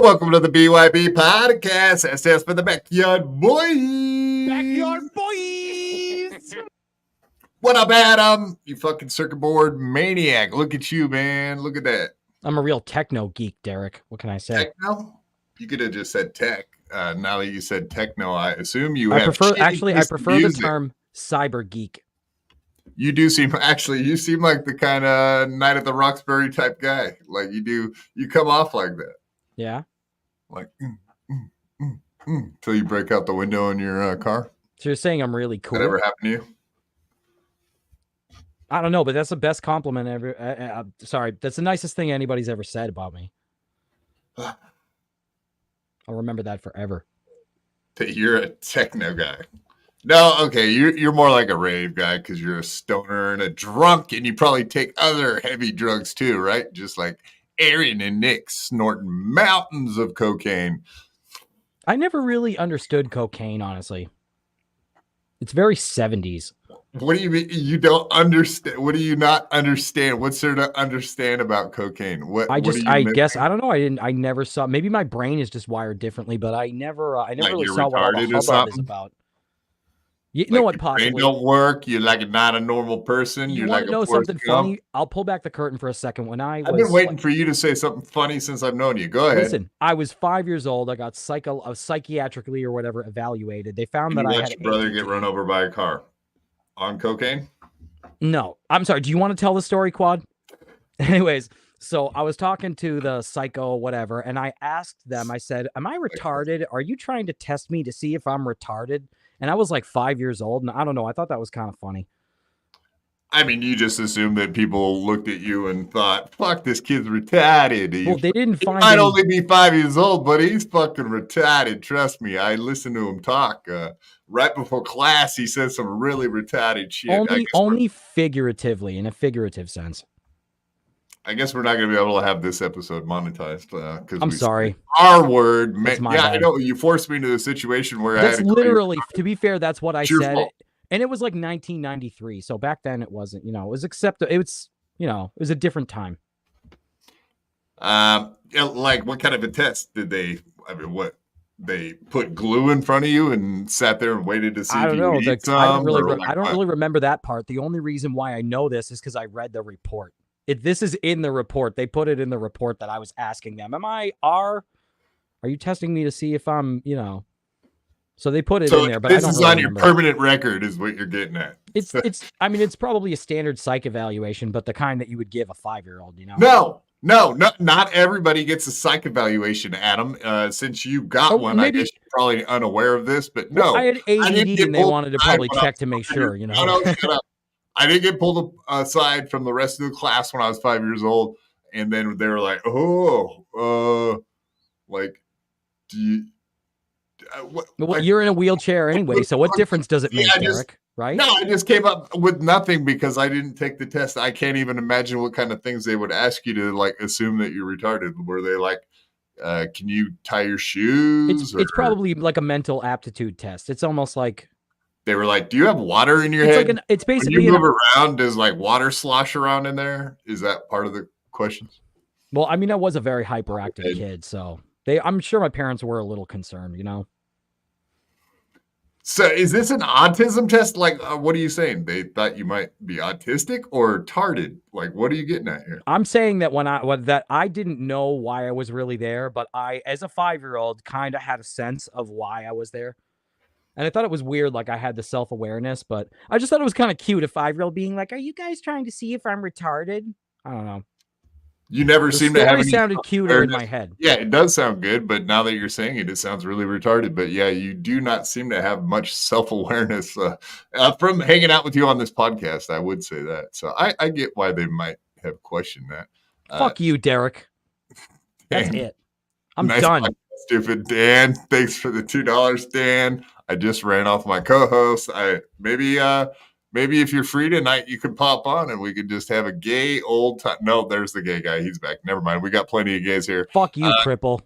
Welcome to the BYB Podcast. That stands for the Backyard Boys. Backyard Boys. What up, Adam? You fucking circuit board maniac. Look at you, man. Look at that. I'm a real techno geek, Derek. What can I say? Techno? You could have just said tech. Now that you said techno, I assume you I have. prefer the music. term cyber geek. You do seem you seem like the kind of Night at the Roxbury type guy. Like you come off like that. Yeah. Like until you break out the window in your car. So you're saying I'm really cool? That ever happened to you? I don't know, but that's the best compliment ever. Sorry, that's the nicest thing anybody's ever said about me. I'll remember that forever. That you're a techno guy. No, okay, you're more like a rave guy because you're a stoner and a drunk, and you probably take other heavy drugs too, right? Just like Aaron and Nick snorting mountains of cocaine. I never really understood cocaine, honestly. It's very 70s. What do you mean you don't understand? What do you not understand? What's there to understand about cocaine? I guess I don't know. I never saw. Maybe my brain is just wired differently, but I never really saw what all the hubbub is about. You know what? Possibly brain don't work. You're like not a normal person. You You're want like to know something funny? I'll pull back the curtain for a second. I've been waiting for you to say something funny since I've known you. Go ahead. Listen, I was 5 years old. I got psychiatrically or whatever evaluated. They found that I had your brother get run over by a car on cocaine. No, I'm sorry. Do you want to tell the story, Quad? Anyways, so I was talking to the psycho, whatever, and I asked them. I said, "Am I retarded? Are you trying to test me to see if I'm retarded?" And I was like 5 years old, and I don't know. I thought that was kind of funny. I mean, you just assumed that people looked at you and thought, "Fuck, this kid's retarded." Well, they didn't find. He might only be 5 years old, but he's fucking retarded. Trust me. I listened to him talk right before class. He said some really retarded shit. Only figuratively, in a figurative sense. I guess we're not going to be able to have this episode monetized because I'm sorry. Our word, man. Yeah, bad. I know you forced me into a situation where that's literally. To be fair, that's what I said. And it was like 1993, so back then it wasn't, it was acceptable. It was, it was a different time. Like what kind of a test did they? I mean, what they put glue in front of you and sat there and waited to see? I don't know. I don't really remember that part. The only reason why I know this is because I read the report. This is in the report. They put it in the report that I was asking them. Are you testing me to see if I'm, So they put it in there, but I don't is really on your permanent record, is what you're getting at. It's probably a standard psych evaluation, but the kind that you would give a 5-year-old, No, not everybody gets a psych evaluation, Adam. Since you got one, maybe, I guess you're probably unaware of this, but no. I had ADD and they wanted to probably check to make sure, No, shut up. I didn't get pulled aside from the rest of the class when I was 5 years old, and then they were like, like, do you... well, you're in a wheelchair anyway, so what difference does it make, Derek? Right? No, I just came up with nothing because I didn't take the test. I can't even imagine what kind of things they would ask you to like assume that you're retarded. Were they like, can you tie your shoes? It's probably like a mental aptitude test. It's almost like they were like, "Do you have water in your head?" It's basically when you move around. Does like water slosh around in there? Is that part of the questions? Well, I mean, I was a very hyperactive kid, so I'm sure my parents were a little concerned, So is this an autism test? Like, what are you saying? They thought you might be autistic or retarded? Like, what are you getting at here? I'm saying that that I didn't know why I was really there, but I, as a 5-year-old, kind of had a sense of why I was there. And I thought it was weird, like I had the self-awareness, but I just thought it was kind of cute, a 5-year-old being like, "Are you guys trying to see if I'm retarded?" I don't know. You never seem to have any sounded cuter in my head. Yeah, it does sound good, but now that you're saying it, it sounds really retarded. But yeah, you do not seem to have much self-awareness from hanging out with you on this podcast. I would say that. So I get why they might have questioned that. Fuck you, Derek. That's it. I'm done. Stupid Dan. Thanks for the $2, Dan. I just ran off my co-host. Maybe if you're free tonight, you could pop on and we could just have a gay old time. No, there's the gay guy. He's back. Never mind. We got plenty of gays here. Fuck you, cripple.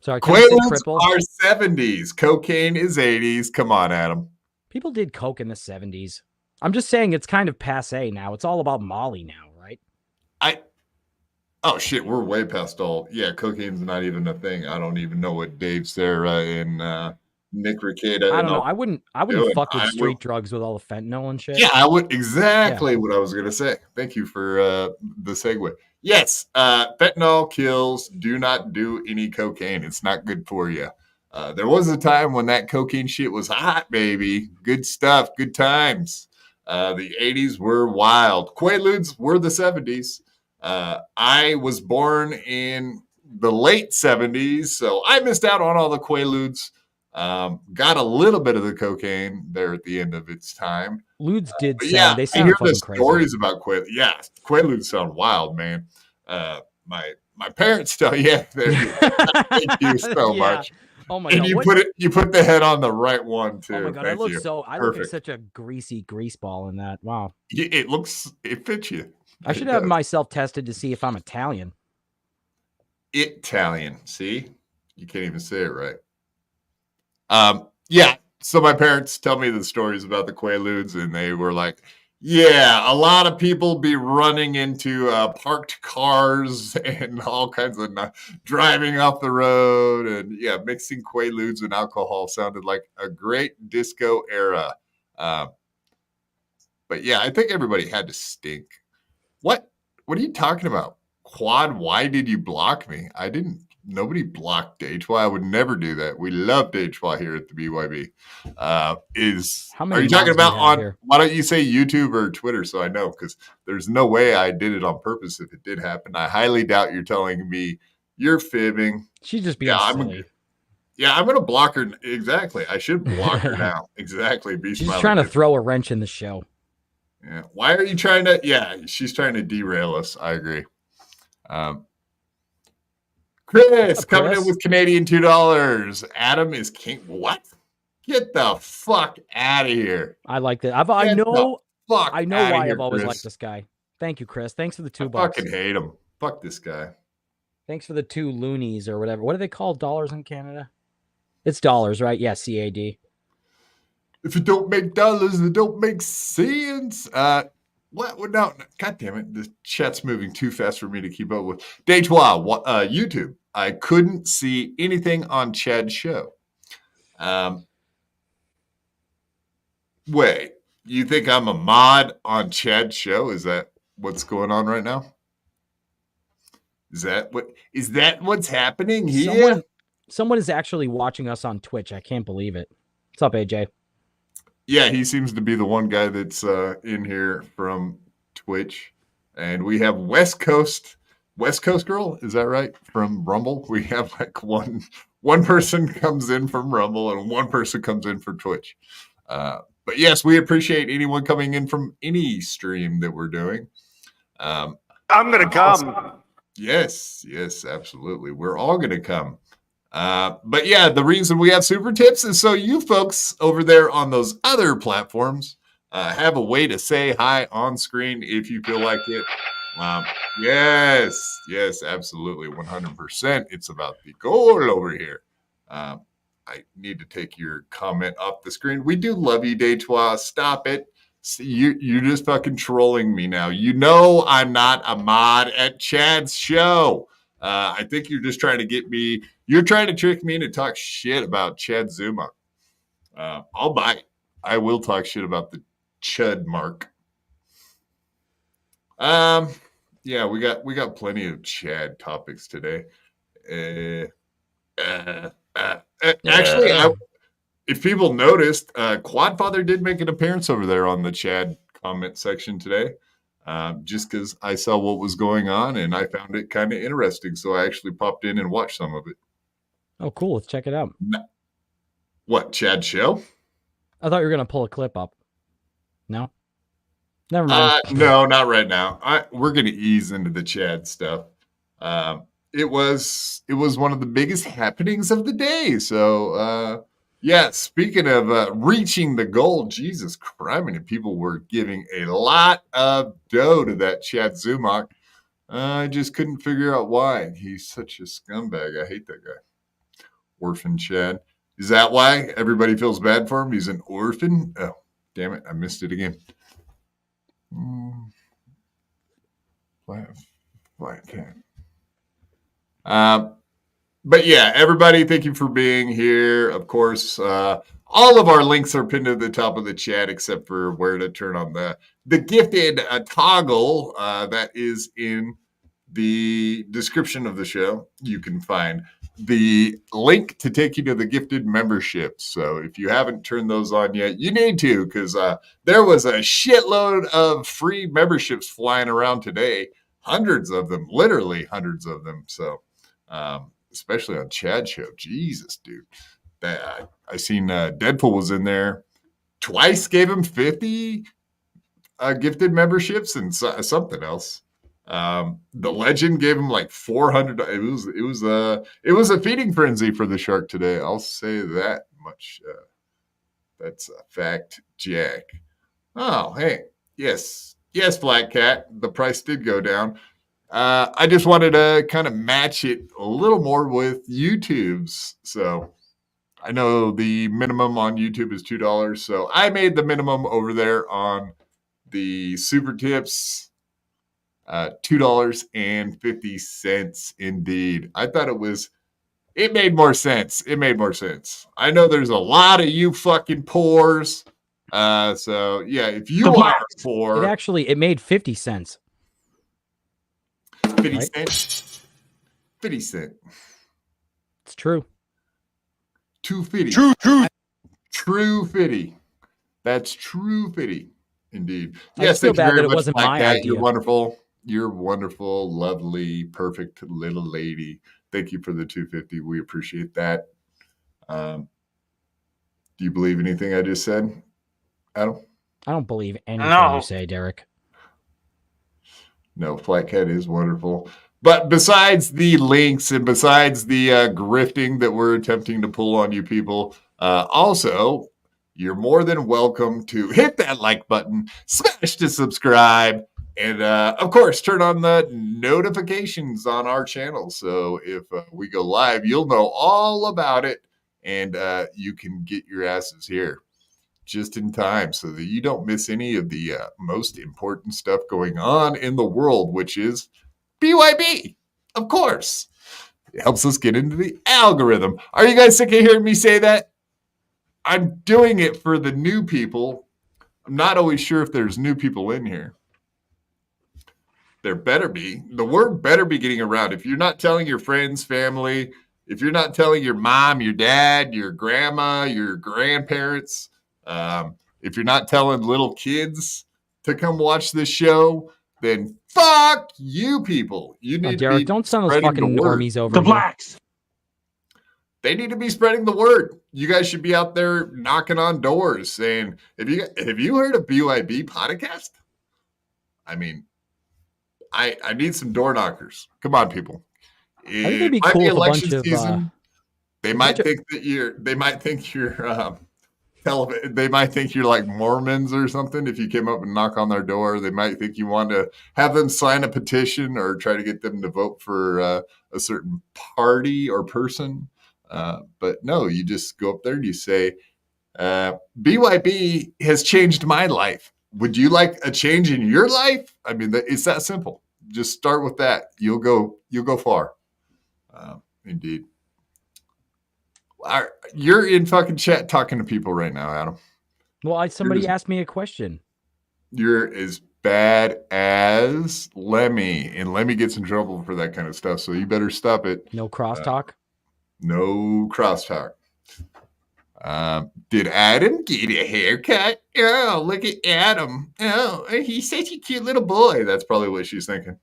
Sorry, Quaaludes are 70s. Cocaine is 80s. Come on, Adam. People did coke in the 70s. I'm just saying it's kind of passe now. It's all about Molly now, right? Oh shit, we're way past all. Yeah, cocaine's not even a thing. I don't even know what Dave, Sarah, and Nick Ricada I and don't know. all I wouldn't doing. fuck with I would. street drugs with all the fentanyl and shit. Yeah, I would Yeah. exactly what I was gonna say. Thank you for the segue. Yes, fentanyl kills. Do not do any cocaine. It's not good for you. There was a time when that cocaine shit was hot, baby. Good stuff, good times. The 80s were wild. Quaaludes were the 70s. I was born in the late 70s, so I missed out on all the Quaaludes. Got a little bit of the cocaine there at the end of its time. Ludes did But yeah, sound. They I hear sounded the fucking crazy. stories about Quaaludes. Yeah, Quaaludes sound wild, man. My parents tell you, thank you so much. Oh my And god! you put the head on the right one too. Oh my god! Thank you. I look like such a greasy grease ball in that. Wow. It fits you. I should have myself tested to see if I'm Italian. Italian. See, you can't even say it right. Yeah. So my parents tell me the stories about the Quaaludes, and they were like, yeah, a lot of people be running into parked cars and all kinds of driving off the road. And yeah, mixing Quaaludes and alcohol sounded like a great disco era. But yeah, I think everybody had to stink. What are you talking about? Quad, why did you block me? I didn't. Nobody blocked HY. I would never do that. We loved HY here at the BYB. Are you talking about on here? Why don't you say YouTube or Twitter so I know? Because there's no way I did it on purpose if it did happen. I highly doubt you're telling me you're fibbing. She's just being silly. I'm going to block her. Exactly. I should block her now. Exactly. She's trying to throw a wrench in the show. Yeah. Why are you trying to? Yeah, she's trying to derail us. I agree. Chris coming in with Canadian $2. Adam is king. What? Get the fuck out of here. I like that. I know why I've always liked this guy. Thank you, Chris. Thanks for the $2. I fucking hate him. Fuck this guy. Thanks for the 2 loonies or whatever. What do they call dollars in Canada? It's dollars, right? Yeah, CAD. If it don't make dollars, it don't make sense. What? No, God damn it. The chat's moving too fast for me to keep up with. Dejois, YouTube. I couldn't see anything on Chad's show. Wait, you think I'm a mod on Chad's show? Is that what's going on right now? Is that what's happening here? Someone is actually watching us on Twitch. I can't believe it. What's up, AJ? Yeah, he seems to be the one guy that's in here from Twitch. And we have West Coast girl, is that right? From Rumble. We have like one person comes in from Rumble and one person comes in from Twitch. But yes, we appreciate anyone coming in from any stream that we're doing. I'm gonna come. Yes, absolutely. We're all gonna come. But yeah, the reason we have super tips is so you folks over there on those other platforms have a way to say hi on screen if you feel like it. Yes, absolutely, 100%. It's about the goal over here. I need to take your comment off the screen. We do love you, Dejois. Stop it. See, you're just fucking trolling me now. You know I'm not a mod at Chad's show. I think you're just trying to get me. You're trying to trick me into talk shit about Chad Zuma. I'll buy it. I will talk shit about the Chud mark. Yeah, we got plenty of Chad topics today. Actually, if people noticed, Quadfather did make an appearance over there on the Chad comment section today. Just because I saw what was going on and I found it kind of interesting. So I actually popped in and watched some of it. Oh, cool. Let's check it out. What, Chad show? I thought you were going to pull a clip up. No? Never mind. No, not right now. We're going to ease into the Chad stuff. It was one of the biggest happenings of the day. So, yeah, speaking of reaching the goal, Jesus Christ, many people were giving a lot of dough to that Chad Zumach. I just couldn't figure out why. He's such a scumbag. I hate that guy. Orphan Chad. Is that why everybody feels bad for him? He's an orphan? Oh, damn it. I missed it again. Why can't? But yeah, everybody, thank you for being here. Of course, all of our links are pinned at the top of the chat, except for where to turn on the gifted toggle that is in the description of the show. You can find the link to take you to the gifted memberships. So if you haven't turned those on yet, you need to, because there was a shitload of free memberships flying around today. Hundreds of them, literally hundreds of them. So especially on Chad's show. Jesus, dude. I seen Deadpool was in there. Twice gave him 50 gifted memberships and something else. The Legend gave him like 400. It was a feeding frenzy for the shark today. I'll say that much. That's a fact, Jack. Oh, hey, yes, Black Cat. The price did go down. I just wanted to kind of match it a little more with YouTube's. So I know the minimum on YouTube is $2. So I made the minimum over there on the super tips, $2.50 indeed. I thought it made more sense. I know there's a lot of you fucking poors. So yeah, if you are poor, it made 50 cents. 50 cents. 50 cents. It's true. 250. True 50. That's true 50. Indeed. Yes, I feel thank you bad very that it much, wasn't Black my Cat. idea. You're wonderful. You're wonderful, lovely, perfect little lady. Thank you for the 250. We appreciate that. Do you believe anything I just said, Adam? I don't believe anything you say, Derek. No, Black Cat is wonderful. But besides the links and besides the grifting that we're attempting to pull on you people, also, you're more than welcome to hit that like button, smash to subscribe, and of course, turn on the notifications on our channel. So if we go live, you'll know all about it, and you can get your asses here just in time so that you don't miss any of the most important stuff going on in the world, which is BYB, of course. It helps us get into the algorithm. Are you guys sick of hearing me say that? I'm doing it for the new people. I'm not always sure if there's new people in here. There better be. The word better be getting around. If you're not telling your friends, family, if you're not telling your mom, your dad, your grandma, your grandparents, if you're not telling little kids to come watch this show, then fuck you people. You need Derek, to be don't send those spreading fucking the word. normies over The here. blacks. They need to be spreading the word. You guys should be out there knocking on doors saying, have you heard of BYB Podcast? I mean, I need some door knockers. Come on, people. I think it'd be cool if a bunch of They might think you're like Mormons or something. If you came up and knock on their door, they might think you want to have them sign a petition or try to get them to vote for a certain party or person. But no, you just go up there and you say, BYB has changed my life. Would you like a change in your life? I mean, it's that simple. Just start with that. You'll go far. Indeed. You're in fucking chat talking to people right now, Adam. Well, somebody asked me a question. You're as bad as Lemmy, and Lemmy gets in trouble for that kind of stuff, so you better stop it. No crosstalk? No crosstalk. Did Adam get a haircut? Oh, look at Adam. Oh, he's such a cute little boy. That's probably what she's thinking.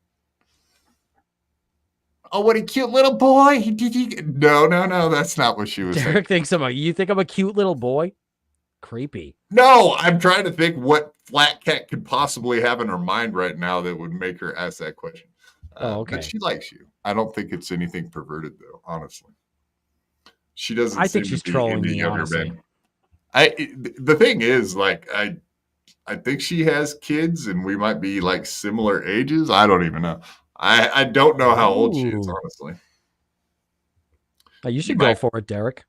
Oh, what a cute little boy. No, that's not what she was Derek thinks you think I'm a cute little boy? Creepy. No, I'm trying to think what Flat Cat could possibly have in her mind right now that would make her ask that question. Okay. But she likes you. I don't think it's anything perverted, though, honestly. She doesn't. I think she's trolling me, honestly. The thing is, like, I think she has kids, and we might be like similar ages. I don't even know. I don't know how old she is, honestly. You should go for it, Derek.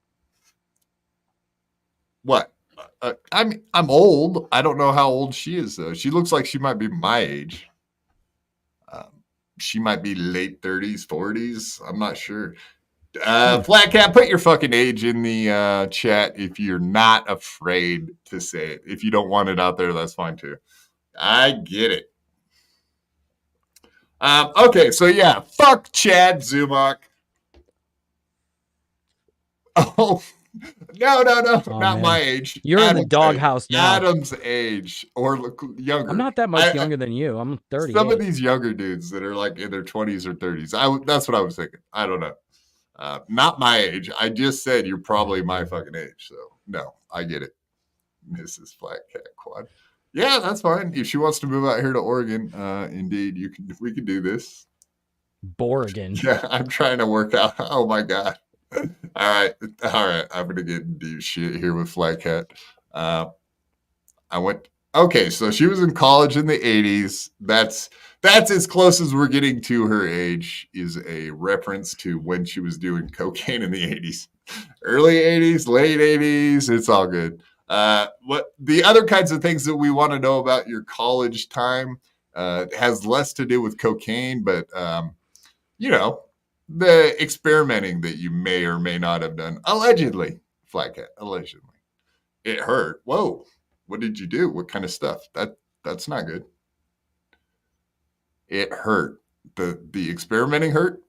What? I'm old. I don't know how old she is, though. She looks like she might be my age. she might be late 30s, 40s. I'm not sure. Flat Cat, put your fucking age in the chat if you're not afraid to say it. If you don't want it out there, that's fine too. I get it. Okay, so yeah, fuck Chad Zumach. Oh, no, Oh, not man. my age. You're in the doghouse now. Adam's age or younger. I'm not that much younger than you. I'm 30. Some of these younger dudes that are like in their 20s or 30s. That's what I was thinking. I don't know. Not my age. I just said you're probably my fucking age. So no, I get it. Mrs. Flat Cat Quad. Yeah, that's fine. If she wants to move out here to Oregon, indeed, we can do this. Oregon. Yeah, I'm trying to work out. Oh my God. All right. I'm gonna get into shit here with Flat Cat. Okay, so she was in college in the 80s. That's as close as we're getting to her age, is a reference to when she was doing cocaine in the 80s. Early 80s, late 80s, it's all good. What the other kinds of things that we want to know about your college time has less to do with cocaine, but the experimenting that you may or may not have done. Allegedly, Flat Cat, allegedly. It hurt. Whoa. What did you do? What kind of stuff? That's not good. It hurt. The experimenting hurt.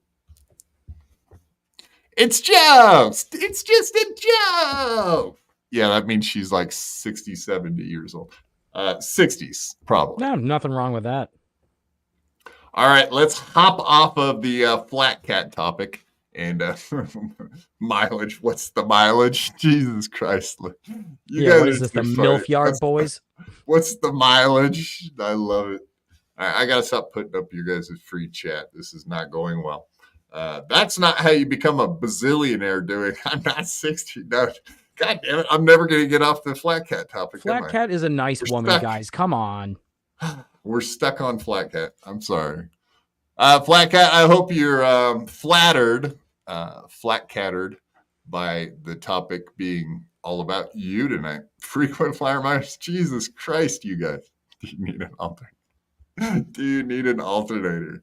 It's jokes. It's just a joke. Yeah, that means she's like 60, 70 years old. 60s, probably. No, nothing wrong with that. All right, let's hop off of the Flat Cat topic and mileage. What's the mileage? Jesus Christ. You guys what is this, the MILF Yard boys? What's the mileage? I love it. All right, I got to stop putting up your guys' free chat. This is not going well. That's not how you become a bazillionaire doing. I'm not 60. No, God damn it. I'm never going to get off the Flat Cat topic. Flat Cat is a nice woman, guys. Come on. We're stuck on Flat Cat. I'm sorry. Flat Cat, I hope you're flattered, flat-cattered by the topic being all about you tonight. Frequent flyer miners. Jesus Christ, you guys. Do you need an alternator? Do you need an alternator?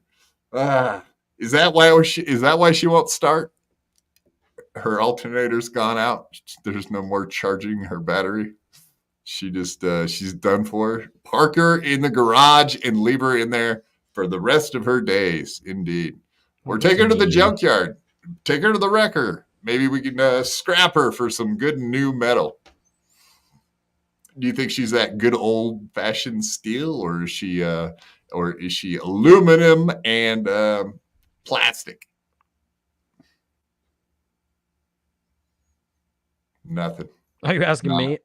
Is that why she won't start? Her alternator's gone out. There's no more charging her battery. She just she's done for. Park her in the garage and leave her in there for the rest of her days. Indeed. Or take her to the junkyard. Take her to the wrecker. Maybe we can scrap her for some good new metal. Do you think she's that good old fashioned steel, or is she aluminum and plastic? Nothing. Are you asking me?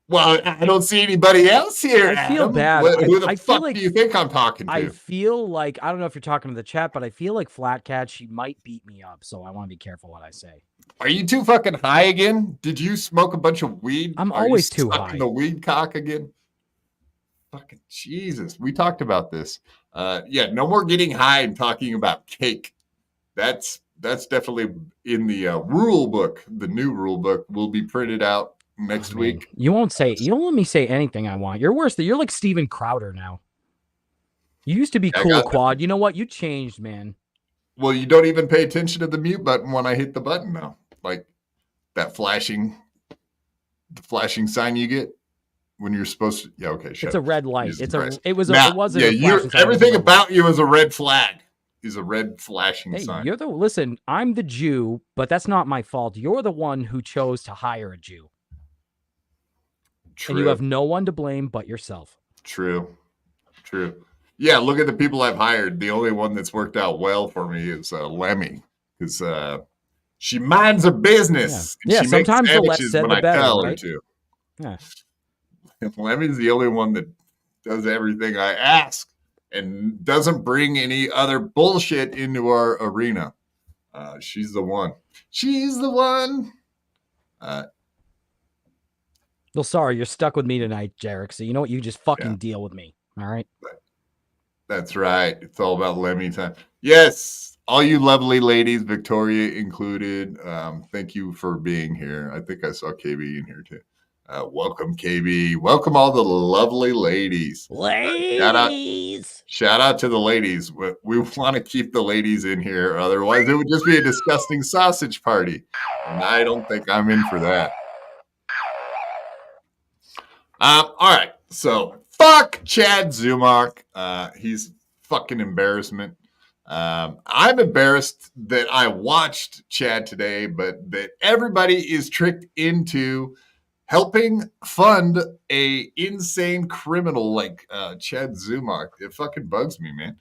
Well, I don't see anybody else here. I feel bad. Who the fuck do you think I'm talking to? I feel like, I don't know if you're talking to the chat, but I feel like Flat Cat, she might beat me up. So I want to be careful what I say. Are you too fucking high again? Did you smoke a bunch of weed? I'm always too high. The weed cock again? Fucking Jesus. We talked about this. Yeah, no more getting high and talking about cake. That's definitely in the rule book. The new rule book will be printed out next week. You won't let me say anything I want. You're worse. You're like Steven Crowder now. You used to be cool, Quad. You know what? You changed, man. Well, you don't even pay attention to the mute button when I hit the button now. Like that flashing sign you get when you're supposed to. Yeah, okay. It's a red light. Everything about you is a red flag. Is a red flashing sign. Listen, I'm the Jew, but that's not my fault. You're the one who chose to hire a Jew. True. And you have no one to blame but yourself. True. Yeah, look at the people I've hired. The only one that's worked out well for me is Lemmy, because she minds her business. Yeah, sometimes the less said, the better, right? Her to. Yeah. Lemmy's the only one that does everything I ask and doesn't bring any other bullshit into our arena. She's the one. Well, sorry, you're stuck with me tonight, Jarek. So you know what? You just fucking deal with me. All right? That's right. It's all about Lemmy time. Yes, all you lovely ladies, Victoria included, thank you for being here. I think I saw KB in here too. Welcome, KB. Welcome all the lovely ladies. Shout out to the ladies. We want to keep the ladies in here. Otherwise, it would just be a disgusting sausage party. And I don't think I'm in for that. All right. So, fuck Chad Zumach. He's fucking embarrassment. I'm embarrassed that I watched Chad today, but that everybody is tricked into helping fund a insane criminal like Chad Zumach. It fucking bugs me, man.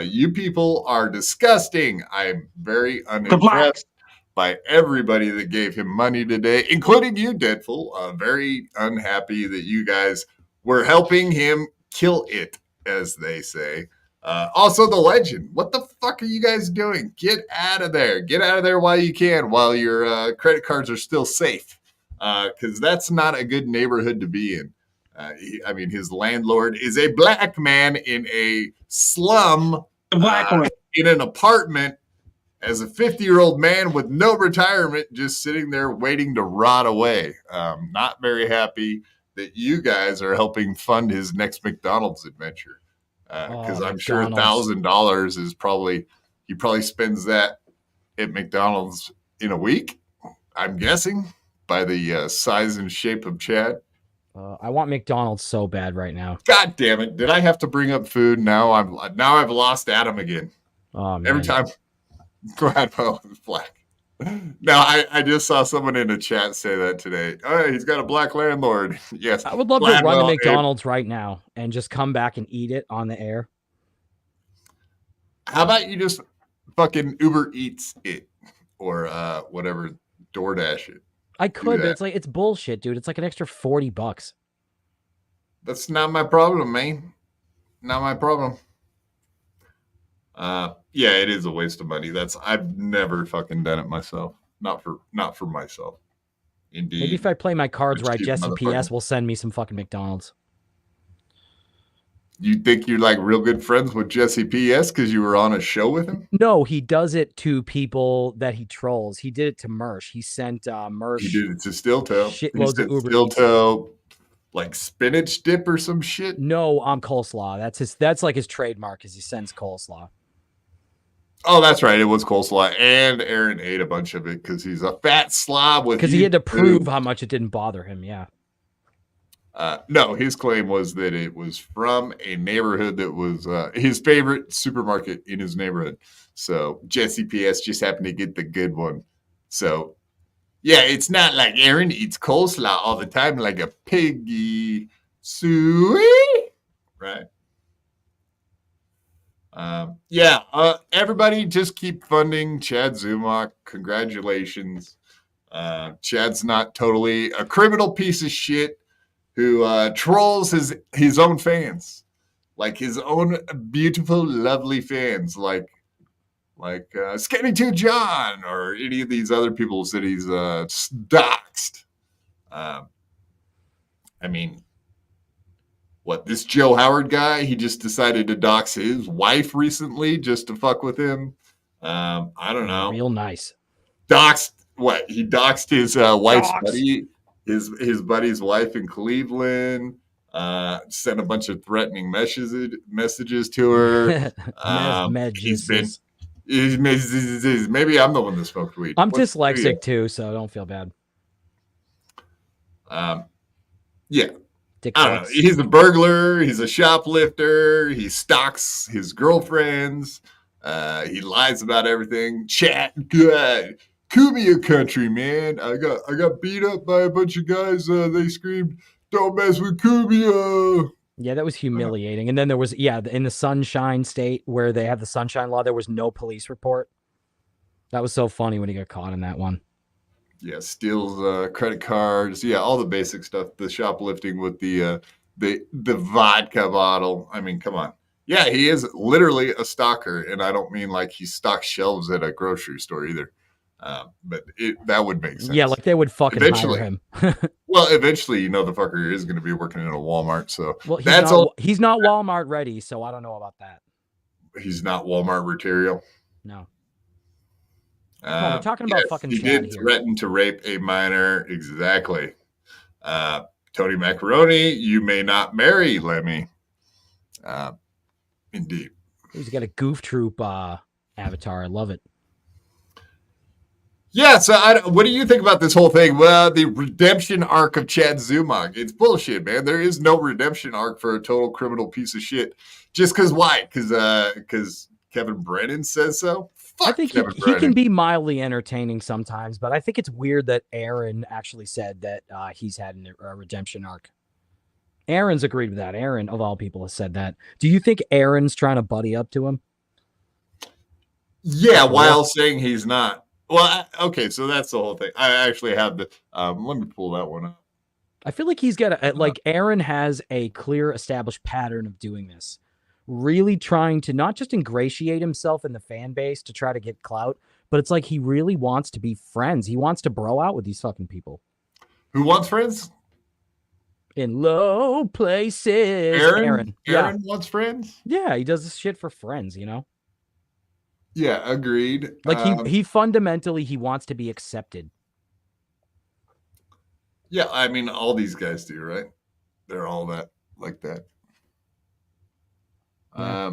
You people are disgusting. I'm very unimpressed by everybody that gave him money today, including you, Deadpool. Very unhappy that you guys were helping him kill it, as they say. Also, the legend. What the fuck are you guys doing? Get out of there. Get out of there while you can, while your credit cards are still safe. Because that's not a good neighborhood to be in. His landlord is a black man in a slum, in an apartment, as a 50-year-old man with no retirement, just sitting there waiting to rot away. Not very happy that you guys are helping fund his next McDonald's adventure. Because I'm sure $1,000 is he probably spends that at McDonald's in a week, I'm guessing, by the size and shape of Chad. I want McDonald's so bad right now. God damn it. Did I have to bring up food? Now I've lost Adam again. Oh, man. Every time. Gladwell is black. Now, I just saw someone in the chat say that today. Oh, he's got a black landlord. Yes. I would love to run to McDonald's right now and just come back and eat it on the air. How about you just fucking Uber Eats it or whatever, DoorDash it? I could, but it's bullshit, dude. It's like an extra $40. That's not my problem, man. Not my problem. Yeah, it is a waste of money. I've never fucking done it myself. Not for myself. Indeed. Maybe if I play my cards right, Jesse PS will send me some fucking McDonald's. You think you're like real good friends with Jesse PS because you were on a show with him? No, he does it to people that he trolls. He did it to Mersh. He sent Mersh. He did it to Stilto. Shitloads of Uber Stilto, like spinach dip or some shit. No, coleslaw. That's like his trademark. Is he sends coleslaw. Oh, that's right. It was coleslaw, and Aaron ate a bunch of it because he's a fat slob. Because he had to prove how much it didn't bother him. Yeah. No, his claim was that it was from a neighborhood that was his favorite supermarket in his neighborhood. So Jesse PS just happened to get the good one. So yeah, it's not like Aaron eats coleslaw all the time like a piggy. Sweet, right? Everybody just keep funding Chad Zumach. Congratulations. Chad's not totally a criminal piece of shit who trolls his own fans, like his own beautiful, lovely fans, like Skinny 2 John or any of these other people that he's doxed. This Joe Howard guy, he just decided to dox his wife recently just to fuck with him. I don't know. Real nice. He doxed his wife's buddy. His buddy's wife in Cleveland, sent a bunch of threatening messages to her. Maybe I'm the one that smoked weed. I'm dyslexic too, so don't feel bad. Yeah. I don't know. He's a burglar. He's a shoplifter. He stalks his girlfriends. He lies about everything. Chat good. Cumbia country, man. I got beat up by a bunch of guys. They screamed, "Don't mess with Cumbia." Yeah, that was humiliating. And then there was, in the Sunshine State where they have the Sunshine Law, there was no police report. That was so funny when he got caught in that one. Yeah, steals credit cards. Yeah, all the basic stuff. The shoplifting with the vodka bottle. I mean, come on. Yeah, he is literally a stalker, and I don't mean like he stocks shelves at a grocery store either. But that would make sense. Yeah, like they would fucking hire him. Well, eventually, the fucker is going to be working in a Walmart. So he's not Walmart ready, so I don't know about that. He's not Walmart material. No. We're talking about fucking he Chad did here. threaten to rape a minor. Exactly. Tony Macaroni, you may not marry Lemmy. Indeed. He's got a Goof Troop avatar. I love it. Yeah, so what do you think about this whole thing? Well, the redemption arc of Chad Zumach. It's bullshit, man. There is no redemption arc for a total criminal piece of shit. Just because why? Because Kevin Brennan says so? Fuck I think he can be mildly entertaining sometimes, but I think it's weird that Aaron actually said that he's had a redemption arc. Aaron's agreed with that. Aaron, of all people, has said that. Do you think Aaron's trying to buddy up to him? Yeah, while saying he's not. Well, okay, so that's the whole thing. I actually have the. Let me pull that one up. I feel like he's got Aaron has a clear, established pattern of doing this, really trying to not just ingratiate himself in the fan base to try to get clout, but it's like he really wants to be friends. He wants to bro out with these fucking people. Who wants friends? In low places. Aaron wants friends? Yeah, he does this shit for friends, you know? Yeah, agreed. Like he fundamentally, he wants to be accepted. Yeah, I mean, all these guys do, right? They're all like that. Yeah.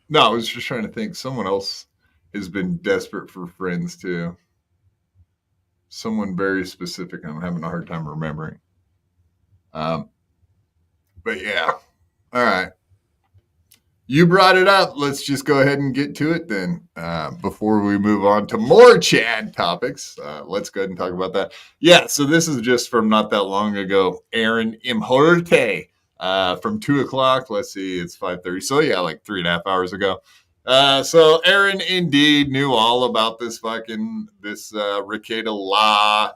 No, I was just trying to think. Someone else has been desperate for friends too. Someone very specific. I'm having a hard time remembering. But yeah. All right. You brought it up. Let's just go ahead and get to it then. Before we move on to more Chad topics, let's go ahead and talk about that. Yeah, so this is just from not that long ago. Aaron Imhorte from 2 o'clock. Let's see, it's 5:30. So yeah, like 3.5 hours ago. So Aaron indeed knew all about this Rekieta law,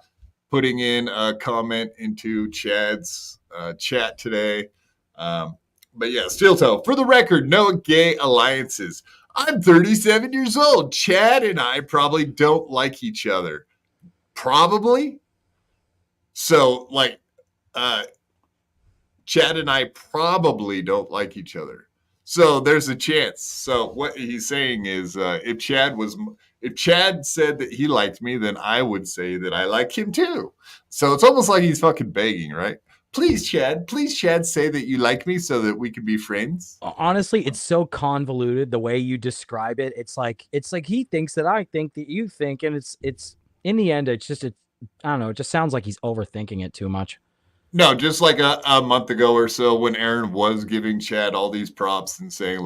putting in a comment into Chad's chat today. But yeah, Steel Toe, for the record, no gay alliances. I'm 37 years old. Chad and I probably don't like each other. Probably. So, Chad and I probably don't like each other. So there's a chance. So what he's saying is, if Chad said that he liked me, then I would say that I like him too. So it's almost like he's fucking begging, right? Please, Chad, say that you like me so that we can be friends. Honestly, it's so convoluted the way you describe it. It's like he thinks that I think that you think, and it's in the end, I don't know. It just sounds like he's overthinking it too much. No, just like a month ago or so when Aaron was giving Chad all these props and saying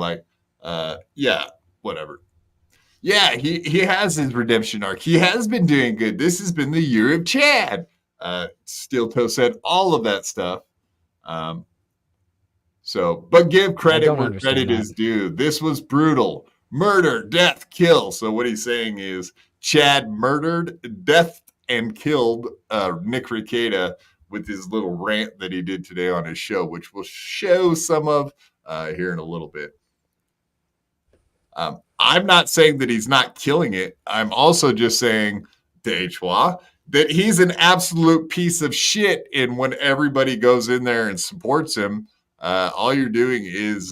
yeah, whatever. Yeah, he has his redemption arc. He has been doing good. This has been the year of Chad. Steel Toe said all of that stuff. But give credit where credit is due. This was brutal. Murder, death, kill. So what he's saying is Chad murdered, death, and killed Nick Rekieta with his little rant that he did today on his show, which we'll show some of here in a little bit. I'm not saying that he's not killing it. I'm also just saying, Dejois, that he's an absolute piece of shit. And when everybody goes in there and supports him, all you're doing is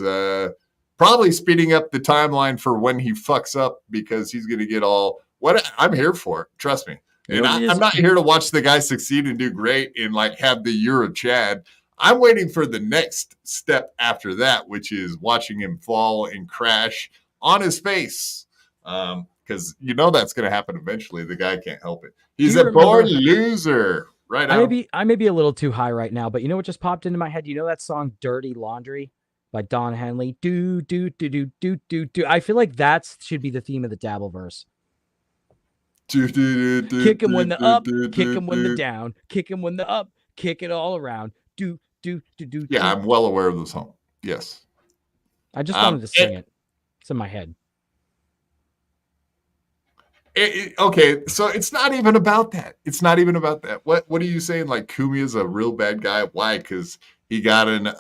probably speeding up the timeline for when he fucks up, because he's going to get all what I'm here for. Trust me. And I'm not here to watch the guy succeed and do great and have the year of Chad. I'm waiting for the next step after that, which is watching him fall and crash on his face. Because that's going to happen eventually. The guy can't help it. He's a born loser. Right now. I may be a little too high right now, but you know what just popped into my head? You know that song "Dirty Laundry" by Don Henley? Do do do do do do do. I feel like that should be the theme of the Dabbleverse. Kick him when the up, kick him when the down, kick him when the up, kick it all around. Do do do do. Yeah, I'm well aware of the song. Yes, I just wanted to sing it. It's in my head. Okay, so it's not even about that. What are you saying? Like Kumia's a real bad guy? Why? Because he got no,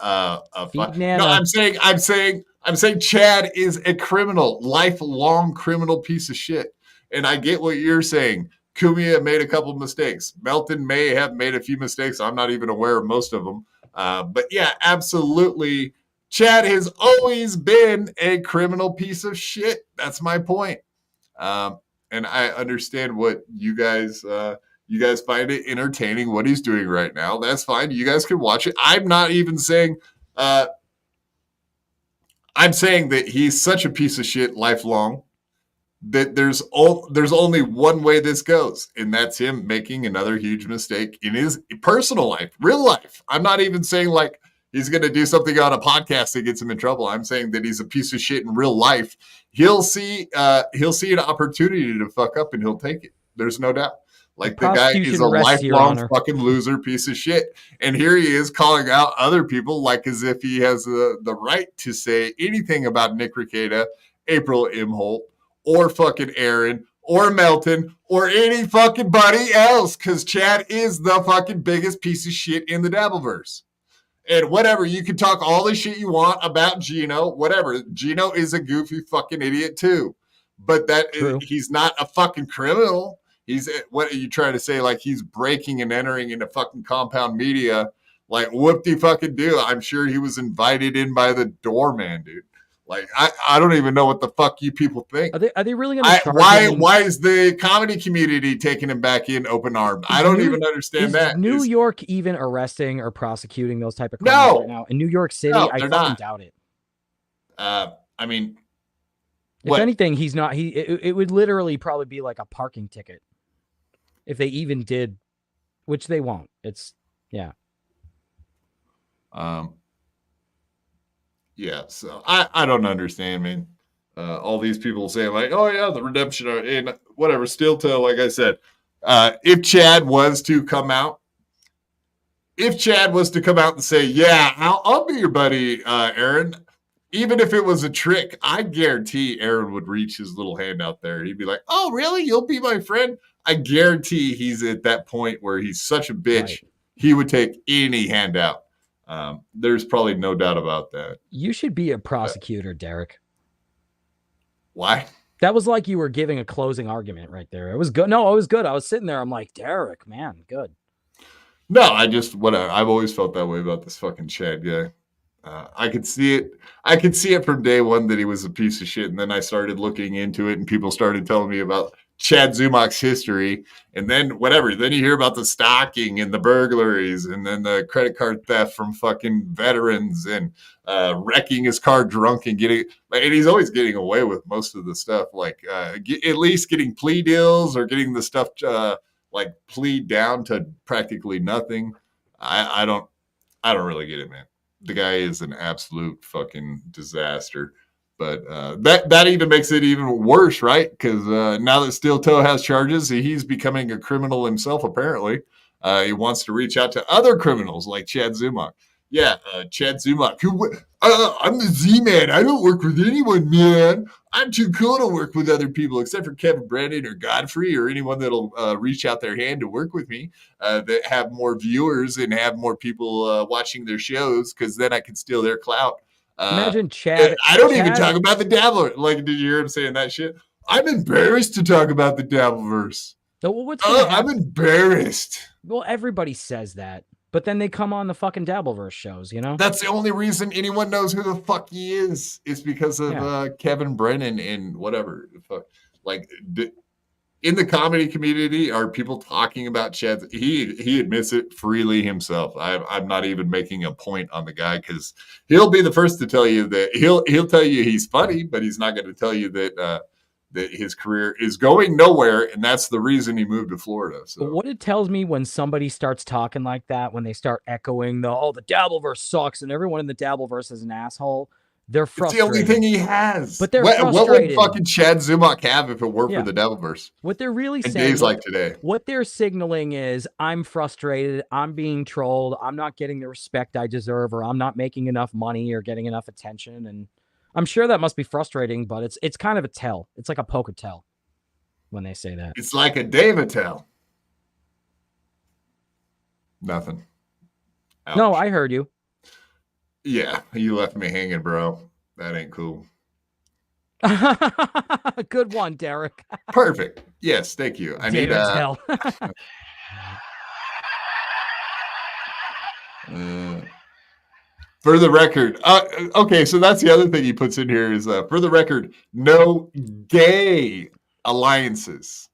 I'm saying Chad is a criminal, lifelong criminal piece of shit. And I get what you're saying. Kumia made a couple of mistakes. Melton may have made a few mistakes. I'm not even aware of most of them. But yeah, absolutely. Chad has always been a criminal piece of shit. That's my point. And I understand what you guys You guys find it entertaining what he's doing right now. That's fine. You guys can watch it. I'm not even saying, I'm saying that he's such a piece of shit lifelong that there's only one way this goes, and that's him making another huge mistake in his personal life, real life. I'm not even saying like he's going to do something on a podcast that gets him in trouble. I'm saying that he's a piece of shit in real life. He'll see an opportunity to fuck up, and he'll take it. There's no doubt. Like the guy is a lifelong fucking loser piece of shit. And here he is calling out other people like as if he has the right to say anything about Nick Rekieta, April Imholt, or fucking Aaron, or Melton, or any fucking buddy else, because Chad is the fucking biggest piece of shit in the Dabbleverse. And whatever, you can talk all the shit you want about Gino, whatever. Gino is a goofy fucking idiot too. But he's not a fucking criminal. He's, what are you trying to say? Like he's breaking and entering into fucking compound media. Like whoop-de-fucking do. I'm sure he was invited in by the doorman, dude. Like, I don't even know what the fuck you people think. Are they really going to charge him? Why is the comedy community taking him back in open armed? I don't even understand that. New York even arresting or prosecuting those type of crimes right now? In New York City, I fucking doubt it. I mean, if anything, he's not. It would literally probably be like a parking ticket if they even did, which they won't. Yeah. Yeah, so I don't understand, man. All these people saying like, oh yeah, the redemption and whatever. Still to, like I said, if Chad was to come out and say, yeah, I'll be your buddy, Aaron, even if it was a trick, I guarantee Aaron would reach his little hand out there. He'd be like, oh really? You'll be my friend? I guarantee he's at that point where he's such a bitch. Right. He would take any handout. There's probably no doubt about that. You should be a prosecutor, Derek. Why? That was like you were giving a closing argument right there. It was good. No, it was good. I was sitting there. I'm like, Derek, man, good. No, I've always felt that way about this fucking Chad guy. I could see it from day one that he was a piece of shit. And then I started looking into it and people started telling me about Chad Zumach's history, and then whatever. Then you hear about the stalking and the burglaries, and then the credit card theft from fucking veterans, and wrecking his car drunk and he's always getting away with most of the stuff. Like at least getting plea deals or getting the stuff like plead down to practically nothing. I don't really get it, man. The guy is an absolute fucking disaster. But that even makes it even worse, right? Because now that Steel Toe has charges, he's becoming a criminal himself, apparently. He wants to reach out to other criminals like Chad Zumach. Yeah, Chad Zumach. I'm the Z-Man. I don't work with anyone, man. I'm too cool to work with other people, except for Kevin Brennan or Godfrey or anyone that'll reach out their hand to work with me, that have more viewers and have more people watching their shows, because then I can steal their clout. Imagine Chad. I don't even talk about the Dabbler. Like, did you hear him saying that shit? I'm embarrassed to talk about the Dabbleverse. I'm embarrassed. Well, everybody says that, but then they come on the fucking Dabbleverse shows, you know? That's the only reason anyone knows who the fuck he is because of Kevin Brennan and whatever. Like, in the comedy community, are people talking about Chad? He admits it freely himself. I'm not even making a point on the guy, because he'll be the first to tell you that he'll tell you he's funny, but he's not going to tell you that his career is going nowhere, and that's the reason he moved to Florida. So what it tells me when somebody starts talking like that, when they start echoing the Dabbleverse sucks and everyone in the Dabbleverse is an asshole, they're frustrated. It's the only thing he has. But they're frustrated. What would fucking Chad Zumach have if it weren't for the Dabbleverse? What they're really saying, days like today, what they're signaling is, I'm frustrated, I'm being trolled, I'm not getting the respect I deserve, or I'm not making enough money or getting enough attention. And I'm sure that must be frustrating, but it's kind of a tell. It's like a poker tell when they say that. It's like a David tell. Nothing. Ouch. No, I heard you. Yeah, you left me hanging, bro. That ain't cool. Good one, Derek. Perfect. Yes, thank you. I need hell. For the record, okay, so that's the other thing he puts in here is, for the record, no gay alliances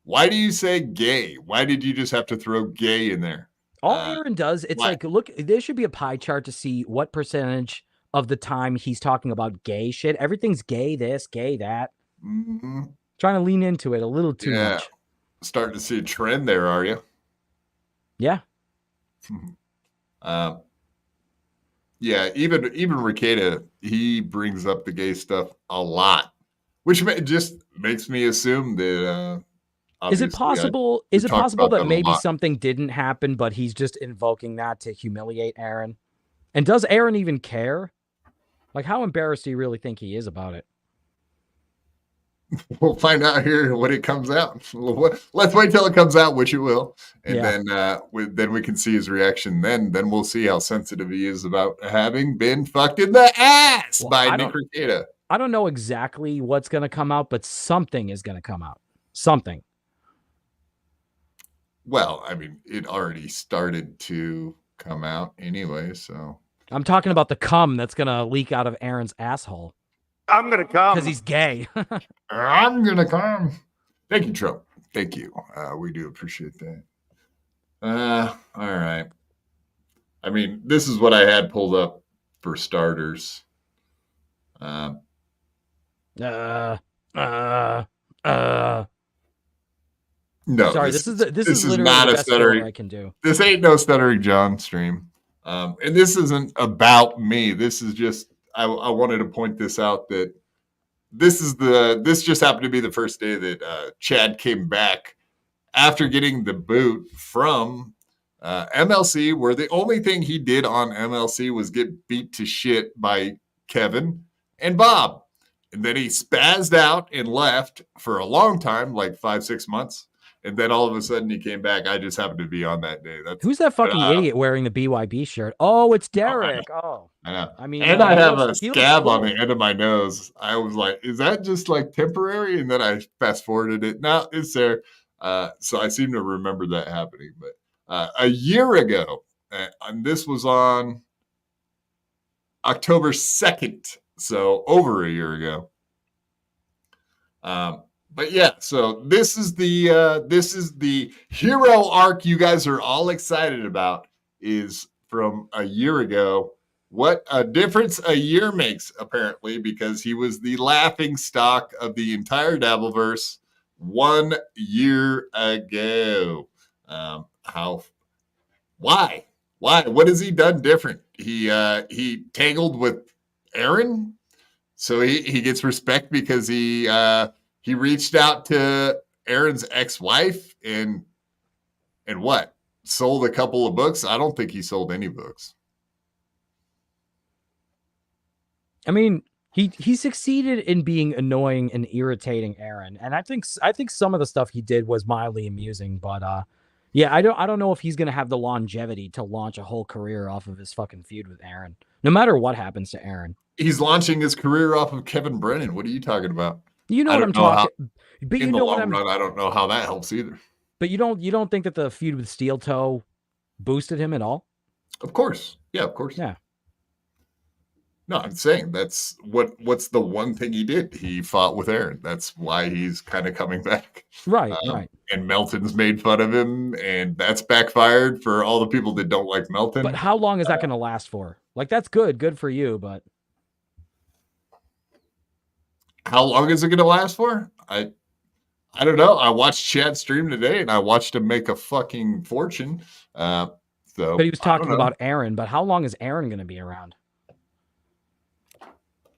Why do you say gay? Why did you just have to throw gay in there? All Aaron does, it's why? like, look, there should be a pie chart to see what percentage of the time he's talking about gay shit. Everything's gay this, gay that. Mm-hmm. Trying to lean into it a little too much. Starting to see a trend there, are you? Yeah. Yeah, even Ricada, he brings up the gay stuff a lot, which just makes me assume that is it possible? Is it possible that maybe lot. something didn't happen, but he's just invoking that to humiliate Aaron? And does Aaron even care? Like, how embarrassed do you really think he is about it? We'll find out here when it comes out. Let's wait till it comes out, which it will, and then we can see his reaction. Then we'll see how sensitive he is about having been fucked in the ass by Nick Ricada. I don't know exactly what's going to come out, but something is going to come out. Something. Well, I mean, it already started to come out anyway, so. I'm talking about the cum that's going to leak out of Aaron's asshole. I'm going to come. Because he's gay. I'm going to come. Thank you, Trump. Thank you. We do appreciate that. All right. I mean, this is what I had pulled up for starters. No, sorry, this is literally not the a best stuttering I can do. This ain't no Stuttering John stream. And this isn't about me. This is just I wanted to point this out that this just happened to be the first day that Chad came back after getting the boot from MLC, where the only thing he did on MLC was get beat to shit by Kevin and Bob. And then he spazzed out and left for a long time, like 5-6 months. And then all of a sudden he came back. I just happened to be on that day. Who's that fucking idiot wearing the BYB shirt? Oh, it's Derek. I know. I mean, and I have a scab on the end of my nose. I was like, is that just like temporary? And then I fast forwarded it. No, it's there. So I seem to remember that happening. But a year ago, and this was on October 2nd. So over a year ago. But yeah, so this is the hero arc you guys are all excited about is from a year ago. What a difference a year makes, apparently, because he was the laughing stock of the entire Dabbleverse 1 year ago. Why? What has he done different? He tangled with Aaron, so he gets respect because he reached out to Aaron's ex-wife and what? Sold a couple of books? I don't think he sold any books. I mean, he succeeded in being annoying and irritating Aaron, and I think some of the stuff he did was mildly amusing, but yeah, I don't know if he's gonna have the longevity to launch a whole career off of his fucking feud with Aaron, no matter what happens to Aaron. He's launching his career off of Kevin Brennan. What are you talking about? You know what I'm talking. But in the long run, I don't know how that helps either. But you don't think that the feud with Steel Toe boosted him at all? Of course, yeah, of course. Yeah. No, I'm saying that's what's the one thing he did. He fought with Aaron. That's why he's kind of coming back. Right, right. And Melton's made fun of him, and that's backfired for all the people that don't like Melton. But how long is that going to last for? Like, that's good for you, but how long is it going to last for? I don't know. I watched Chad stream today, and I watched him make a fucking fortune. But he was talking about Aaron. But how long is Aaron going to be around?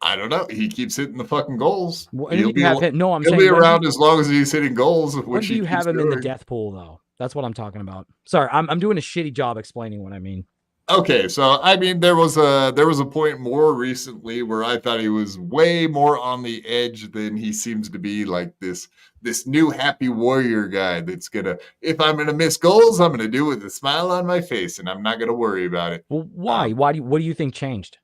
I don't know. He keeps hitting the fucking goals. He'll be around as long as he's hitting goals. When do you have him in the death pool, though? That's what I'm talking about. Sorry, I'm doing a shitty job explaining what I mean. Okay, so I mean there was a point more recently where I thought he was way more on the edge than he seems to be, like this new happy warrior guy that's gonna, if I'm gonna miss goals, I'm gonna do it with a smile on my face and I'm not gonna worry about it. Well, why? What do you think changed?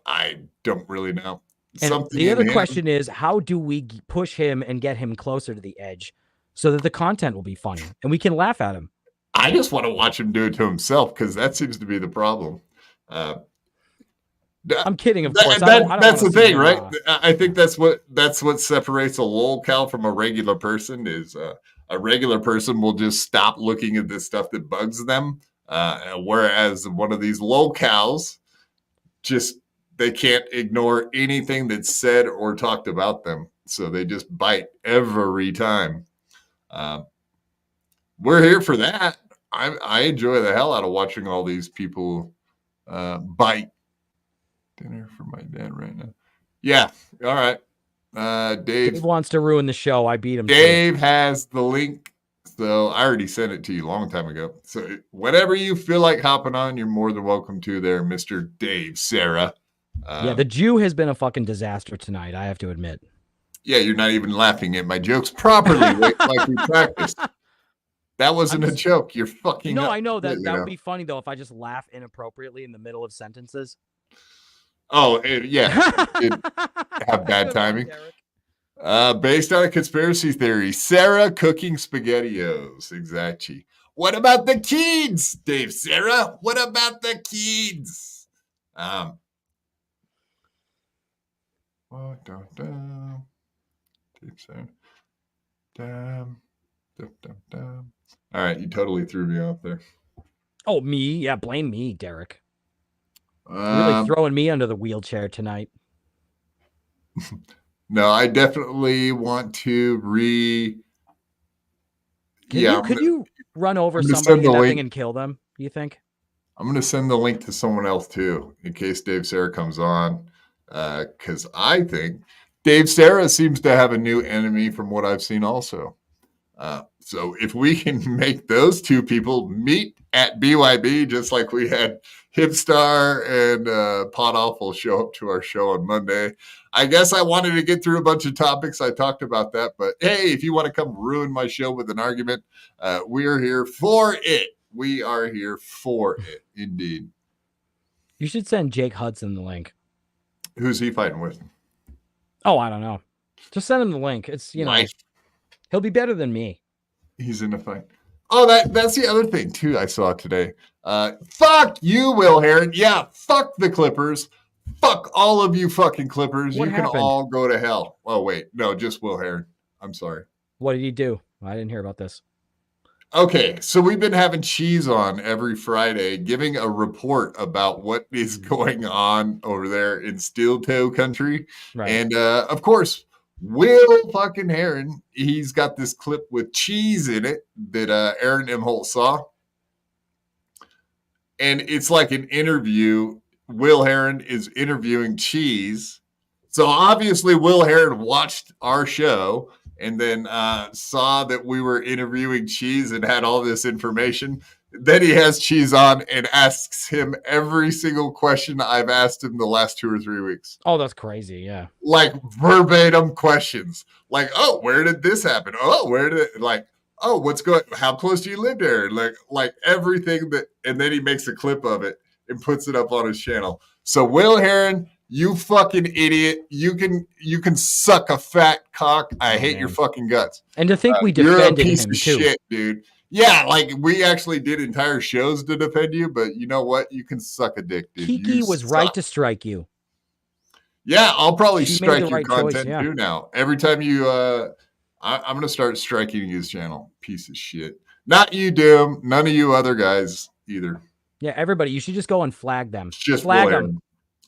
I don't really know. And the other question is, how do we push him and get him closer to the edge so that the content will be funny and we can laugh at him? I just want to watch him do it to himself because that seems to be the problem. I'm kidding, of course. That's the thing, right? Raw. I think that's what separates a lolcow from a regular person is a regular person will just stop looking at the stuff that bugs them, whereas one of these lolcows just they can't ignore anything that's said or talked about them, so they just bite every time. We're here for that. I enjoy the hell out of watching all these people bite. Dinner for my dad right now. Yeah. All right. Dave wants to ruin the show. I beat him. Dave has the link. So I already sent it to you a long time ago. So whenever you feel like hopping on, you're more than welcome to there, Mr. Dave Sarah. Yeah, the Jew has been a fucking disaster tonight, I have to admit. Yeah, you're not even laughing at my jokes properly like we practiced. That wasn't a joke. You're fucking No, up. I know that would be funny though if I just laugh inappropriately in the middle of sentences. Oh, yeah. Have bad timing. Based on a conspiracy theory, Sarah cooking SpaghettiOs. Exactly. What about the kids, Dave Sarah? What about the kids? Dave Sarah. All right, you totally threw me off there. Oh, me? Yeah, blame me, Derek. Really throwing me under the wheelchair tonight. No, I definitely want to Could you run over somebody in that thing and kill them, do you think? I'm going to send the link to someone else too, in case Dave Sarah comes on. Because I think Dave Sarah seems to have a new enemy from what I've seen also. So if we can make those two people meet at BYB, just like we had Hipstar and Pot Awful show up to our show on Monday. I guess I wanted to get through a bunch of topics. I talked about that. But hey, if you want to come ruin my show with an argument, we are here for it. We are here for it, indeed. You should send Jake Hudson the link. Who's he fighting with? Oh, I don't know. Just send him the link. It's, he'll be better than me. He's in a fight. Oh, that's the other thing, too, I saw today. Fuck you, Will Heron. Yeah, fuck the Clippers. Fuck all of you fucking Clippers. What happened? Can all go to hell. Oh, wait. No, just Will Heron. I'm sorry. What did he do? I didn't hear about this. Okay, so we've been having Cheese on every Friday, giving a report about what is going on over there in Steel Toe country. Right. And, of course, Will fucking Heron, he's got this clip with Cheese in it that Aaron M. Holt saw. And it's like an interview. Will Heron is interviewing Cheese. So obviously Will Heron watched our show and then saw that we were interviewing Cheese and had all this information. Then he has Cheese on and asks him every single question I've asked him the last 2 or 3 weeks. Oh, that's crazy. Yeah. Like verbatim questions. Like, oh, where did this happen? Oh, where did it, like, oh, what's going, how close do you live there? Like everything that, and then he makes a clip of it and puts it up on his channel. So Will Heron, you fucking idiot. You can suck a fat cock. I hate your fucking guts. And to think we defended him, you're a piece of shit, dude. Yeah, like we actually did entire shows to defend you, but you know what? You can suck a dick, dude. Kiki was right to strike you. Yeah, I'll probably strike your content too now. Every time you, I'm going to start striking his channel. Piece of shit. Not you, Doom. None of you other guys either. Yeah, everybody. You should just go and flag them. Just flag them.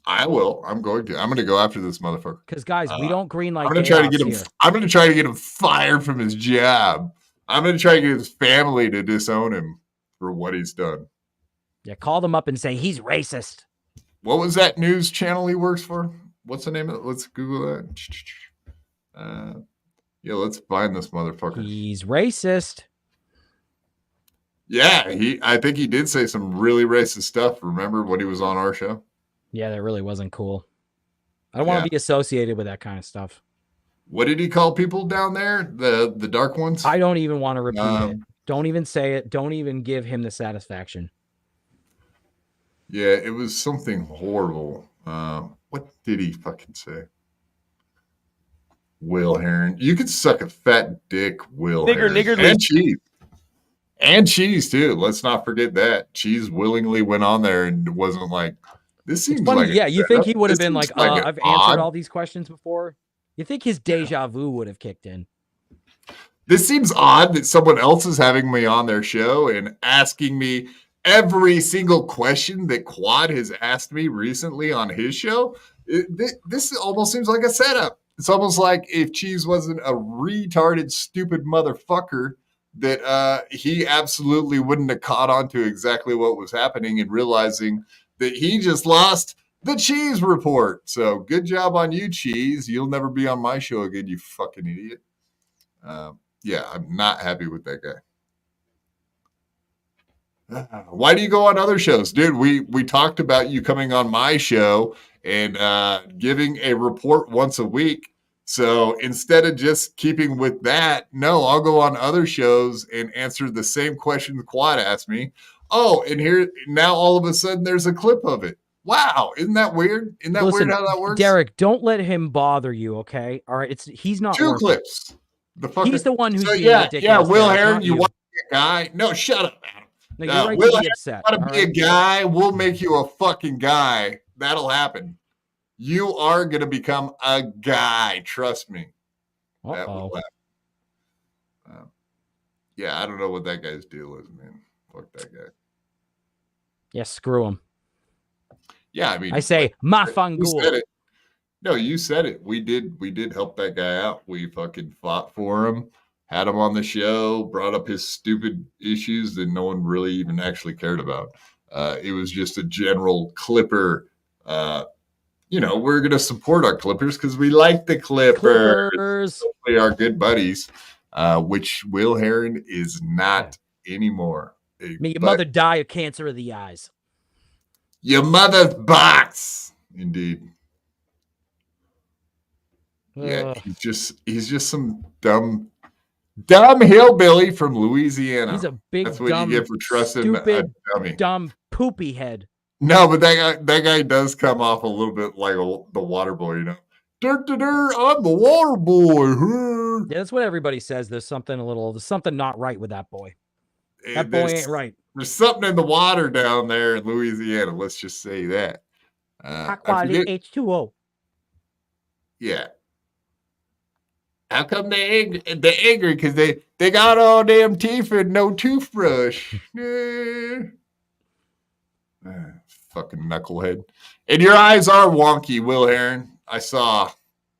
I will. I'm going to go after this motherfucker. Because guys, we don't green light. I'm going to try to get him. I'm going to try to get him fired from his job. I'm going to try to get his family to disown him for what he's done. Yeah, call them up and say he's racist. What was that news channel he works for? What's the name of it? Let's Google that. Yeah, let's find this motherfucker. He's racist. Yeah, I think he did say some really racist stuff. Remember when he was on our show? Yeah, that really wasn't cool. I don't want to be associated with that kind of stuff. What did he call people down there? The dark ones? I don't even want to repeat it. Don't even say it. Don't even give him the satisfaction. Yeah, it was something horrible. What did he fucking say? Will Heron. You could suck a fat dick, Will Heron. And Cheese. And Cheese, too. Let's not forget that. Cheese willingly went on there and wasn't like, This seems It's funny, like yeah. You think he would have been seems like, like an I've odd- answered all these questions before? You think his deja vu would have kicked in? This seems odd that someone else is having me on their show and asking me every single question that Quad has asked me recently on his show. This almost seems like a setup. It's almost like if Cheese wasn't a retarded, stupid motherfucker, that he absolutely wouldn't have caught on to exactly what was happening and realizing that he just lost the Cheese report. So good job on you, Cheese. You'll never be on my show again, you fucking idiot. Yeah, I'm not happy with that guy. Why do you go on other shows? Dude, we talked about you coming on my show and giving a report once a week. So instead of just keeping with that, no, I'll go on other shows and answer the same question the Quad asked me. Oh, and here now all of a sudden there's a clip of it. Wow, isn't that weird? Isn't that weird how that works? Derek, don't let him bother you, okay? All right, he's not two worth clips. He's the one who's being ridiculous. Yeah, Will Derek, Heron, you want to be a guy? No, shut up, Adam. No, you're right Will to be Heron, upset. Want to be a guy? We'll make you a fucking guy. That'll happen. You are going to become a guy. Trust me. That will happen. Yeah, I don't know what that guy's deal is, man. Fuck that guy. Yeah, screw him. Yeah, I mean, I say, you said it. No, you said it. We did help that guy out. We fucking fought for him, had him on the show, brought up his stupid issues that no one really even actually cared about. It was just a general Clipper. We're going to support our Clippers because we like the Clippers. They are good buddies, which Will Heron is not anymore. May your mother die of cancer of the eyes. Your mother's box. Indeed. Yeah, he's just some dumb hillbilly from Louisiana. He's a big, that's what dumb, you get for trusting stupid, a dummy. Dumb poopy head. No, but that guy does come off a little bit like the water boy, you know. I'm the water boy. Yeah, that's what everybody says. There's something not right with that boy. That boy ain't right. There's something in the water down there in Louisiana. Let's just say that. High quality H2O. Yeah. How come they're angry? Because they got all damn teeth and no toothbrush. Fucking knucklehead. And your eyes are wonky, Will Heron. I saw.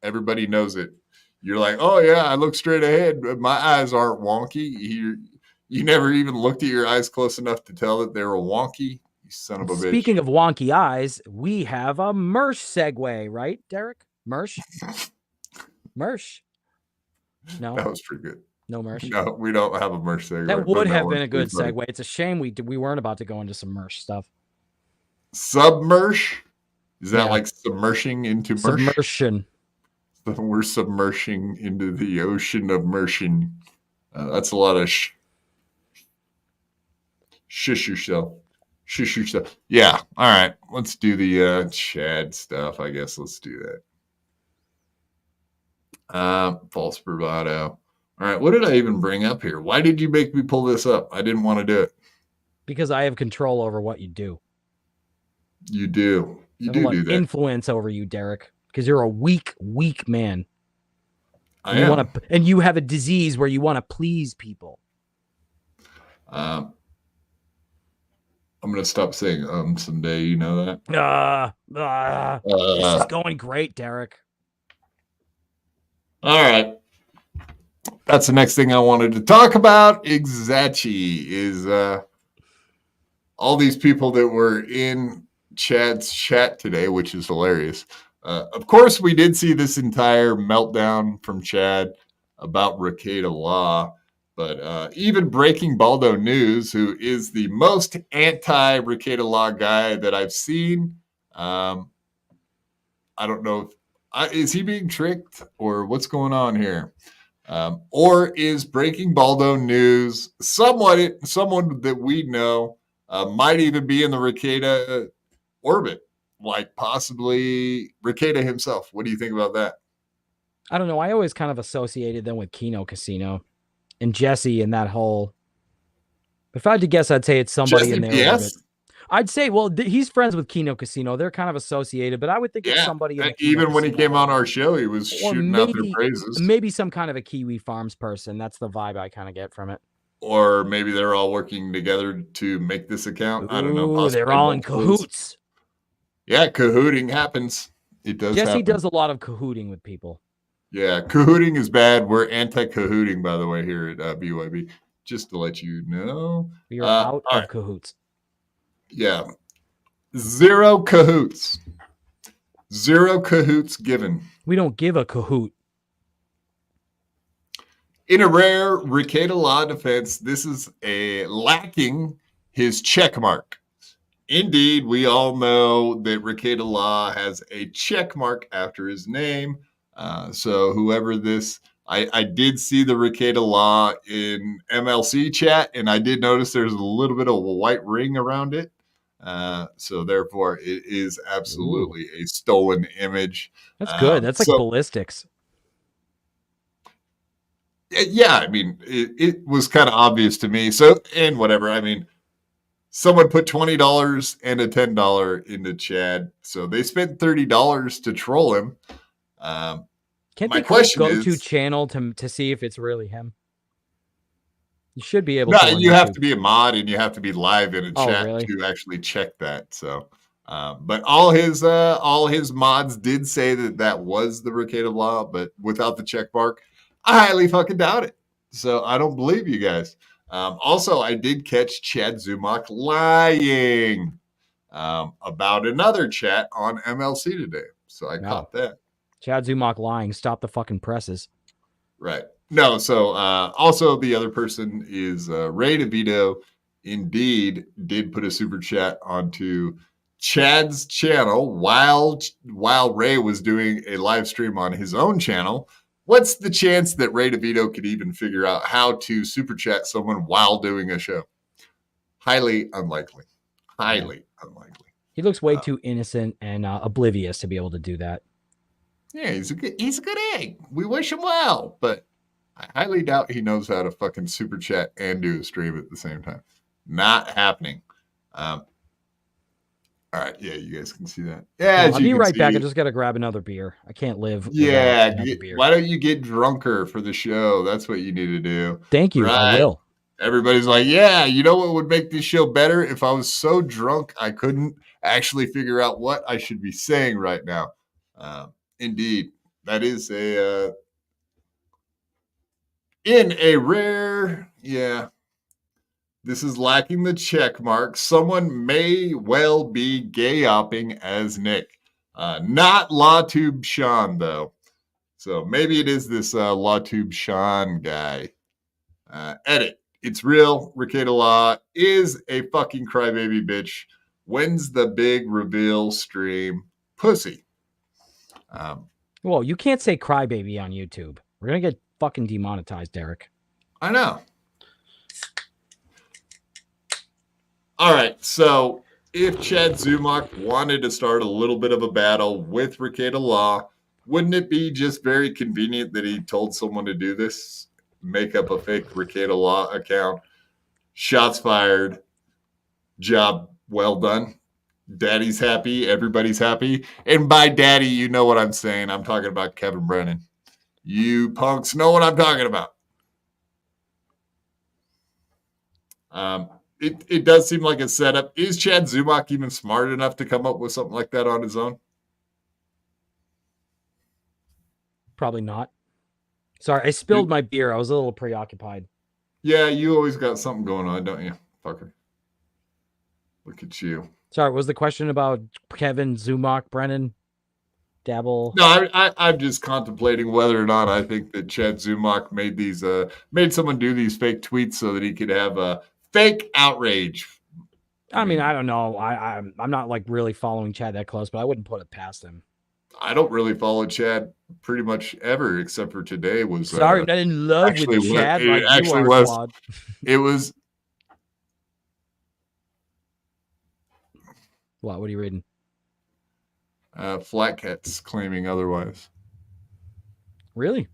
Everybody knows it. You're like, oh yeah, I look straight ahead, but my eyes aren't wonky. You never even looked at your eyes close enough to tell that they were wonky. You son of a bitch. Speaking of wonky eyes, we have a Mersh segue, right, Derek? Mersh? Mersh? No. That was pretty good. No Mersh? No, we don't have a Mersh segue. That would have been a good segue. It's a shame we weren't about to go into some Mersh stuff. Submerge? Is that like submerging into Mersh? Submersion. We're submerging into the ocean of mershing. That's a lot of shush yourself. Shush yourself. Yeah. All right. Let's do the Chad stuff. I guess let's do that. False bravado. All right. What did I even bring up here? Why did you make me pull this up? I didn't want to do it. Because I have control over what you do. You do. You do that. Influence over you, Derek. Because you're a weak man. I am. And you have a disease where you want to please people. I'm gonna stop saying someday. You know that. This is going great, Derek. All right. That's the next thing I wanted to talk about. Exactly is all these people that were in Chad's chat today, which is hilarious. Of course, we did see this entire meltdown from Chad about Rekieta Law, but even Breaking Baldo News, who is the most anti-Rekieta Law guy that I've seen, I don't know if is he being tricked or what's going on here, or is Breaking Baldo News someone that we know might even be in the Rekieta orbit? Like possibly Rekieta himself. What do you think about that? I don't know. I always kind of associated them with Kino Casino and Jesse and that whole. If I had to guess, I'd say it's somebody Jesse in their PS? orbit. I'd say, well, he's friends with Kino Casino. They're kind of associated, but I would think it's somebody in the Kino even when he Casino came on our show, he was shooting out their praises. Maybe some kind of a Kiwi Farms person. That's the vibe I kind of get from it. Or maybe they're all working together to make this account. I don't know. Possibly they're all in cahoots. Yeah, cahooting happens. It does. Jesse does a lot of cahooting with people. Yeah, cahooting is bad. We're anti-cahooting, by the way, here at BYB. Just to let you know. We are out of cahoots. Yeah. Zero cahoots. Zero cahoots given. We don't give a cahoot. In a rare Rekieta Law defense, this is lacking his check mark. Indeed, we all know that Rekieta Law has a check mark after his name. So whoever this, I did see the Rekieta Law in MLC chat, and I did notice there's a little bit of a white ring around it. So therefore, it is absolutely a stolen image. That's good. That's like ballistics. Yeah, I mean, it was kind of obvious to me. So, and whatever. I mean, someone put $20 and a $10 into Chad. So they spent $30 to troll him. Can't they go to channel to see if it's really him? You should be able to. No, you have to be a mod and you have to be live in a chat really? to actually check that. So, but all his mods did say that was the Rekieta Law, but without the check mark, I highly fucking doubt it. So I don't believe you guys. Also, I did catch Chad Zumach lying about another chat on MLC today. So I caught that. Chad Zumach lying. Stop the fucking presses. Right. No, so also the other person is Ray DeVito. Indeed, did put a super chat onto Chad's channel while Ray was doing a live stream on his own channel. What's the chance that Ray DeVito could even figure out how to super chat someone while doing a show? Highly unlikely. Highly unlikely. He looks way too innocent and oblivious to be able to do that. Yeah, he's a good egg. We wish him well, but I highly doubt he knows how to fucking super chat and do a stream at the same time. Not happening. All right, yeah, you guys can see that. Yeah, I'll be right back. I just got to grab another beer. I can't live. Yeah, why don't you get drunker for the show? That's what you need to do. Thank you. Right? I will. Everybody's like, yeah, you know what would make this show better? If I was so drunk I couldn't actually figure out what I should be saying right now. Indeed, that is in a rare, this is lacking the check mark. Someone may well be gay-opping as Nick. Not LawTube Sean, though. So maybe it is this LawTube Sean guy. Edit. It's real. Rekieta Law is a fucking crybaby bitch. When's the big reveal stream? Pussy. Well, you can't say crybaby on YouTube. We're going to get fucking demonetized, Derek. I know. All right, so if Chad Zumach wanted to start a little bit of a battle with Rekieta Law, wouldn't it be just very convenient that he told someone to do this? Make up a fake Rekieta Law account. Shots fired. Job well done. Daddy's happy. Everybody's happy. And by daddy, you know what I'm saying. I'm talking about Kevin Brennan. You punks know what I'm talking about. It does seem like a setup. Is Chad Zumach even smart enough to come up with something like that on his own? Probably not. Sorry, I spilled my beer. I was a little preoccupied. Yeah, you always got something going on, don't you, fucker? Look at you. Sorry, was the question about Kevin Zumach, Brennan, Dabble? No, I'm just contemplating whether or not I think that Chad Zumach made someone do these fake tweets so that he could have a fake outrage. I mean, I don't know. I'm not like really following Chad that close, but I wouldn't put it past him. I don't really follow Chad pretty much ever, except for today was. Sorry, not in love with Chad. Like it actually was. Quad. It was. What are you reading? Flat Cat's claiming otherwise. Really?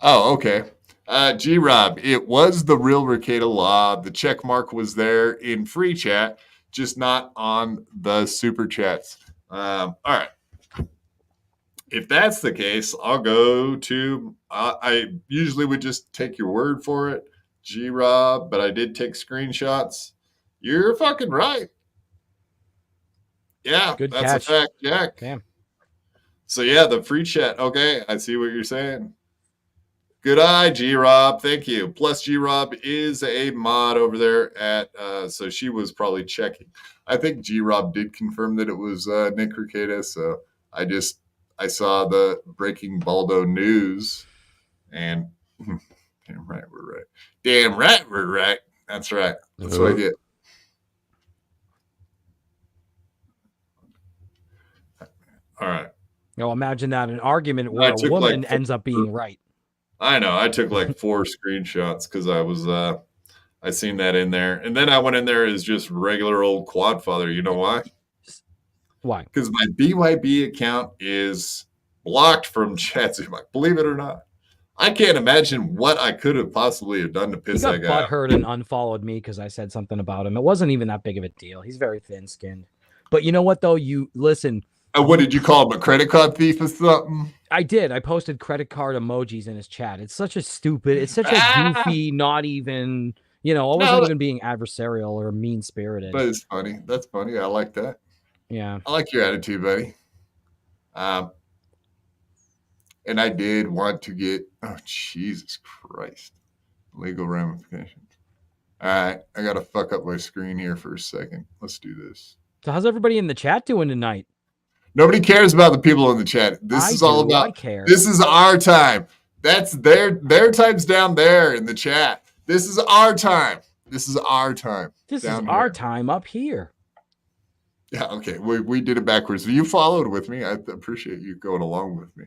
Oh, okay. G-Rob, it was the real Ricada Law. The check mark was there in free chat, just not on the super chats. All right. If that's the case, I'll go to, I usually would just take your word for it, G-Rob, but I did take screenshots. You're fucking right. Yeah, Good that's catch. a fact, Jack. Damn. So yeah, the free chat. Okay, I see what you're saying. Good eye, G-Rob. Thank you. Plus, G-Rob is a mod over there at, so she was probably checking. I think G-Rob did confirm that it was Nick Ricada, so I saw the breaking Baldo news, and damn right we're right. Damn right we're right. That's right. That's what I get. All right. You know, imagine that an argument where a woman ends up being right. I know. I took like 4 screenshots because I seen that in there. And then I went in there as just regular old quad father. You know why? Why? Because my BYB account is blocked from Chatsuma. Believe it or not. I can't imagine what I could have possibly have done to piss that guy off. He got butthurt and unfollowed me because I said something about him. It wasn't even that big of a deal. He's very thin-skinned. But you know what, though? You listen. What did you call him? A credit card thief or something? I did. I posted credit card emojis in his chat. It's such a goofy, not even, I wasn't even being adversarial or mean-spirited. But it's funny. That's funny. I like that. Yeah. I like your attitude, buddy. And I did want to get, oh, Jesus Christ. Legal ramifications. All right. I got to fuck up my screen here for a second. Let's do this. So how's everybody in the chat doing tonight? Nobody cares about the people in the chat. This is all about, this is our time. That's their time's down there in the chat. This is our time. This is our time. This is our time up here. Yeah, okay. We did it backwards. You followed with me. I appreciate you going along with me.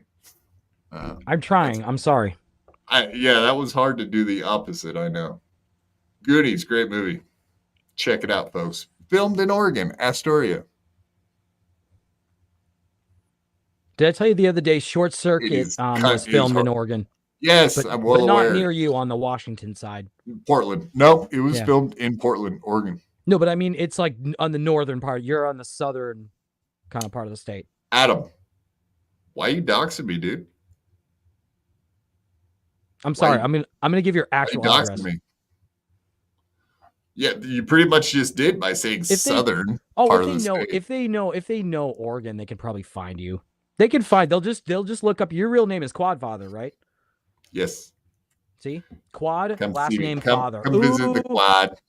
I'm trying. I'm sorry. Yeah, that was hard to do the opposite. I know. Goonies, great movie. Check it out, folks. Filmed in Oregon, Astoria. Did I tell you the other day Short Circuit was filmed in Oregon? Yes, I'm well aware. But not near you on the Washington side. Portland. No, it was filmed in Portland, Oregon. No, but I mean, it's like on the northern part. You're on the southern kind of part of the state. Adam, why are you doxing me, dude? I'm sorry. I'm gonna give your actual address. Me? Yeah, you pretty much just did by saying southern. If they know Oregon, they can probably find you. They can find. They'll just look up. Your real name is Quadfather, right? Yes. See, Quad. Last name Father. Come visit the Quad.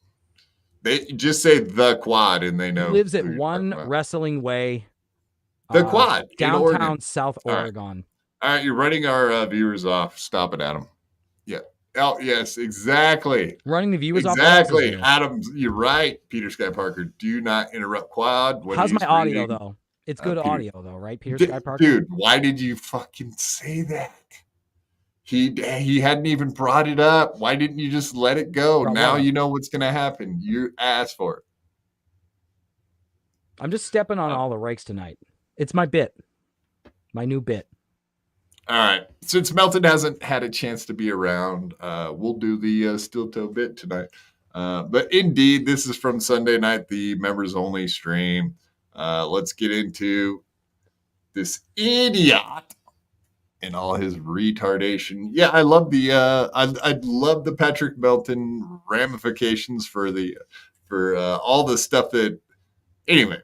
They just say the Quad, and they know. He lives at One Wrestling Way. The Quad, downtown South Oregon. All right, you're running our viewers off. Stop it, Adam. Yeah. Oh, yes, exactly. Running the viewers off. Exactly, Adam. You're right, Peter Sky Parker. Do not interrupt Quad. How's my audio though? It's good audio though, right, Peter Sky Parker? Dude, why did you fucking say that? He hadn't even brought it up. Why didn't you just let it go? Now you know what's going to happen. You asked for it. I'm just stepping on all the rakes tonight. It's my bit. My new bit. All right. Since Melton hasn't had a chance to be around, we'll do the steel toe bit tonight. But indeed, this is from Sunday night, the members only stream. Let's get into this idiot and all his retardation. Yeah, I love the I love the Patrick Melton ramifications for all the stuff that. Anyway,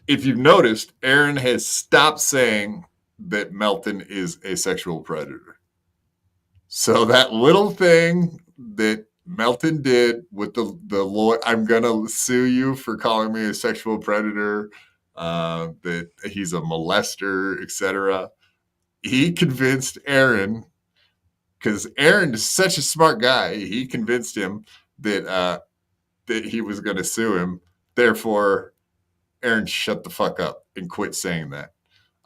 if you've noticed, Aaron has stopped saying that Melton is a sexual predator. So that little thing that Melton did with the lawyer, I'm gonna sue you for calling me a sexual predator. That he's a molester, etc. He convinced Aaron, because Aaron is such a smart guy. He convinced him that he was going to sue him. Therefore, Aaron shut the fuck up and quit saying that.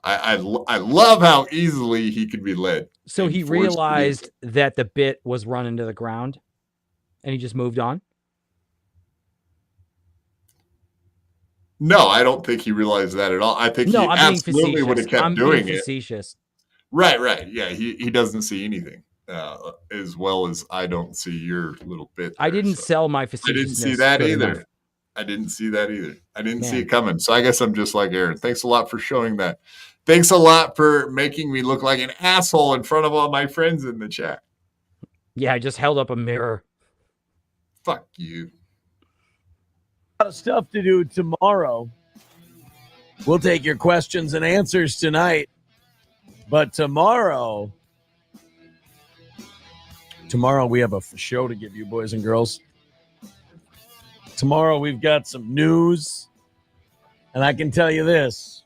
I love how easily he could be led. So he realized that the bit was run into the ground, and he just moved on. No, I don't think he realized that at all. I think he absolutely would have kept doing it. Facetious. Right. Yeah, he doesn't see anything as well as I don't see your little bit. I didn't sell my I facetiousness. didn't see that good either. enough. I didn't see that either. I didn't see Man. it coming. So I guess I'm just like Aaron. Thanks a lot for showing that. Thanks a lot for making me look like an asshole in front of all my friends in the chat. Yeah, I just held up a mirror. Fuck you. A lot of stuff to do tomorrow. We'll take your questions and answers tonight. But tomorrow we have a show to give you, boys and girls. Tomorrow we've got some news. And I can tell you this.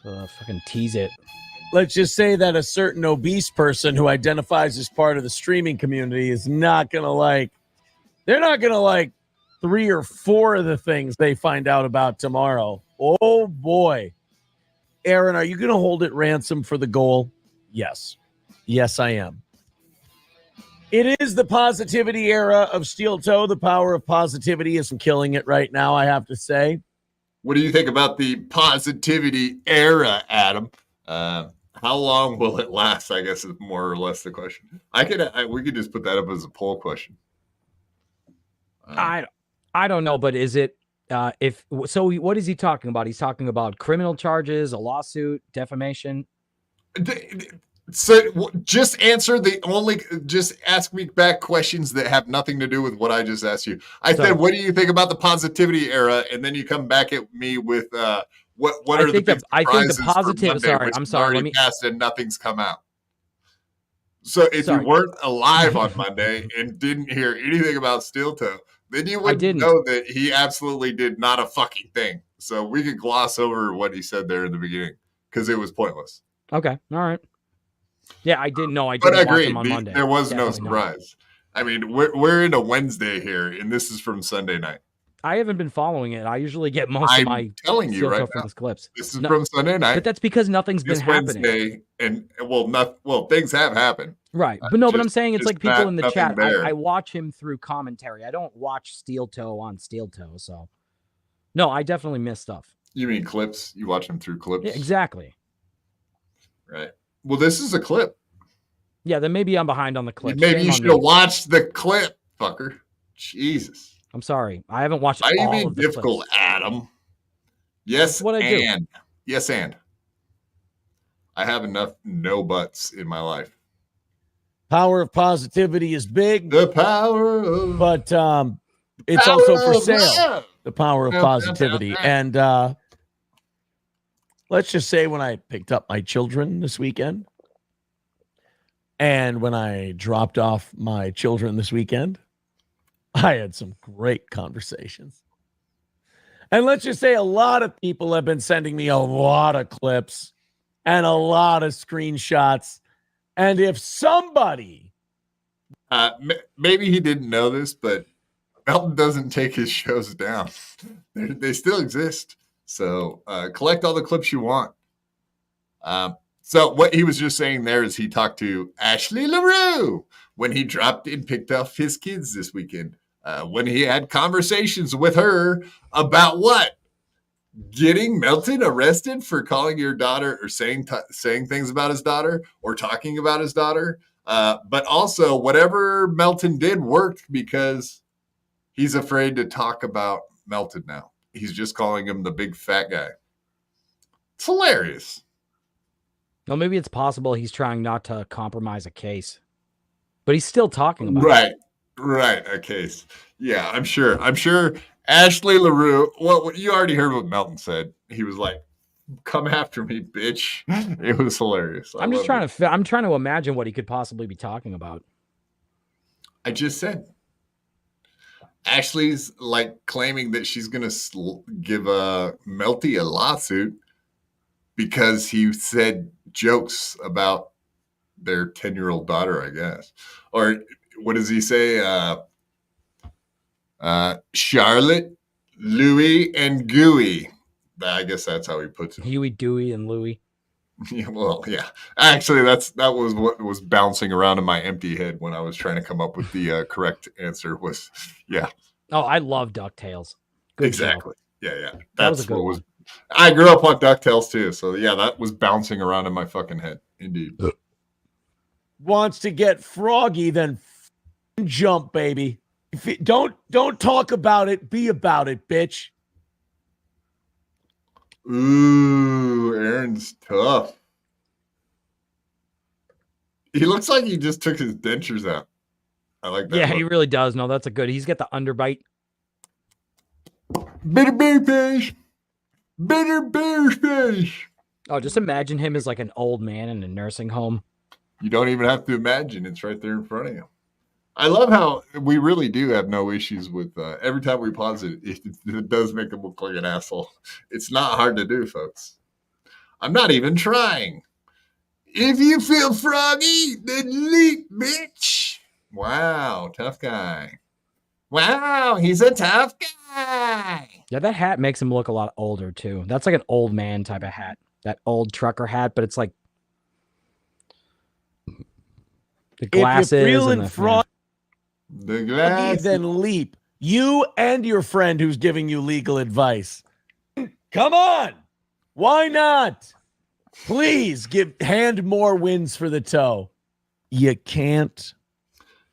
Fucking tease it. Let's just say that a certain obese person who identifies as part of the streaming community is not going to like, they're not going to like 3 or 4 of the things they find out about tomorrow. Oh boy. Aaron, are you going to hold it ransom for the goal? Yes. Yes, I am. It is the positivity era of Steel Toe. The power of positivity is killing it right now, I have to say. What do you think about the positivity era, Adam? How long will it last? I guess is more or less the question. We could just put that up as a poll question. I don't know, but is it what is he talking about? He's talking about criminal charges, a lawsuit, defamation. So just ask me back questions that have nothing to do with what I just asked you. I said, what do you think about the positivity era? And then you come back at me with what are the big I think the positive. I'm sorry. Let me passed and nothing's come out. So if you weren't alive on Monday and didn't hear anything about Steel Toe, then you wouldn't know that he absolutely did not a fucking thing. So we could gloss over what he said there in the beginning because it was pointless. Okay. All right. Yeah, I didn't know. I didn't watch him on Monday. There was no surprise. I mean, we're in a Wednesday here, and this is from Sunday night. I haven't been following it. I usually get most of my telling you right now. Clips. This is from Sunday night. But that's because nothing's been happening. Wednesday, and things have happened. Right. But I'm saying it's like people in the chat. I watch him through commentary. I don't watch Steel Toe on Steel Toe. So, no, I definitely miss stuff. You mean clips? You watch him through clips? Yeah, exactly. Right. Well, this is a clip. Yeah, then maybe I'm behind on the clip. Maybe you should have watched the clip, fucker. Jesus. I'm sorry. I haven't watched all of the clips. Why do you mean difficult, clips. Adam? Yes, that's what I do. Yes, and. I have enough no buts in my life. Power of positivity is big. The power of... But it's also for sale. The power of positivity. And let's just say when I picked up my children this weekend, and when I dropped off my children this weekend, I had some great conversations. And let's just say a lot of people have been sending me a lot of clips and a lot of screenshots. And if somebody... maybe he didn't know this, but Melton doesn't take his shows down. They still exist. So collect all the clips you want. So what he was just saying there is he talked to Ashley LaRue when he dropped and picked up his kids this weekend. When he had conversations with her about what? Getting Melton arrested for calling your daughter or saying things about his daughter or talking about his daughter. But also whatever Melton did worked because he's afraid to talk about Melton now. He's just calling him the big fat guy. It's hilarious. Well, maybe it's possible he's trying not to compromise a case, but he's still talking about it. Right, a case. Yeah, I'm sure Ashley LaRue, well, you already heard what Melton said. He was like, come after me, bitch. It was hilarious. I'm trying to imagine what he could possibly be talking about. I just said. Ashley's like claiming that she's going to give Melty a lawsuit because he said jokes about their 10-year-old daughter, I guess. Or what does he say? Charlotte, Louie, and Gooey. I guess that's how he puts it. Huey, Dewey, and Louie. Yeah, well, yeah. Actually, that was what was bouncing around in my empty head when I was trying to come up with the correct answer was, yeah. Oh, I love DuckTales. Good exactly. Show. Yeah. That's what was. I grew up on DuckTales too, so yeah, that was bouncing around in my fucking head. Indeed. Wants to get froggy, then jump, baby. Don't talk about it. Be about it, bitch. Ooh, Aaron's tough. He looks like he just took his dentures out. I like that. Yeah, look. he really does. No, that's a good. He's got the underbite. Bitter bear face. Bitter bear face. Oh, just imagine him as like an old man in a nursing home. You don't even have to imagine. It's right there in front of you. I love how we really do have no issues with every time we pause it, it does make him look like an asshole. It's not hard to do, folks. I'm not even trying. If you feel froggy, then leap, bitch. Wow, tough guy. Wow, he's a tough guy. Yeah, that hat makes him look a lot older too. That's like an old man type of hat. That old trucker hat, but it's like the glasses. If you're feeling and froggy, The glass. then leap. You and your friend who's giving you legal advice. Come on. Why not? Please hand more wins for the toe. You can't.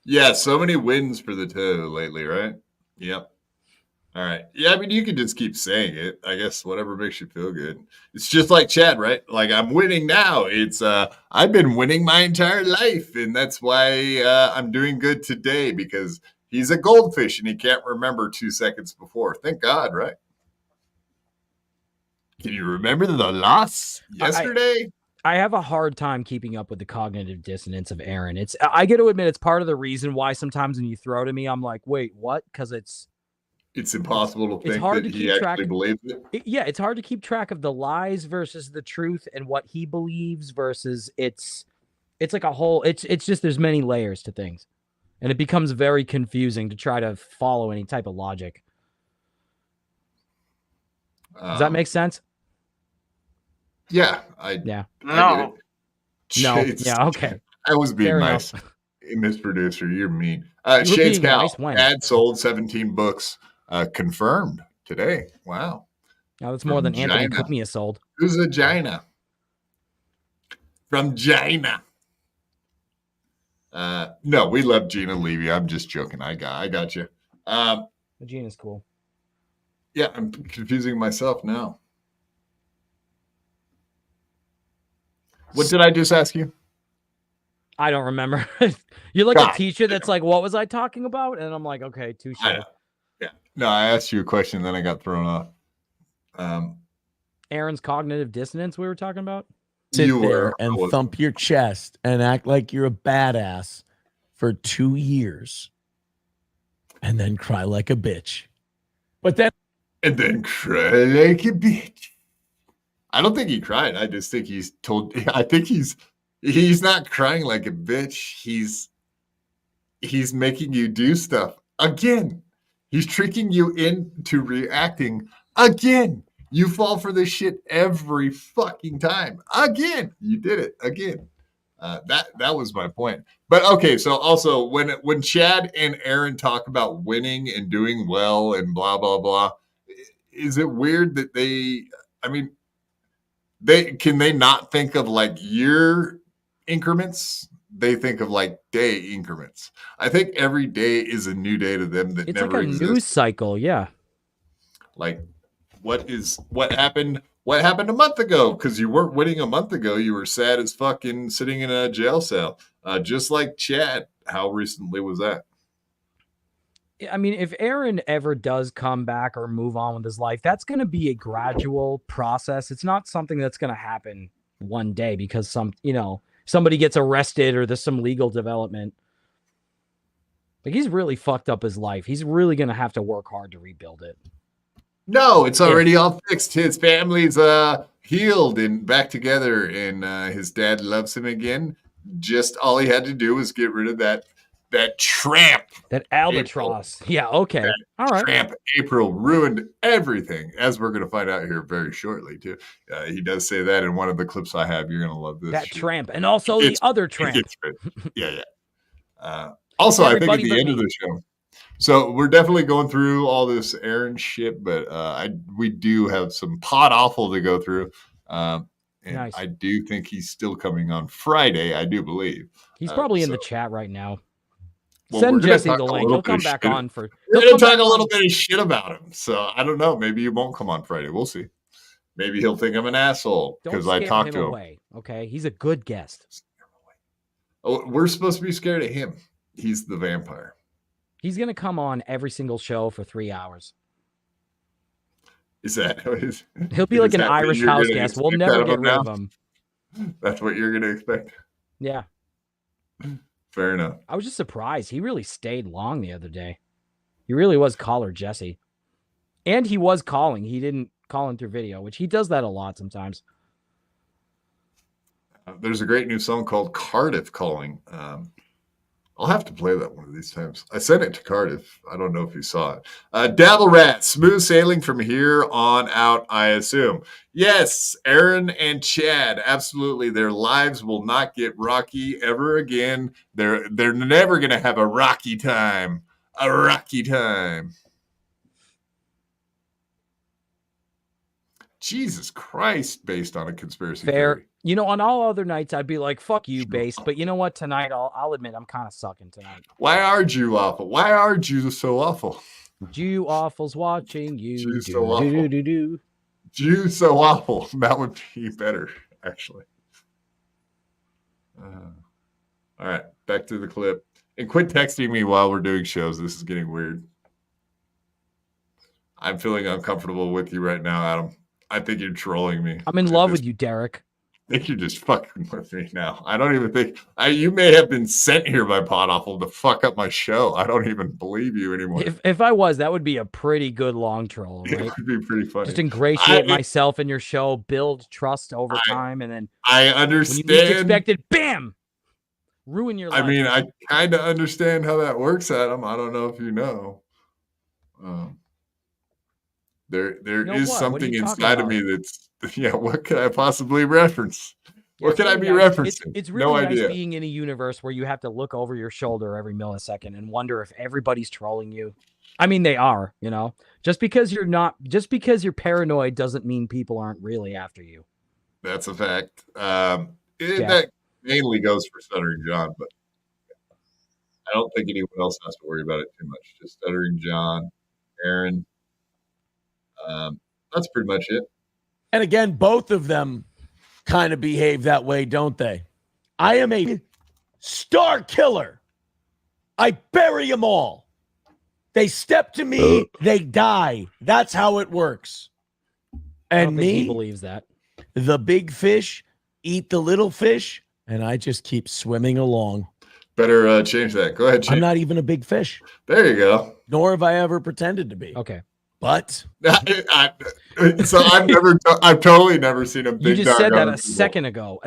Yeah, so many wins for the toe lately, right? Yep. All right. Yeah, I mean, you can just keep saying it. I guess whatever makes you feel good. It's just like Chad, right? Like, I'm winning now. It's I've been winning my entire life, and that's why I'm doing good today, because he's a goldfish and he can't remember 2 seconds before. Thank God, right? Can you remember the loss yesterday? I have a hard time keeping up with the cognitive dissonance of Aaron. I get to admit it's part of the reason why sometimes when you throw to me, I'm like, wait, what? Because it's impossible to think hard that to he keep track. actually believes it. Yeah, it's hard to keep track of the lies versus the truth and what he believes versus it's like a whole. It's just there's many layers to things, and it becomes very confusing to try to follow any type of logic. Does that make sense? Yeah. Yeah. No. No. Yeah. Okay. I was being Fair nice. enough. Miss Producer, you're mean. You were Shades being Cow nice when? had sold 17 books, confirmed today. Wow. Now that's more than Anthony Gina. Cumia sold. Who's a Gina? From Gina. No, we love Gina Levy. I'm just joking. I got you. Gina's cool. Yeah, I'm confusing myself now. What did I just ask you? I don't remember. You're like God. a teacher that's like, what was I talking about? And I'm like, okay, touche. Yeah. No, I asked you a question, then I got thrown off. Aaron's cognitive dissonance we were talking about? Sit You there were. I and wasn't. thump your chest and act like you're a badass for 2 years and then cry like a bitch. But then And then cry like a bitch. I don't think he cried. I just think I think he's not crying like a bitch. He's making you do stuff again. He's tricking you into reacting again. You fall for this shit every fucking time. Again. You did it again. That was my point. But okay, so also when Chad and Aaron talk about winning and doing well and blah blah blah, is it weird that they not think of like year increments? They think of like day increments. I think every day is a new day to them that It's never like a exists. news cycle, yeah. Like what happened a month ago? Because you weren't winning a month ago. You were sad as fucking sitting in a jail cell. Just like Chad. How recently was that? I mean, if Aaron ever does come back or move on with his life, that's going to be a gradual process. It's not something that's going to happen one day because somebody gets arrested or there's some legal development. Like, he's really fucked up his life. He's really going to have to work hard to rebuild it. No, it's already all fixed. His family's healed and back together, and his dad loves him again. Just all he had to do was get rid of that tramp. That albatross. April. Yeah, okay. All right. Tramp April ruined everything, as we're going to find out here very shortly, too. He does say that in one of the clips I have. You're going to love this. That tramp. And also the other tramp. Yeah. Also, I think at the end of the show. So we're definitely going through all this Aaron shit, but we do have some pot awful to go through. And Nice. I do think he's still coming on Friday. I do believe He's probably in the chat right now. Well, Send we're gonna Jesse talk the a link. little He'll bit come of back shit. on for. We're He'll going to come talk back a little on. bit of shit about him. So I don't know. Maybe he won't come on Friday. We'll see. Maybe he'll think I'm an asshole Don't because I scare talked him to him. away. Okay, he's a good guest. Oh, we're supposed to be scared of him. He's the vampire. He's gonna come on every single show for 3 hours. Is that? He'll be like an Irish house guest. We'll never get rid of him. That's what you're going to expect. Yeah. Fair enough. I was just surprised. He really stayed long the other day. He really was caller Jesse. And he was calling. He didn't call in through video, which he does that a lot sometimes. There's a great new song called Cardiff Calling. I'll have to play that one of these times. I sent it to Cardiff. I don't know if you saw it. Dabble Rat, smooth sailing from here on out, I assume. Yes, Aaron and Chad, absolutely. Their lives will not get rocky ever again. They're never going to have a rocky time. A rocky time. Jesus Christ, based on a conspiracy theory. You know, on all other nights, I'd be like, fuck you, based. But you know what? Tonight, I'll admit I'm kind of sucking tonight. Why are Jew awful? Why are Jews so awful? Jew awful's watching you. Jews so awful. Do. Jews so awful. That would be better, actually. All right, back to the clip. And quit texting me while we're doing shows. This is getting weird. I'm feeling uncomfortable with you right now, Adam. I think you're trolling me. I'm in love with you, Derek. I think you're just fucking with me now. I don't even think you may have been sent here by Pod Awful to fuck up my show. I don't even believe you anymore. If I was, that would be a pretty good long troll, right? It would be pretty funny. Just ingratiate myself in your show, build trust over time, and then I understand. When you least expect it, bam, ruin your life. I mean, I kind of understand how that works, Adam. I don't know if you know. There is something inside of me that's, what could I possibly reference? What could I be referencing? It's really nice being in a universe where you have to look over your shoulder every millisecond and wonder if everybody's trolling you. I mean, they are, just because you're paranoid doesn't mean people aren't really after you. That's a fact. That mainly goes for Stuttering John, but I don't think anyone else has to worry about it too much. Just Stuttering John, Aaron. That's pretty much it. And again, both of them kind of behave that way, don't they? I am a star killer. I bury them all. They step to me, they die. That's how it works. And he believes that. The big fish eat the little fish, and I just keep swimming along. Better change that. Go ahead, I'm not even a big fish. There you go. Nor have I ever pretended to be. Okay. But so I've totally never seen a big. You just said that a second ago.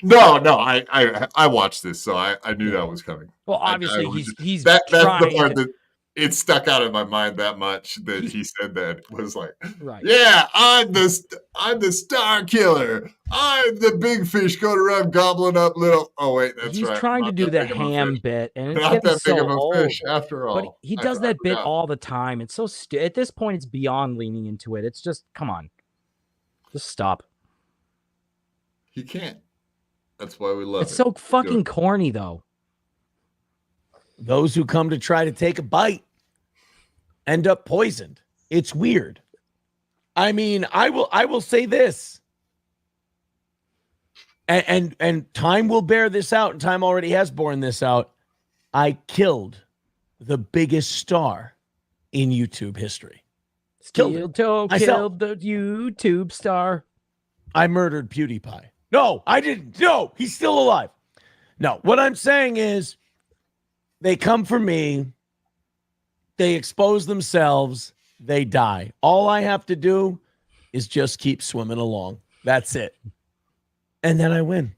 No, I watched this, so I knew that was coming. Well, obviously he's that's the part that it stuck out in my mind that much that he said that was like, right. Yeah, I'm the star killer. I'm the big fish going around gobbling up little. Oh wait, that's right. He's trying to do the ham bit, and it's not that big so of a old. fish after all. But he does that bit all the time. It's so at this point, it's beyond leaning into it. It's just come on, just stop. He can't. That's why we love it. It's so fucking corny, though. Those who come to try to take a bite end up poisoned. It's weird. I mean, I will say this. And time will bear this out, and time already has borne this out. I killed the biggest star in YouTube history. Steel Toe killed the YouTube star. I murdered PewDiePie. No, I didn't. No, he's still alive. No, what I'm saying is they come for me. They expose themselves. They die. All I have to do is just keep swimming along. That's it. And then I win.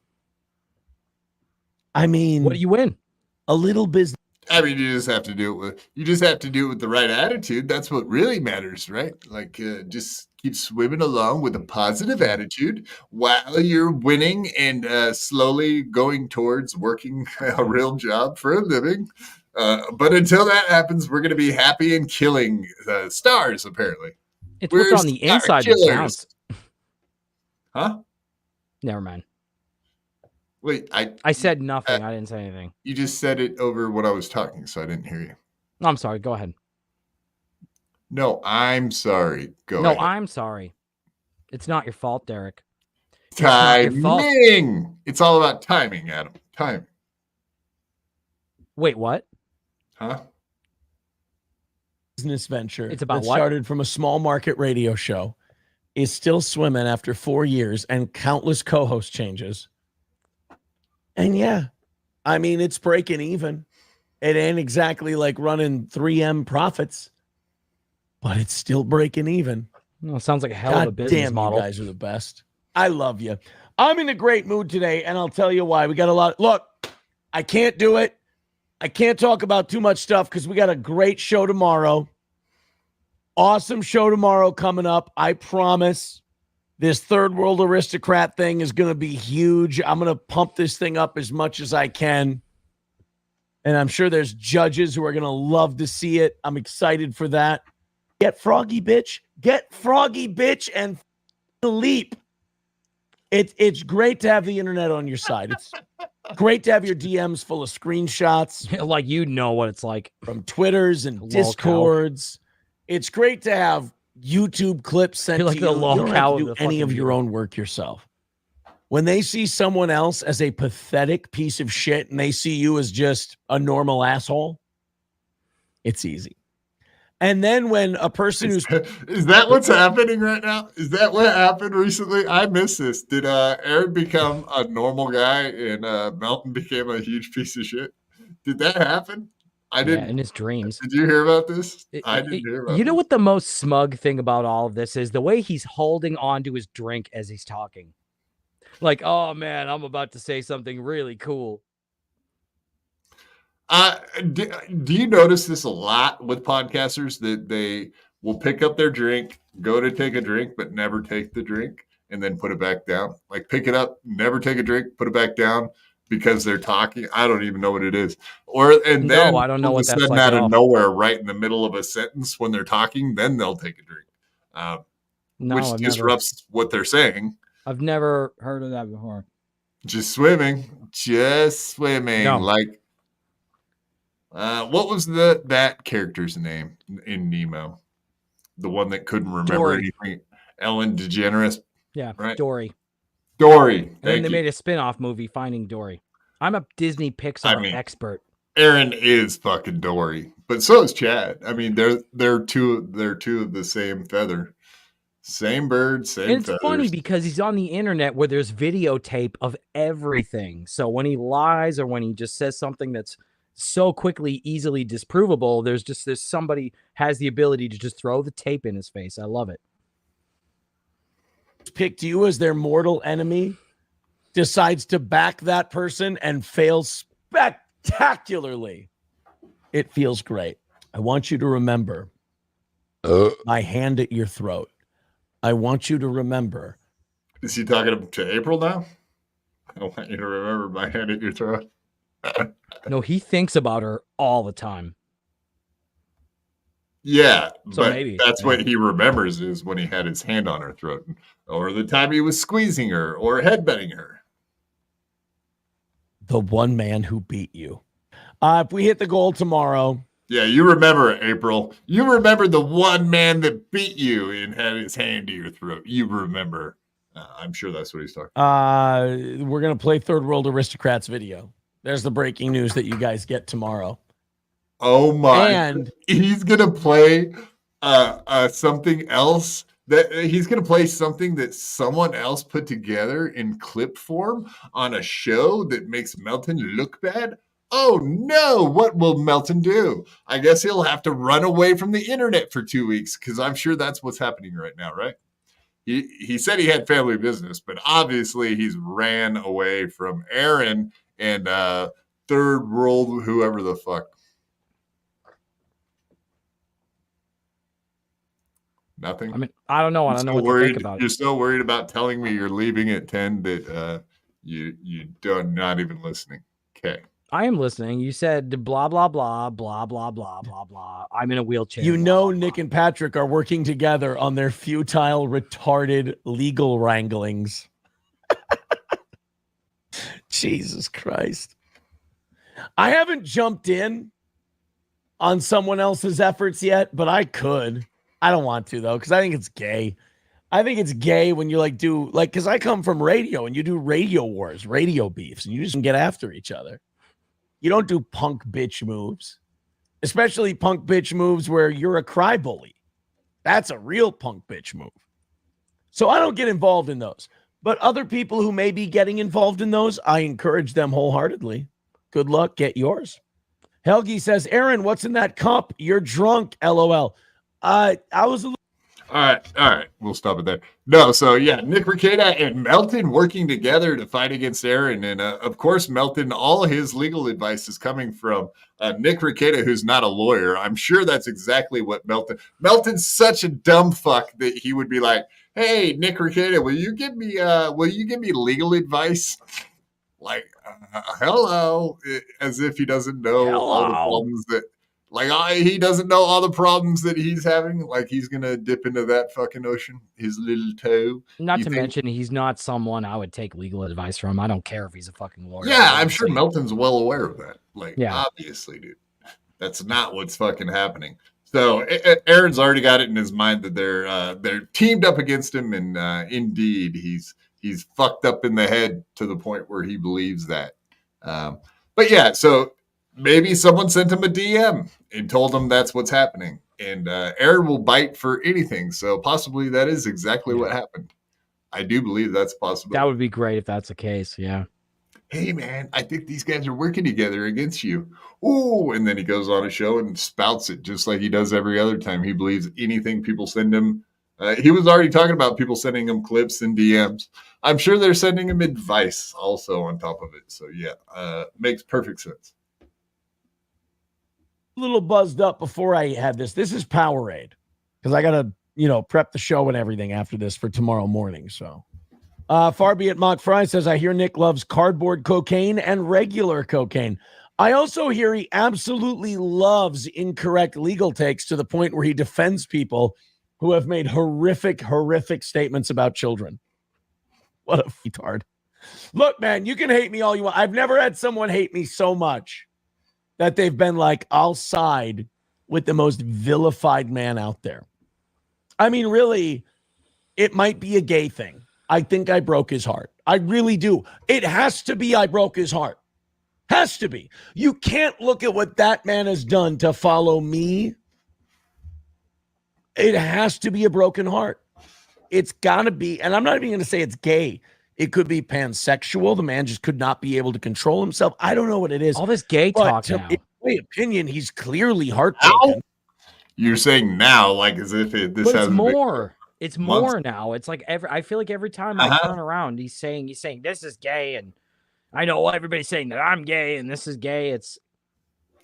I mean, what do you win? A little business. I mean, you just have to do it with the right attitude. That's what really matters, right? Like, just keep swimming along with a positive attitude while you're winning and slowly going towards working a real job for a living. But until that happens, we're going to be happy and killing stars, apparently. It's what's on the inside that counts. Huh? Never mind. Wait, I said nothing. I didn't say anything. You just said it over what I was talking, so I didn't hear you. I'm sorry. Go ahead. No, I'm sorry. Go No, ahead. I'm sorry. It's not your fault, Derek. It's not your fault. Timing. It's all about timing, Adam. Time. Wait, what? Huh? Business venture. It's about that what? Started from a small market radio show, is still swimming after 4 years and countless co-host changes. And yeah, I mean, it's breaking even. It ain't exactly like running 3M profits, but it's still breaking even. No, it sounds like a hell of a business damn, model. You guys are the best. I love you. I'm in a great mood today, and I'll tell you why. We got a lot. Look, I can't do it. I can't talk about too much stuff because we got a great show tomorrow. Awesome show tomorrow coming up. I promise this third world aristocrat thing is going to be huge. I'm going to pump this thing up as much as I can. And I'm sure there's judges who are going to love to see it. I'm excited for that. Get froggy, bitch. Get froggy, bitch, and leap. It's great to have the internet on your side. It's great to have your DMs full of screenshots. Like, you know what it's like. From Twitters and Lolcow. Discords. It's great to have YouTube clips sent You're like to you. the You don't have lolcow to of do the any of fucking your video. own work yourself. When they see someone else as a pathetic piece of shit and they see you as just a normal asshole, it's easy. And then when a person who's... Is that what's happening right now? Is that what happened recently? I missed this. Did Aaron become a normal guy and Melton became a huge piece of shit? Did that happen? I didn't. Yeah, in his dreams. Did you hear about this? I didn't hear about You know this. what the most smug thing about all of this is? The way he's holding on to his drink as he's talking. Like, oh man, I'm about to say something really cool. Do you notice this a lot with podcasters that they will pick up their drink, go to take a drink, but never take the drink and then put it back down? Like pick it up, never take a drink, put it back down because they're talking. I don't even know what it is. Then I don't know all what of a that's sudden like out at of all. nowhere, right in the middle of a sentence when they're talking, then they'll take a drink, No, which I've disrupts what they're saying. I've never heard of that before. Just swimming. No. Like, what was that character's name in Nemo? The one that couldn't remember Dory. anything. Ellen DeGeneres. Yeah, Right. Dory. Dory. And then they made a spin-off movie, Finding Dory. I'm a Disney Pixar expert. Aaron is fucking Dory, but so is Chad. I mean, they're two of the same feather. Same bird, same And it's feathers. funny because he's on the internet where there's videotape of everything. So when he lies or when he just says something that's so quickly, easily disprovable, there's somebody has the ability to just throw the tape in his face. I love it. picked you as their mortal enemy decides to back that person and fails spectacularly. It feels great. I want you to remember my hand at your throat. I want you to remember. Is he talking to April now? I want you to remember my hand at your throat. No, he thinks about her all the time. Yeah, So but maybe, that's what he remembers is when he had his hand on her throat, or the time he was squeezing her or headbutting her. The one man who beat you. If we hit the goal tomorrow. Yeah, you remember it, April. You remember the one man that beat you and had his hand to your throat. You remember. I'm sure that's what he's talking about. We're going to play Third World Aristocrats video. There's the breaking news that you guys get tomorrow. Oh my. And he's going to play something else. He's going to play something that someone else put together in clip form on a show that makes Melton look bad. Oh no, what will Melton do? I guess he'll have to run away from the internet for 2 weeks because I'm sure that's what's happening right now, right? He said he had family business, but obviously he's ran away from Aaron and Third World, whoever the fuck. Nothing? I mean, I don't know. I don't know what to think about it. You're so worried about telling me you're leaving at 10 that you're not even listening. Okay. I am listening. You said blah, blah, blah, blah, blah, blah, blah, blah. I'm in a wheelchair. You blah, know, blah, Nick blah. and Patrick are working together on their futile, retarded legal wranglings. Jesus Christ. I haven't jumped in on someone else's efforts yet, but I could. I don't want to, though, because I think it's gay. I think it's gay when you because I come from radio and you do radio wars, radio beefs, and you just get after each other. You don't do punk bitch moves, especially punk bitch moves where you're a cry bully. That's a real punk bitch move. So I don't get involved in those. But other people who may be getting involved in those, I encourage them wholeheartedly. Good luck. Get yours. Helgi says, Aaron, what's in that cup? You're drunk, LOL. I was a little. All right. We'll stop it there. No, so yeah, Nick Rekieta and Melton working together to fight against Aaron. And of course, Melton, all his legal advice is coming from Nick Rekieta, who's not a lawyer. I'm sure that's exactly what Melton's such a dumb fuck that he would be like, hey, Nick Rekieta, will you give me legal advice? Like, hello, as if he doesn't know all the problems that. He doesn't know all the problems that he's having. Like, he's going to dip into that fucking ocean, his little toe. Not to mention, he's not someone I would take legal advice from. I don't care if he's a fucking lawyer. Yeah, I'm sure Melton's well aware of that. Yeah. Obviously, dude. That's not what's fucking happening. So Aaron's already got it in his mind that they're teamed up against him, and indeed, he's fucked up in the head to the point where he believes that. But yeah, so maybe someone sent him a DM and told him that's what's happening. And Aaron will bite for anything. So possibly that is exactly what happened. I do believe that's possible. That would be great if that's the case. Yeah. Hey, man, I think these guys are working together against you. Ooh, and then he goes on a show and spouts it just like he does every other time. He believes anything people send him. He was already talking about people sending him clips and DMs. I'm sure they're sending him advice also on top of it. So, yeah, makes perfect sense. Little buzzed up before I had this. This is Powerade because I got to, prep the show and everything after this for tomorrow morning. So, far be it Mock Fry says, I hear Nick loves cardboard cocaine and regular cocaine. I also hear he absolutely loves incorrect legal takes to the point where he defends people who have made horrific statements about children. What a retard. Look, man, you can hate me all you want. I've never had someone hate me so much that they've been like, I'll side with the most vilified man out there. I mean, really, it might be a gay thing. I think I broke his heart. I really do. It has to be I broke his heart. Has to be. You can't look at what that man has done to follow me. It has to be a broken heart. It's got to be, and I'm not even going to say it's gay. It could be pansexual. The man just could not be able to control himself. I don't know what it is. All this gay talk now. In my opinion, he's clearly heartbroken. You're saying now, like as if this has more. It's more now. It's like I feel like every time I turn around, he's saying this is gay, and I know everybody's saying that I'm gay and this is gay.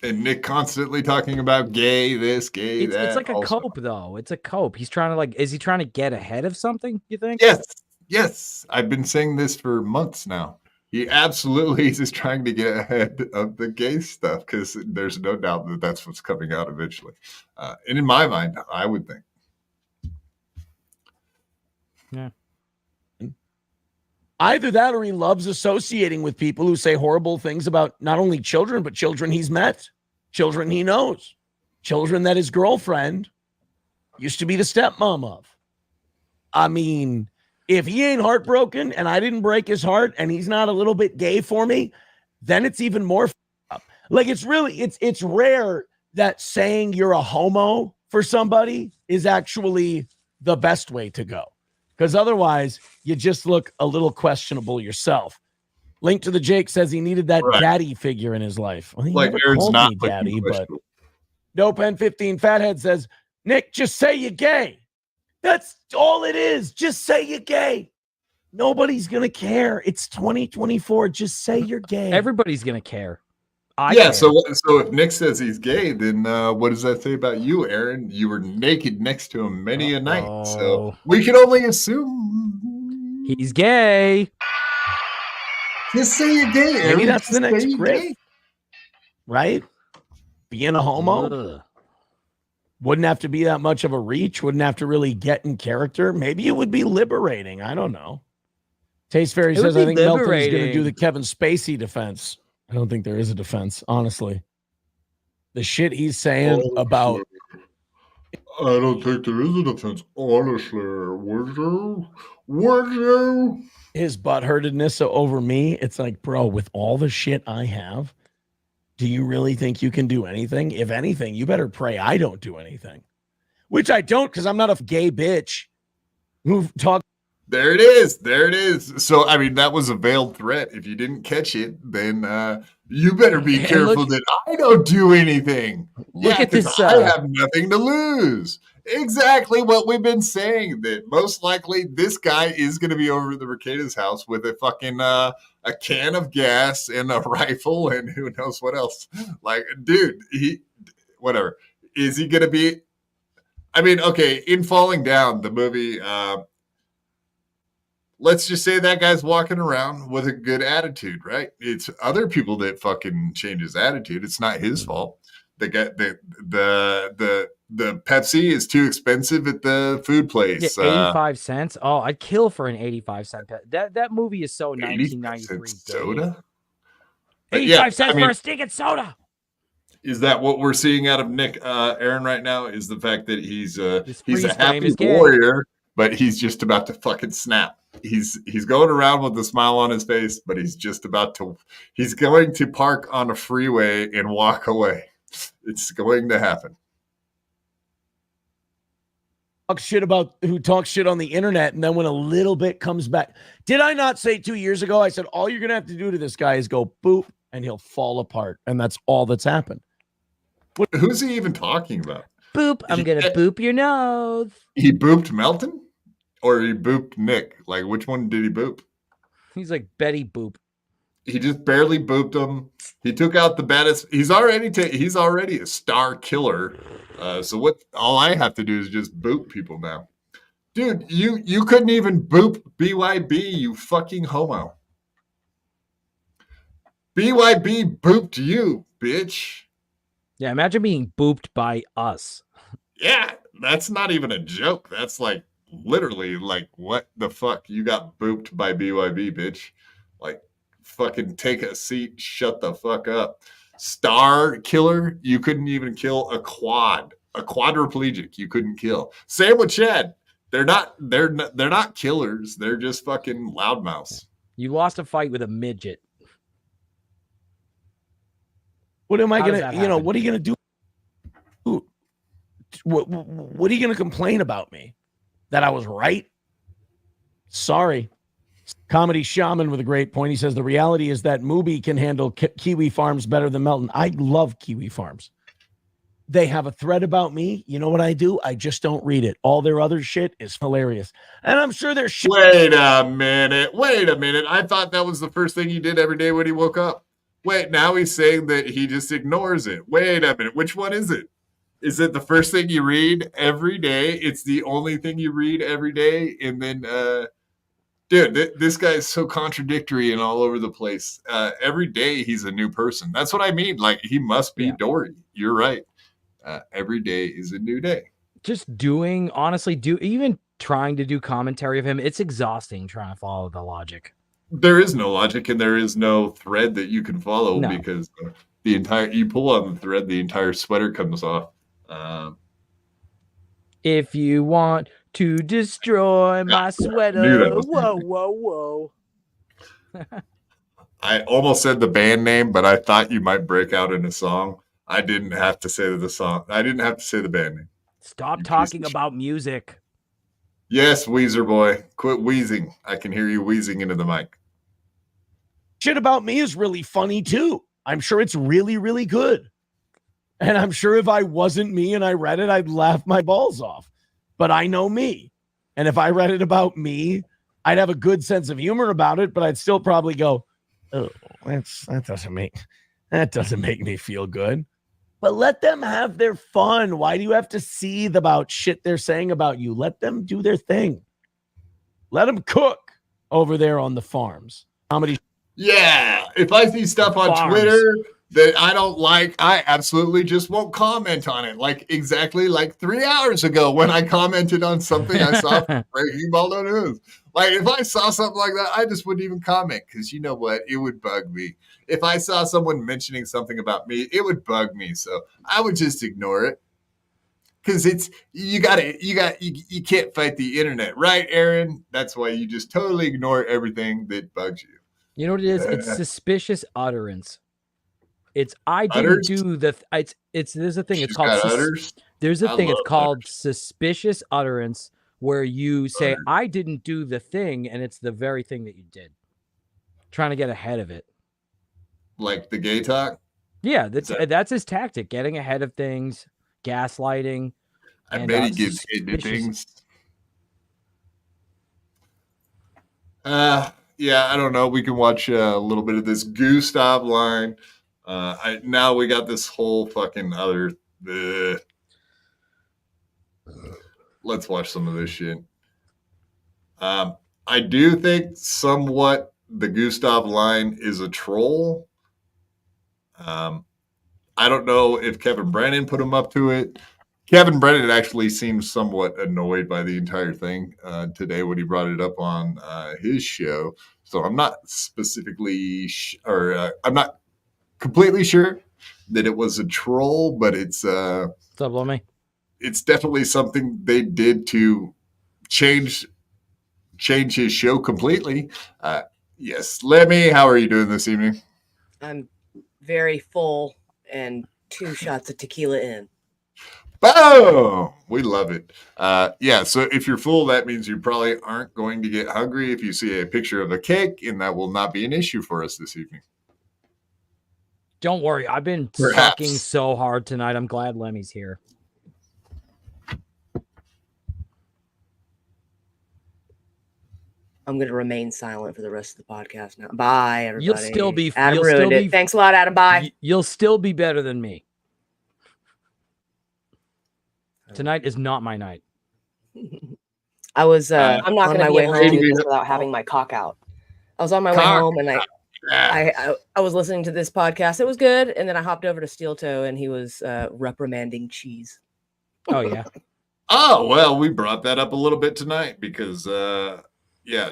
And Nick constantly talking about gay, this, gay, that. It's like a cope, though. It's a cope. He's trying to is he trying to get ahead of something, you think? Yes. I've been saying this for months now. He absolutely is just trying to get ahead of the gay stuff because there's no doubt that that's what's coming out eventually. And in my mind, I would think. Yeah. Either that or he loves associating with people who say horrible things about not only children, but children he's met, children he knows, children that his girlfriend used to be the stepmom of. I mean, if he ain't heartbroken and I didn't break his heart and he's not a little bit gay for me, then it's even more up. Like it's rare that saying you're a homo for somebody is actually the best way to go. Because otherwise, you just look a little questionable yourself. Link to the Jake says he needed that daddy figure in his life. Well, he never called me daddy, but Dope N15 Fathead says, Nick, just say you're gay. That's all it is. Just say you're gay. Nobody's going to care. It's 2024. Just say you're gay. Everybody's going to care. So if Nick says he's gay, then what does that say about you, Aaron? You were naked next to him many a night. So we can only assume he's gay. Just say you're gay, Aaron. Maybe that's the next grip. right? Being a homo wouldn't have to be that much of a reach, wouldn't have to really get in character. Maybe it would be liberating. I don't know. Taste Fairy says, I think Melton's going to do the Kevin Spacey defense. I don't think there is a defense, honestly. The shit he's saying about... I don't think there is a defense, honestly. Would you? Would you? His butthurtedness over me, it's like, bro, with all the shit I have, do you really think you can do anything? If anything, you better pray I don't do anything. Which I don't, because I'm not a gay bitch who talks. There it is. There it is. So, I mean, that was a veiled threat. If you didn't catch it, then you better be careful that I don't do anything. Look at this. I have nothing to lose. Exactly what we've been saying, that most likely this guy is going to be over at the Mercator's house with a fucking a can of gas and a rifle and who knows what else. Like, dude, whatever. Is he going to be? I mean, okay, in Falling Down, the movie, let's just say that guy's walking around with a good attitude, right? It's other people that fucking change his attitude. It's not his fault. The Pepsi is too expensive at the food place. 85 cents. Oh, I'd kill for an 85-cent that movie is so 1993 soda. 85 cents for a stinking soda. Is that what we're seeing out of Nick Aaron right now? Is the fact that he's a happy gay warrior, but he's just about to fucking snap. He's going around with a smile on his face, but he's going to park on a freeway and walk away. It's going to happen. Who talks shit on the internet, and then when a little bit comes back, did I not say 2 years ago? I said all you're gonna have to do to this guy is go boop, and he'll fall apart, and that's all that's happened. Who's he even talking about? Boop! I'm gonna boop your nose. He booped Melton, or he booped Nick? Like, which one did he boop? He's like Betty Boop. He just barely booped him. He took out the baddest. He's already a star killer. So all I have to do is just boop people now. Dude, you couldn't even boop BYB, you fucking homo. BYB booped you, bitch. Yeah, imagine being booped by us. Yeah, that's not even a joke. That's like literally like, what the fuck? You got booped by BYB, bitch. Like, fucking take a seat, shut the fuck up. Star killer, you couldn't even kill a quadriplegic, you couldn't kill. Same with Chad. They're not killers, they're just fucking loudmouths. You lost a fight with a midget. What am I gonna, what are you gonna do? What are you gonna complain about me? That I was right? Sorry. Comedy Shaman with a great point. He says the reality is that Mubi can handle Kiwi Farms better than Melton. I love Kiwi Farms. They have a thread about me. You know what I do? I just don't read it. All their other shit is hilarious. And I'm sure there's shit. Wait a minute. I thought that was the first thing he did every day when he woke up. Wait, now he's saying that he just ignores it. Wait a minute. Which one is it? Is it the first thing you read every day? It's the only thing you read every day. And then, dude, this guy is so contradictory and all over the place. Every day he's a new person. That's what I mean. Like, he must be Dory. You're right. Every day is a new day. Just even trying to do commentary of him, it's exhausting trying to follow the logic. There is no logic and there is no thread that you can follow because you pull on the thread, the entire sweater comes off. If you want to destroy my sweater, whoa. I almost said the band name, but I thought you might break out in a song. I didn't have to say the song. I didn't have to say the band name. Stop talking about music. Yes, Weezer boy. Quit wheezing. I can hear you wheezing into the mic. Shit about me is really funny too. I'm sure it's really, really good. And I'm sure if I wasn't me and I read it, I'd laugh my balls off. But I know me. And if I read it about me, I'd have a good sense of humor about it, but I'd still probably go, oh, that doesn't make me feel good. But let them have their fun. Why do you have to seethe about shit they're saying about you? Let them do their thing. Let them cook over there on the farms. Comedy. Yeah. If I see stuff on Twitter that I don't like, I absolutely just won't comment on it. Like exactly like 3 hours ago when I commented on something I saw from Breaking Baldo News. Like if I saw something like that, I just wouldn't even comment because you know what? It would bug me. If I saw someone mentioning something about me, it would bug me. So I would just ignore it. Because it's you can't fight the internet, right, Aaron? That's why you just totally ignore everything that bugs you. You know what it is? It's suspicious utterance. It's I didn't do the. It's there's a thing. It's called there's a thing. It's called suspicious utterance, where you say I didn't do the thing, and it's the very thing that you did. Trying to get ahead of it. Like the gay talk. Yeah, that's his tactic, getting ahead of things. Gaslighting. I bet he gives into things. Yeah, I don't know. We can watch a little bit of this Gustav line. Now we got this whole fucking other. Let's watch some of this shit. I do think somewhat the Gustav line is a troll. I don't know if Kevin Brennan put him up to it. Kevin Brennan actually seemed somewhat annoyed by the entire thing today when he brought it up on his show. So I'm not specifically I'm not completely sure that it was a troll, but it's what's up, Lummy? It's definitely something they did to change his show completely. Yes, Lemmy, how are you doing this evening? I'm very full and 2 shots of tequila in. Boom! We love it. Yeah, so if you're full, that means you probably aren't going to get hungry if you see a picture of a cake, and that will not be an issue for us this evening. Don't worry. I've been sucking so hard tonight. I'm glad Lemmy's here. I'm going to remain silent for the rest of the podcast now. Bye, everybody. You'll still be... Adam ruined it. Thanks a lot, Adam. Bye. You'll still be better than me. Tonight is not my night. I was I'm not going to be able to do this without having my cock out. I was on my way home and I was listening to this podcast. It was good. And then I hopped over to Steel Toe and he was reprimanding cheese. Oh, yeah. Oh, well, we brought that up a little bit tonight because,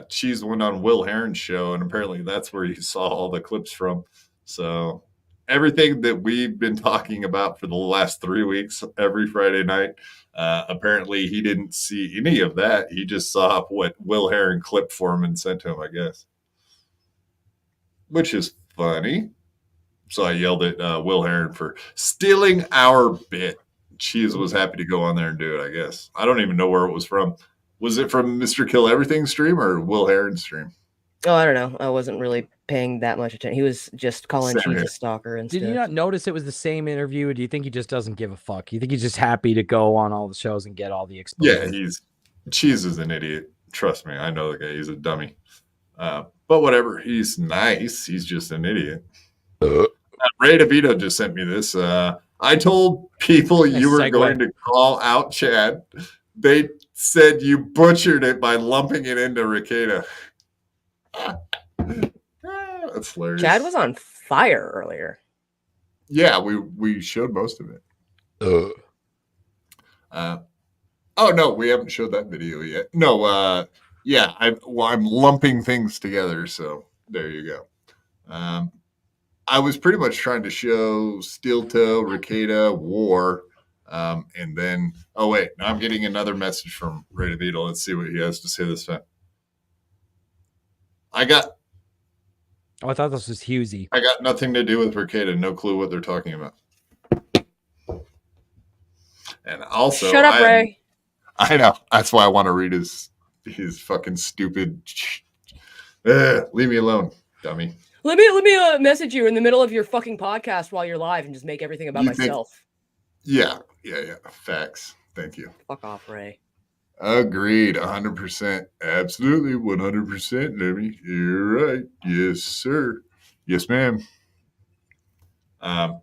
Cheese went on Will Heron's show and apparently that's where he saw all the clips from. So everything that we've been talking about for the last 3 weeks, every Friday night, apparently he didn't see any of that. He just saw what Will Heron clipped for him and sent to him, I guess. Which is funny. So I yelled at Will Heron for stealing our bit. Cheese was happy to go on there and do it, I guess. I don't even know where it was from. Was it from Mr. Kill Everything stream or Will Heron stream? Oh, I don't know. I wasn't really paying that much attention. He was just calling Cheese a stalker and stuff. Did you not notice it was the same interview, or do you think he just doesn't give a fuck? You think he's just happy to go on all the shows and get all the exposure? Yeah, Cheese is an idiot. Trust me, I know the guy. He's a dummy. But whatever. He's nice. He's just an idiot. Ray DeVito just sent me this. I told people you were going to call out Chad. They said you butchered it by lumping it into Ricada. That's hilarious. Chad was on fire earlier. Yeah, we showed most of it. Oh no, we haven't showed that video yet. No, I'm lumping things together, so there you go. I was pretty much trying to show Steel Toe, Ricada, War, and then now I'm getting another message from Ray DeVito. Let's see what he has to say this time. I thought this was Husey. I got nothing to do with Ricada. No clue what they're talking about. And also, shut up, Ray. I know. That's why I want to read his fucking stupid. Leave me alone, dummy. Let me message you in the middle of your fucking podcast while you're live and just make everything about myself. Yeah. Facts. Thank you. Fuck off, Ray. Agreed. 100%. Absolutely. 100%. Lemmy. You're right. Yes, sir. Yes, ma'am. All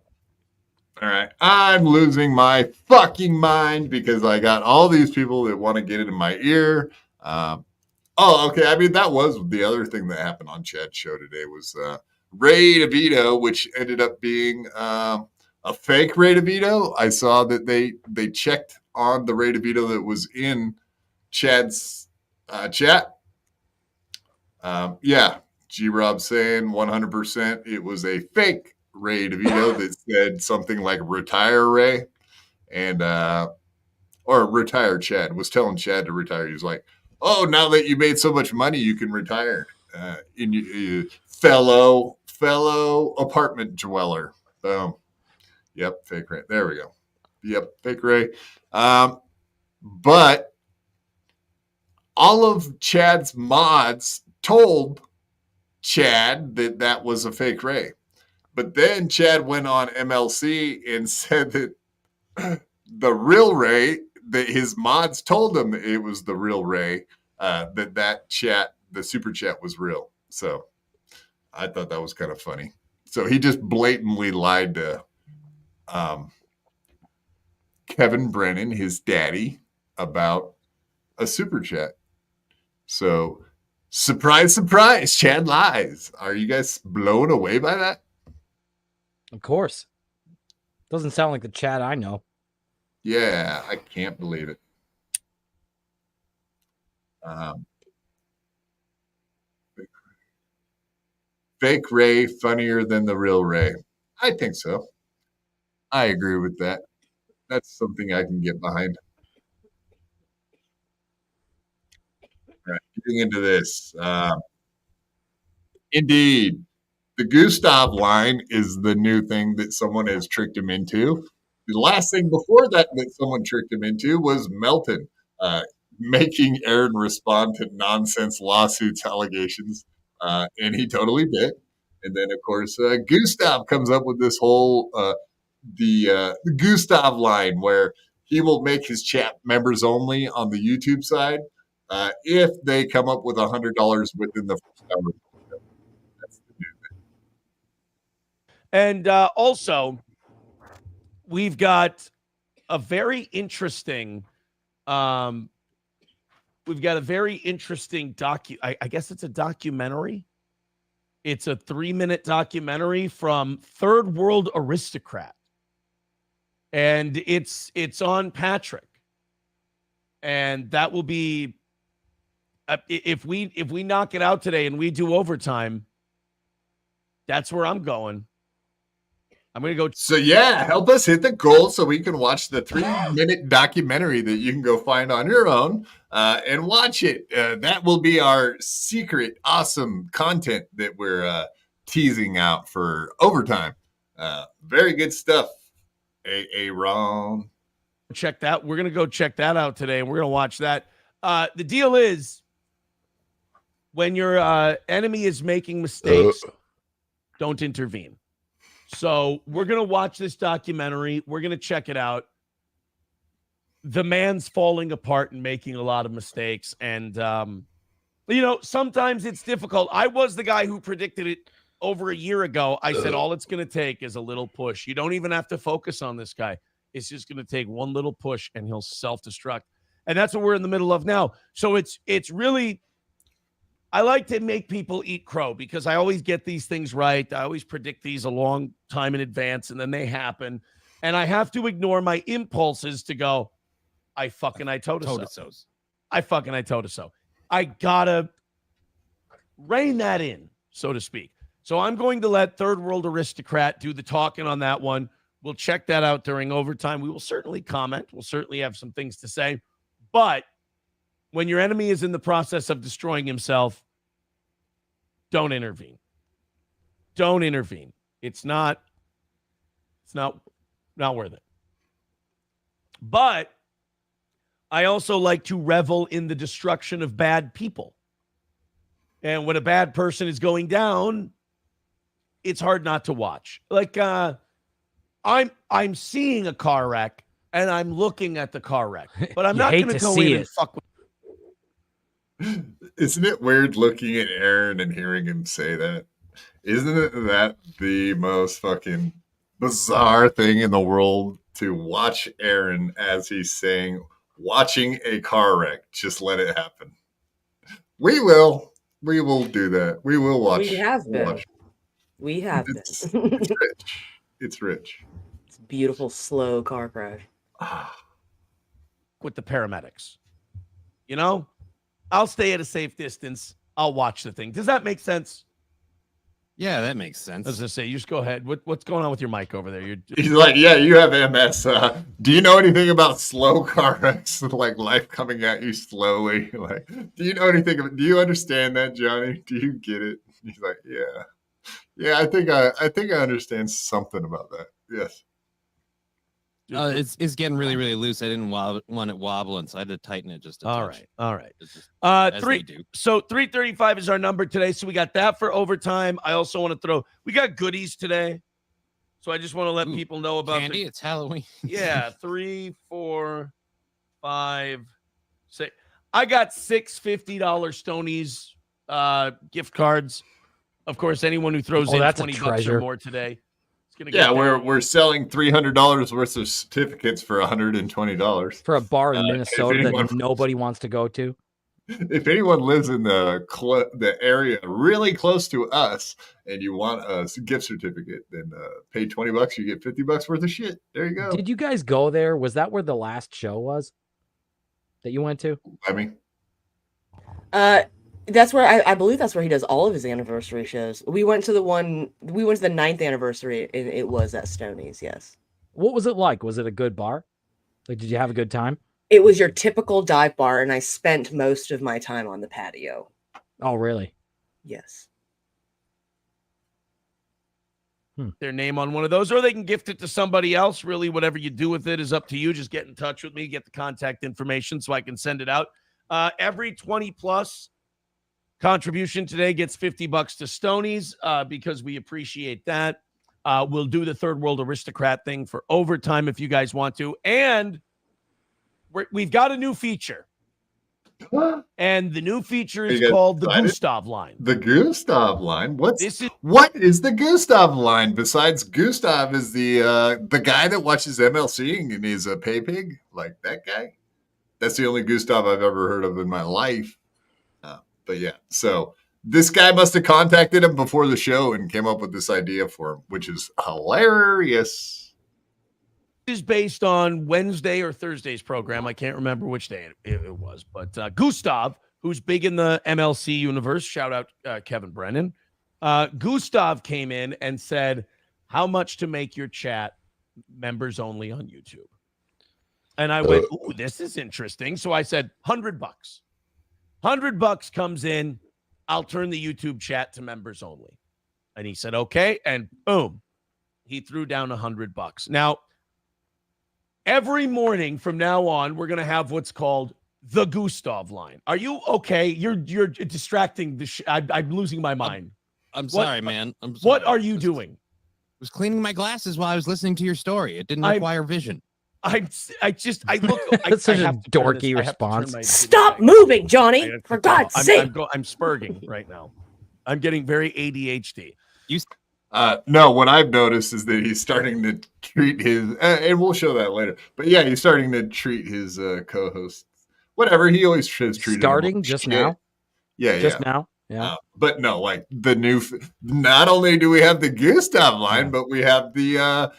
right. I'm losing my fucking mind because I got all these people that want to get it in my ear. Okay. I mean, that was the other thing that happened on Chad's show today was Ray DeVito, which ended up being a fake Ray DeVito. I saw that they checked on the Ray DeVito that was in Chad's chat. Yeah, G-Rob saying 100% it was a fake Ray DeVito that said something like retire Ray, and or retire Chad, was telling Chad to retire. He was like, oh, now that you made so much money, you can retire. In your fellow apartment dweller. Boom. Yep, fake Ray. There we go. Yep, fake Ray. But all of Chad's mods told Chad that was a fake Ray. But then Chad went on MLC and said that the real Ray, that his mods told him it was the real Ray, that chat, the super chat was real. So I thought that was kind of funny. So he just blatantly lied to Kevin Brennan, his daddy, about a super chat. So surprise, surprise, Chad lies. Are you guys blown away by that? Of course. Doesn't sound like the Chad I know. Yeah, I can't believe it. Fake Ray funnier than the real Ray. I think so. I agree with that. That's something I can get behind. All right, getting into this. Indeed, the Gustav line is the new thing that someone has tricked him into. The last thing before that someone tricked him into was Melton, making Aaron respond to nonsense lawsuits, allegations, and he totally did. And then, of course, Gustav comes up with this whole the Gustav line where he will make his chat members only on the YouTube side if they come up with $100 within the first hour. That's the new thing. And also, we've got a very interesting I guess it's a documentary. It's a 3-minute documentary from Third World Aristocrat. And it's on Patrick. And that will be if we knock it out today and we do overtime, that's where I'm going. I'm going to go. So, yeah, help us hit the goal so we can watch the 3-minute documentary that you can go find on your own and watch it. That will be our secret, awesome content that we're teasing out for overtime. Very good stuff, Aaron. Check that. We're going to go check that out today, and we're going to watch that. The deal is when your enemy is making mistakes, don't intervene. So we're going to watch this documentary. We're going to check it out. The man's falling apart and making a lot of mistakes. And, sometimes it's difficult. I was the guy who predicted it over a year ago. I said, all it's going to take is a little push. You don't even have to focus on this guy. It's just going to take one little push and he'll self-destruct. And that's what we're in the middle of now. So it's really, I like to make people eat crow because I always get these things right. I always predict these a long time in advance, and then they happen. And I have to ignore my impulses to go, I told so. I told so. I gotta rein that in, so to speak. So I'm going to let Third World Aristocrat do the talking on that one. We'll check that out during overtime. We will certainly comment. We'll certainly have some things to say. But when your enemy is in the process of destroying himself, don't intervene. Don't intervene. It's not worth it. But I also like to revel in the destruction of bad people. And when a bad person is going down, it's hard not to watch. Like I'm seeing a car wreck and I'm looking at the car wreck, but I'm not going to go in and fuck with. Isn't it weird looking at Aaron and hearing him say that? Isn't it that the most fucking bizarre thing in the world to watch Aaron as he's saying, watching a car wreck, just let it happen. We will do that. We will watch. We have been. We have It's been. rich. It's rich. It's a beautiful, slow car crash. With the paramedics. You know, I'll stay at a safe distance. I'll watch the thing. Does that make sense? Yeah, that makes sense. As I say, you just go ahead. What's going on with your mic over there? He's like, yeah, you have MS. Do you know anything about slow car wrecks? Like life coming at you slowly. Like, do you know anything? Do you understand that, Johnny? Do you get it? He's like, yeah. I think I understand something about that. Yes. It's getting really, really loose. I didn't want it wobbling, so I had to tighten it just a touch. All right. Just, So 335 is our number today. So we got that for overtime. I also want to we got goodies today. So I just want to let people know about candy. It's Halloween. Yeah, 3, 4, 5, 6. I got 6 $50 Stoney's gift cards. Of course, anyone who throws in $20 or more today. Yeah, we're selling $300 worth of certificates for $120 for a bar in Minnesota that nobody wants to go to. If anyone lives in the area really close to us and you want a gift certificate, then pay $20, you get $50 worth of shit. There you go. Did you guys go there? Was that where the last show was that you went to? I mean, that's where I believe that's where he does all of his anniversary shows. We went to the 9th anniversary, and it was at Stoney's. Yes. What was it like? Was it a good bar? Like, did you have a good time? It was your typical dive bar, and I spent most of my time on the patio. Oh, really? Yes. Their name on one of those, or they can gift it to somebody else. Really, whatever you do with it is up to you. Just get in touch with me, get the contact information so I can send it out. Every 20+ contribution today gets $50 to Stoney's because we appreciate that. We'll do the Third World Aristocrat thing for overtime if you guys want to. And we've got a new feature. And the new feature is called the Gustav line. The Gustav line? What is the Gustav line? Besides, Gustav is the guy that watches MLC and he's a pay pig? Like that guy? That's the only Gustav I've ever heard of in my life. But yeah, so this guy must have contacted him before the show and came up with this idea for him, which is hilarious. This is based on Wednesday or Thursday's program. I can't remember which day it was, but Gustav, who's big in the MLC universe, shout out Kevin Brennan. Gustav came in and said, how much to make your chat members only on YouTube? And I went, ooh, this is interesting. So I said, $100. $100 comes in. I'll turn the YouTube chat to members only. And he said, okay. And boom, he threw down $100. Now, every morning from now on, we're going to have what's called the Gustav line. Are you okay? You're distracting I'm losing my mind. I'm sorry, man. I'm sorry. What are you doing? I was cleaning my glasses while I was listening to your story. It didn't require vision. That's such a dorky response. Stop moving, Johnny! For God's sake! I'm spurging right now. I'm getting very ADHD. No, what I've noticed is that he's starting to treat his, and we'll show that later. But yeah, he's starting to treat his co-hosts. Whatever, he always has treated. Starting just now. Yeah, just now. Yeah, but no, like the new. Not only do we have the Gustav line, but we have the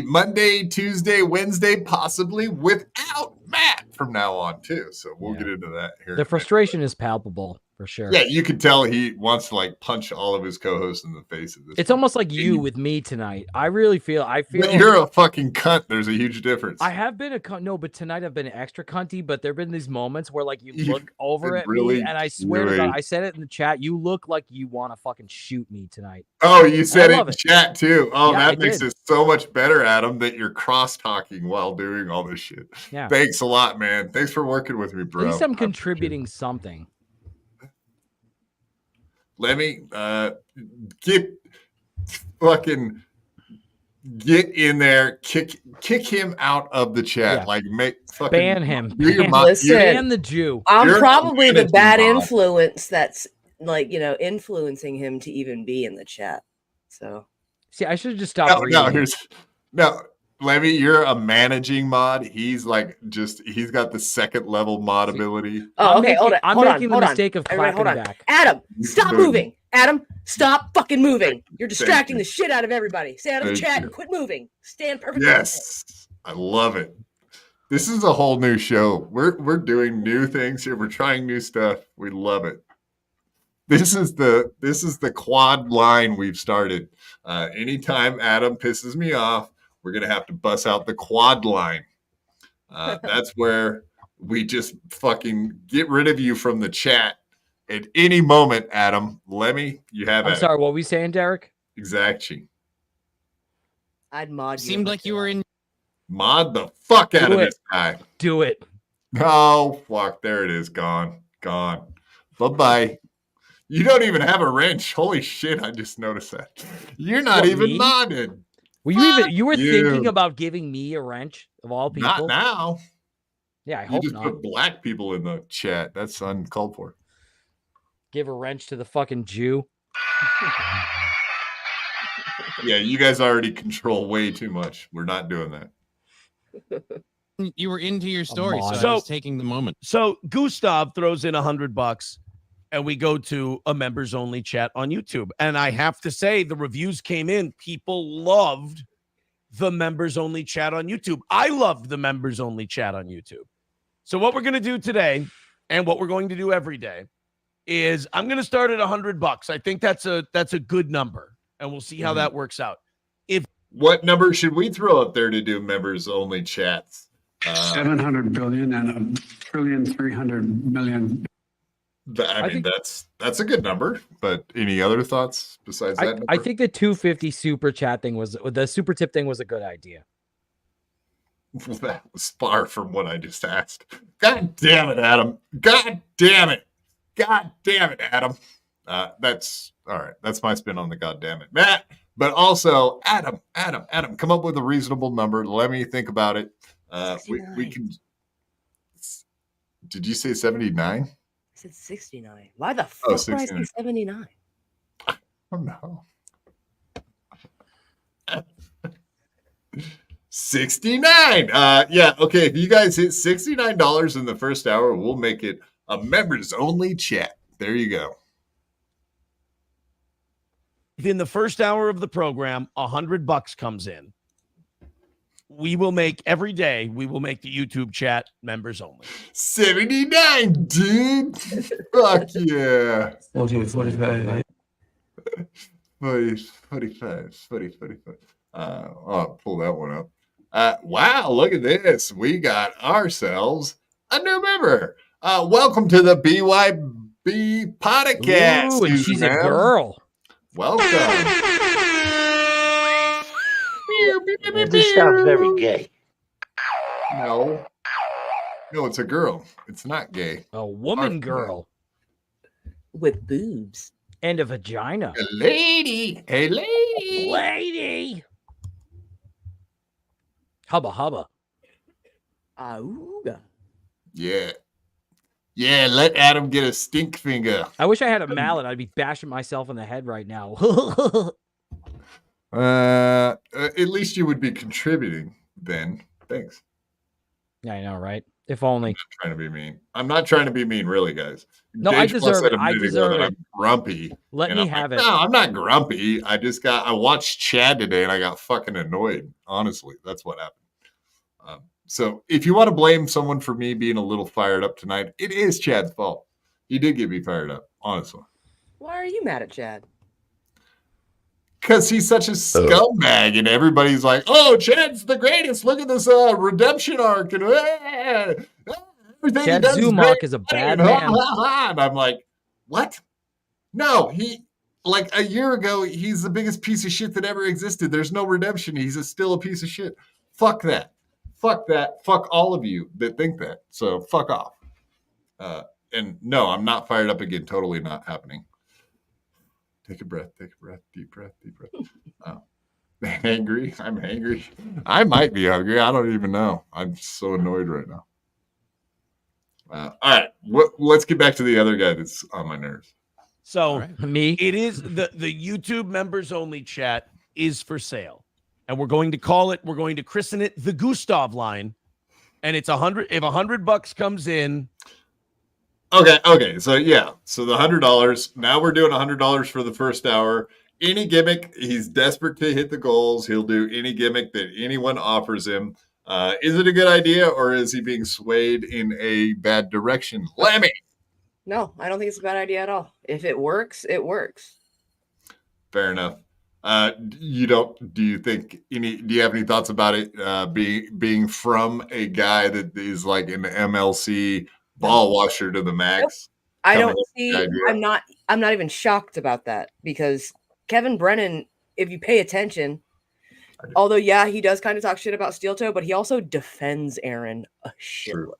Monday, Tuesday, Wednesday, possibly without Matt from now on too. So we'll get into that here. The frustration is palpable for sure. Yeah, you can tell he wants to like punch all of his co-hosts in the face of this. It's almost like you with me tonight. I feel you're a fucking cunt. There's a huge difference. I have been a cunt. No, but tonight I've been extra cunty. But there've been these moments where like you look over at me, and I swear to God, I said it in the chat. You look like you want to fucking shoot me tonight. Oh, you said it in chat too. Oh, yeah, that makes it so much better, Adam, that you're cross-talking while doing all this shit. Yeah. Thanks a lot, man. Thanks for working with me, bro. At least I'm contributing something. Let me get in there, kick him out of the chat. Yeah. Like make fucking ban him. Ban the Jew. I'm probably the bad influence that's like, influencing him to even be in the chat. So see, I should have just stopped reading. Levy, you're a managing mod. He's like he's got the second level mod ability. Oh, okay. I'm making the mistake of clapping back. Adam, stop moving. Adam, stop fucking moving. You're distracting the shit out of everybody. Stay out of the chat and quit moving. Stand perfectly. Yes, I love it. This is a whole new show. We're doing new things here. We're trying new stuff. We love it. This is the quad line we've started. Anytime Adam pisses me off, we're gonna have to bust out the quad line. That's where we just fucking get rid of you from the chat at any moment. Adam, Lemmy, you have. I'm sorry. What were we saying, Derek? Exactly. I'd mod you. Seemed like you were in. Mod the fuck out of this guy. Do it. Oh, fuck. There it is. Gone. Bye-bye. You don't even have a wrench. Holy shit. I just noticed that. You're not even modded. Were you were thinking about giving me a wrench of all people? Not now. Yeah, I you hope just not. put black people in the chat. That's uncalled for. Give a wrench to the fucking Jew. Yeah, you guys already control way too much. We're not doing that. You were into your story, so I was taking the moment. So Gustav throws in $100, and we go to a members only chat on YouTube. And I have to say, the reviews came in. People loved the members only chat on YouTube. I loved the members only chat on YouTube. So what we're going to do today, and what we're going to do every day, is I'm going to start at $100. I think that's a good number, and we'll see how that works out. What number should we throw up there to do members only chats? 700 billion and $1.3 trillion. I mean, that's a good number, but any other thoughts besides that? I think the 250 super chat thing the super tip thing was a good idea. That was far from what I just asked. God damn it, Adam. God damn it, Adam. That's all right. That's my spin on the god damn it, Matt. But also, Adam, come up with a reasonable number. Let me think about it. We can. Did you say 79? I said 69. Why the fuck did I say 79? Oh no. 69. Yeah, okay. If you guys hit $69 in the first hour, we'll make it a members only chat. There you go. In the first hour of the program, $100 comes in. We will make every day. We will make the YouTube chat members only. 79, dude. Fuck yeah. 45. 45. I'll pull that one up. Wow, look at this. We got ourselves a new member. Welcome to the BYB Podcast. Ooh, and she's a girl. Welcome. This sounds very gay. No, it's a girl. It's not gay. A woman girl. With boobs. And a vagina. A lady. Hey, lady. Lady. Hubba. Auga. Yeah. Yeah, let Adam get a stink finger. I wish I had a mallet. I'd be bashing myself in the head right now. At least you would be contributing then. Thanks. Yeah, I know, right? If only. I'm not trying to be mean. I'm not trying to be mean, really, guys. No, I deserve it. I deserve it. I'm grumpy. Let me have it. No, I'm not grumpy. I watched Chad today and I got fucking annoyed. Honestly, that's what happened. So if you want to blame someone for me being a little fired up tonight, it is Chad's fault. He did get me fired up, honestly. Why are you mad at Chad? Because he's such a scumbag, and everybody's like, "Oh, Chad's the greatest! Look at this redemption arc!" And everything. Chad Zumach is a bad man. And I'm like, "What? No, like a year ago, he's the biggest piece of shit that ever existed. There's no redemption. He's still a piece of shit. Fuck that. Fuck that. Fuck all of you that think that. So fuck off." And no, I'm not fired up again. Totally not happening. Take a breath, deep breath. Oh. I'm hangry. I might be hungry. I don't even know. I'm so annoyed right now. All right, let's get back to the other guy that's on my nerves. So me, it is the YouTube members only chat is for sale, and we're going to christen it the Gustav line, and it's 100. If $100 comes in, Okay. So yeah, so the $100. Now we're doing $100 for the first hour. Any gimmick, he's desperate to hit the goals. He'll do any gimmick that anyone offers him. Is it a good idea, or is he being swayed in a bad direction? Lemmy. No, I don't think it's a bad idea at all. If it works, it works. Fair enough. Do you have any thoughts about it being from a guy that is like an MLC ball washer to the max? Nope. I don't see. I'm not even shocked about that, because Kevin Brennan, if you pay attention, although yeah, he does kind of talk shit about Steel Toe, but he also defends Aaron a shitload.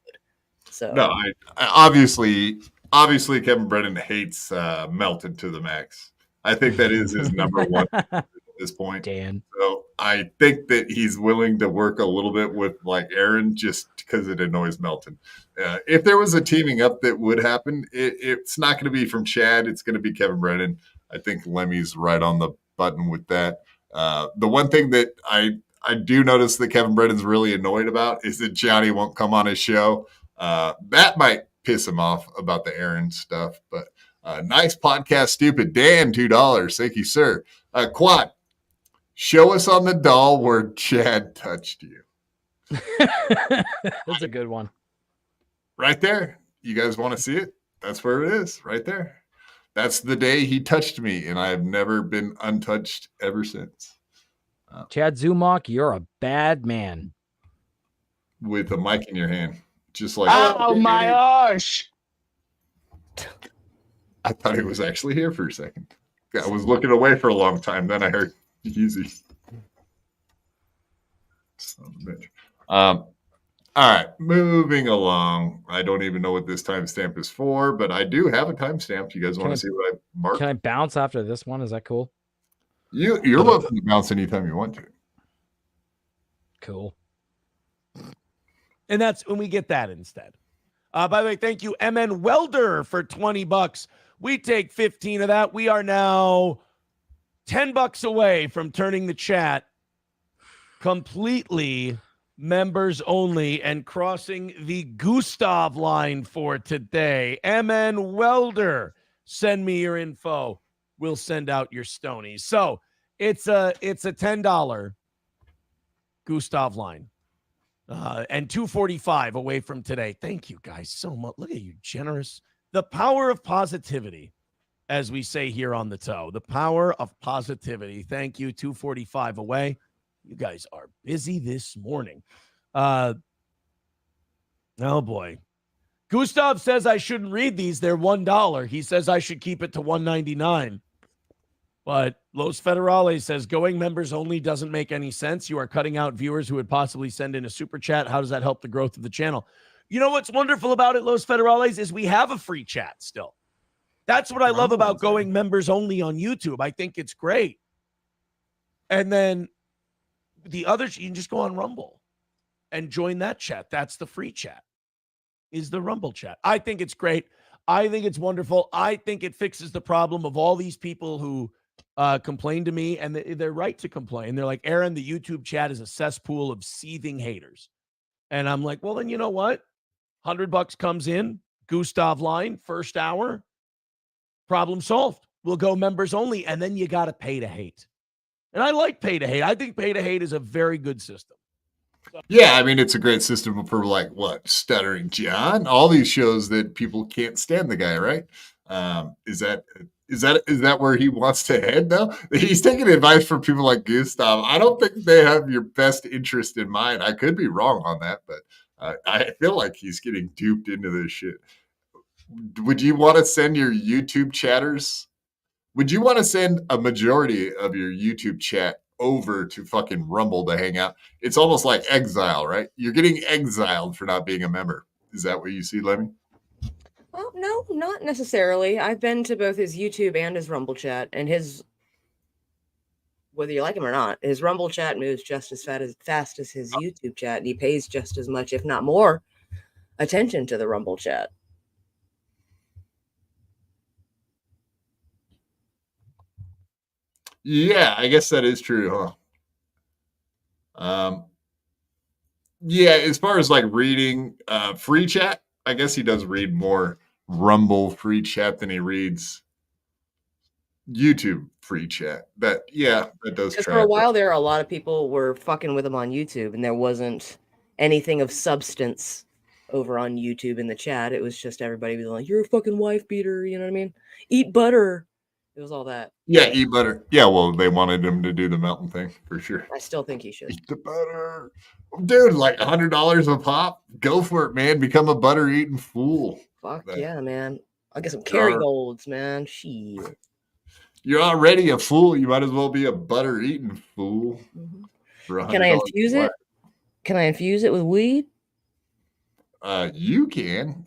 So no, I obviously Kevin Brennan hates Melted to the max. I think that is his number one at this point. Dan. So I think that he's willing to work a little bit with like Aaron just because it annoys Melton. If there was a teaming up that would happen, it's not going to be from Chad. It's going to be Kevin Brennan. I think Lemmy's right on the button with that. The one thing that I do notice that Kevin Brennan's really annoyed about is that Johnny won't come on his show. That might piss him off about the Aaron stuff, but nice podcast, stupid. Dan, $2. Thank you, sir. Quad, show us on the doll where Chad touched you. That's a good one. Right there. You guys want to see it? That's where it is, right there. That's the day he touched me, and I have never been untouched ever since. Chad Zumach, you're a bad man. With a mic in your hand. Just like, oh my gosh. I thought he was actually here for a second. I was looking away for a long time. Then I heard easy. Son of a bitch. All right, moving along. I don't even know what this timestamp is for, but I do have a timestamp. You guys want to see what I marked? Can I bounce after this one? Is that cool? You're welcome to bounce anytime you want to. Cool. And that's when we get that instead. By the way, thank you, MN Welder, for $20. We take 15 of that. We are now $10 away from turning the chat completely members only and crossing the Gustav line for today. MN Welder, send me your info. We'll send out your stonies. So it's a $10 Gustav line. And $245 away from today. Thank you guys so much. Look at you, generous. The power of positivity, as we say here on the toe. The power of positivity. Thank you. $245 away. You guys are busy this morning. Oh boy. Gustav says I shouldn't read these. They're $1. He says I should keep it to $1.99. But Los Federales says going members only doesn't make any sense. You are cutting out viewers who would possibly send in a super chat. How does that help the growth of the channel? You know what's wonderful about it, Los Federales, is we have a free chat still. That's what I love about going members only on YouTube. I think it's great. And then the others, you can just go on Rumble and join that chat. That's the free chat, is the Rumble chat. I think it's great. I think it's wonderful. I think it fixes the problem of all these people who complain to me, and they're right to complain. They're like, Aaron, the YouTube chat is a cesspool of seething haters. And I'm like, well, then you know what? $100 comes in, Gustav line, first hour, problem solved. We'll go members only, and then you got to pay to hate. And I like pay to hate. I think pay to hate is a very good system. Yeah, I mean, it's a great system for like what? Stuttering John? All these shows that people can't stand the guy, right? Is that where he wants to head though? He's taking advice from people like Gustav. I don't think they have your best interest in mind. I could be wrong on that, but I feel like he's getting duped into this shit. Would you want to send your YouTube chatters? Would you want to send a majority of your YouTube chat over to fucking Rumble to hang out? It's almost like exile, right? You're getting exiled for not being a member. Is that what you see, Lemmy? Well, no, not necessarily. I've been to both his YouTube and his Rumble chat, and his, whether you like him or not, his Rumble chat moves just as fast as his YouTube chat, and he pays just as much, if not more, attention to the Rumble chat. Yeah, I guess that is true, huh? Yeah, as far as like reading free chat, I guess he does read more Rumble free chat than he reads YouTube free chat. That does. Because for a while there, a lot of people were fucking with him on YouTube, and there wasn't anything of substance over on YouTube in the chat. It was just everybody was like, "You're a fucking wife beater," you know what I mean? Eat butter. It was all that. Yeah, eat butter. Yeah, well, they wanted him to do the mountain thing for sure. I still think he should. Eat the butter. Dude, like $100 a pop. Go for it, man. Become a butter eating fool. Fuck yeah, man. I'll get some Kerrygolds, man. Shit. You're already a fool. You might as well be a butter eating fool. Mm-hmm. Can I infuse it? Can I infuse it with weed? You can.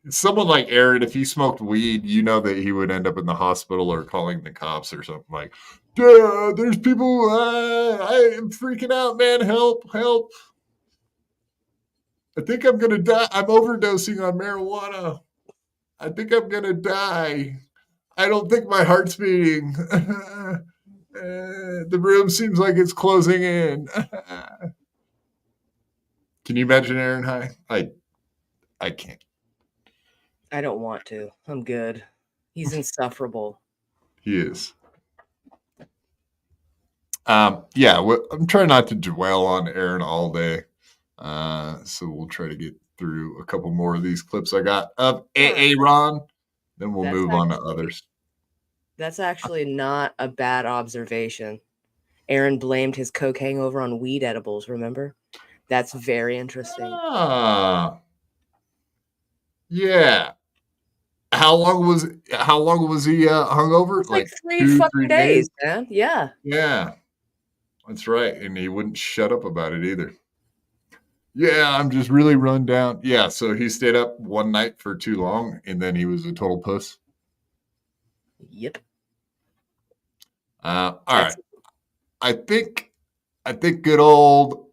Someone like Aaron, if he smoked weed, you know that he would end up in the hospital or calling the cops or something like, there's people, I am freaking out, man. Help. I think I'm going to die. I'm overdosing on marijuana. I think I'm going to die. I don't think my heart's beating. The room seems like it's closing in. Can you imagine Aaron high? I can't. I don't want to. I'm good. He's insufferable. He is. I'm trying not to dwell on Aaron all day. So we'll try to get through a couple more of these clips I got of Aaron. Then we'll move on to others. That's actually not a bad observation. Aaron blamed his coke hangover on weed edibles, remember? That's very interesting. Yeah. How long was he hungover? Like three fucking days, man. Yeah. Yeah. That's right. And he wouldn't shut up about it either. Yeah, I'm just really run down. Yeah, so he stayed up one night for too long and then he was a total puss. Yep. All right. I think good old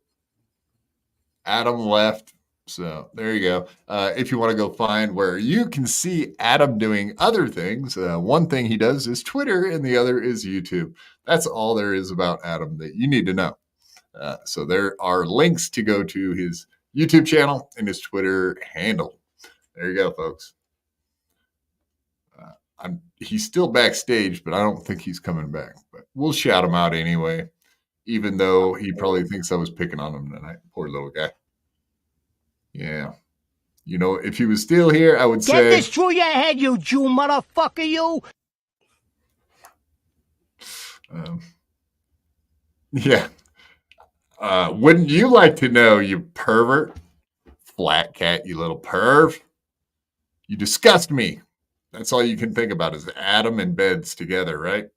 Adam left. So there you go. If you want to go find where you can see Adam doing other things, one thing he does is Twitter and the other is YouTube. That's all there is about Adam that you need to know. So there are links to go to his YouTube channel and his Twitter handle. There you go, folks. He's still backstage, but I don't think he's coming back. But we'll shout him out anyway, even though he probably thinks I was picking on him tonight. Poor little guy. Yeah. You know, if he was still here, I would say... Get this through your head, you Jew motherfucker, you! Yeah. Wouldn't you like to know, you pervert? Flat cat, you little perv. You disgust me. That's all you can think about is Adam and beds together, right?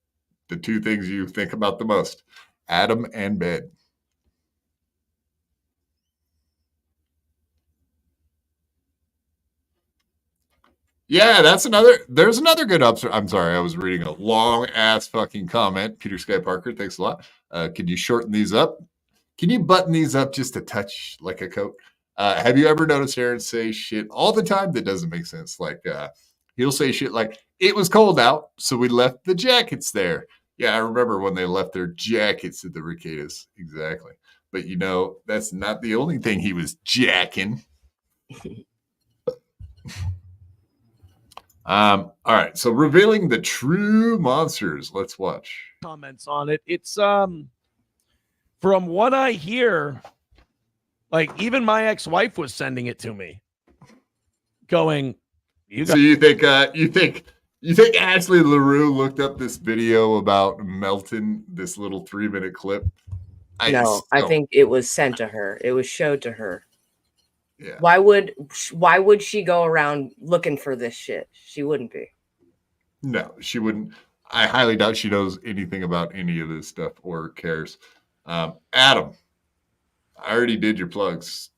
The two things you think about the most. Adam and bed. Yeah, there's another good I'm sorry, I was reading a long ass fucking comment. Peter Sky Parker, thanks a lot. Can you shorten these up? Can you button these up just a touch like a coat? Have you ever noticed Aaron say shit all the time that doesn't make sense? Like, he'll say shit like, it was cold out, so we left the jackets there. Yeah, I remember when they left their jackets at the Ricadas. Exactly. But, you know, that's not the only thing he was jacking. All right, so revealing the true monsters. Let's watch. Comments on it. It's from what I hear, like even my ex-wife was sending it to me, going, you think Ashley LaRue looked up this video about Melton, this little 3-minute clip? I think it was sent to her. It was showed to her. Yeah. Why would she go around looking for this shit? She wouldn't be. No, she wouldn't. I highly doubt she knows anything about any of this stuff or cares. Adam, I already did your plugs.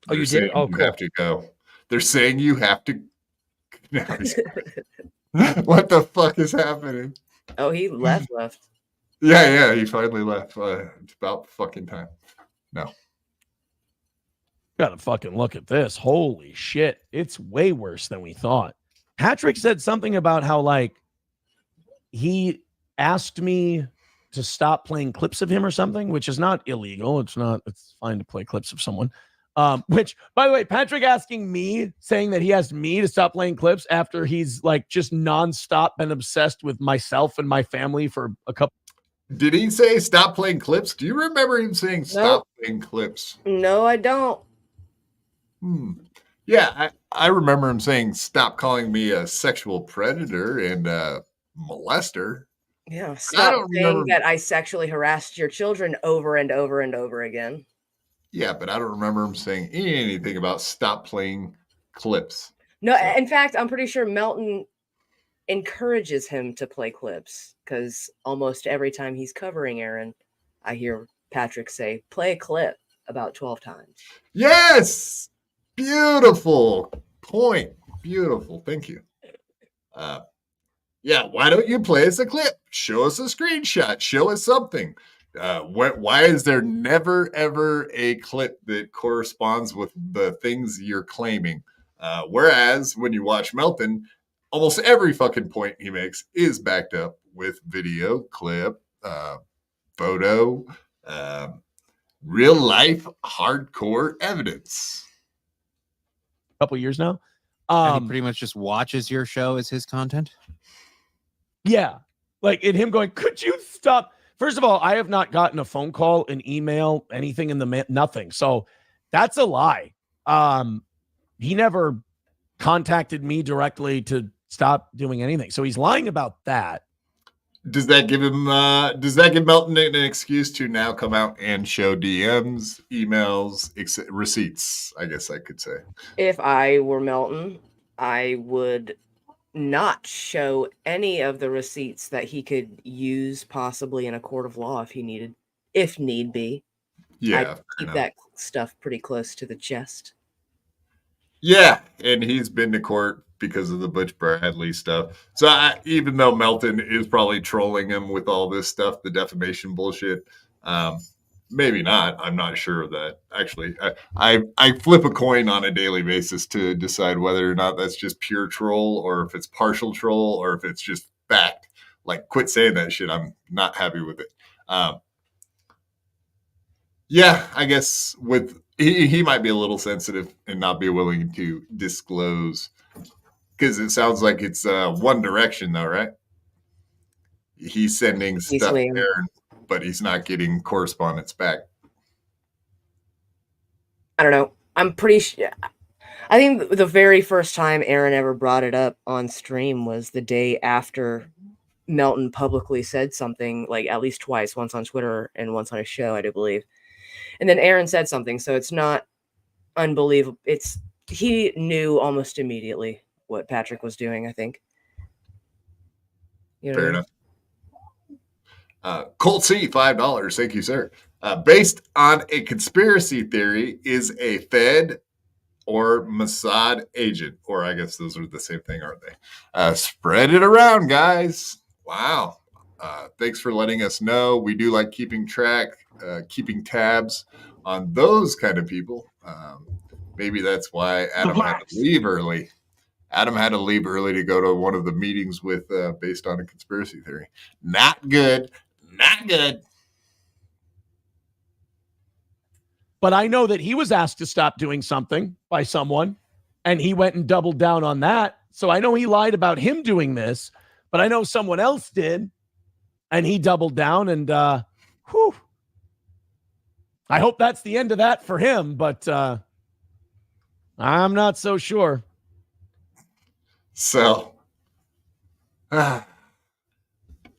Oh, you did? Oh, you cool. have to go. They're saying you have to. What the fuck is happening? Oh, he left. Yeah, he finally left. It's about fucking time. No. Gotta fucking look at this. Holy shit. It's way worse than we thought. Patrick said something about how, like, he asked me to stop playing clips of him or something, which is not illegal. It's fine to play clips of someone. Which, by the way, Patrick saying that he asked me to stop playing clips after he's like just nonstop been obsessed with myself and my family for a couple. Did he say stop playing clips? Do you remember him saying stop playing clips? No, I don't. Yeah, I remember him saying stop calling me a sexual predator and molester. Yeah, stop saying that I sexually harassed your children over and over and over again. Yeah, but I don't remember him saying anything about stop playing clips. No, in fact, I'm pretty sure Melton encourages him to play clips because almost every time he's covering Aaron, I hear Patrick say, play a clip about 12 times. Yes! Beautiful point. Beautiful. Thank you. Yeah, why don't you play us a clip? Show us a screenshot. Show us something. Why is there never, ever a clip that corresponds with the things you're claiming? Whereas when you watch Melton, almost every fucking point he makes is backed up with video, clip, photo, real life, hardcore evidence. Couple years now. And he pretty much just watches your show as his content. Yeah. Like in him going, could you stop? First of all, I have not gotten a phone call, an email, anything in the nothing. So that's a lie. He never contacted me directly to stop doing anything. So he's lying about that. Does that give him does that give Melton an excuse to now come out and show DMs, emails, receipts, I guess I could say? If I were Melton, I would not show any of the receipts that he could use possibly in a court of law if need be. Yeah. I'd keep that stuff pretty close to the chest. Yeah, and he's been to court because of the Butch Bradley stuff. So even though Melton is probably trolling him with all this stuff, the defamation bullshit, maybe not. I'm not sure of that. Actually, I flip a coin on a daily basis to decide whether or not that's just pure troll or if it's partial troll or if it's just fact. Like, quit saying that shit. I'm not happy with it. Yeah, I guess he might be a little sensitive and not be willing to disclose because it sounds like it's one direction though, right? He's sending stuff there, but he's not getting correspondence back. I don't know. I'm pretty sure. I think the very first time Aaron ever brought it up on stream was the day after Melton publicly said something, like at least twice, once on Twitter and once on a show, I do believe. And then Aaron said something, so it's not unbelievable. He knew almost immediately what Patrick was doing, I think. Fair enough. Colt C, $5. Thank you, sir. Based on a conspiracy theory, is a Fed or Mossad agent, or I guess those are the same thing, aren't they? Spread it around, guys. Wow. Thanks for letting us know. We do like keeping track, keeping tabs on those kind of people. Maybe that's why Adam had to leave early. Adam had to leave early to go to one of the meetings with based on a conspiracy theory. Not good. Not good. But I know that he was asked to stop doing something by someone, and he went and doubled down on that. So I know he lied about him doing this, but I know someone else did, and he doubled down, and whew. I hope that's the end of that for him, but I'm not so sure. So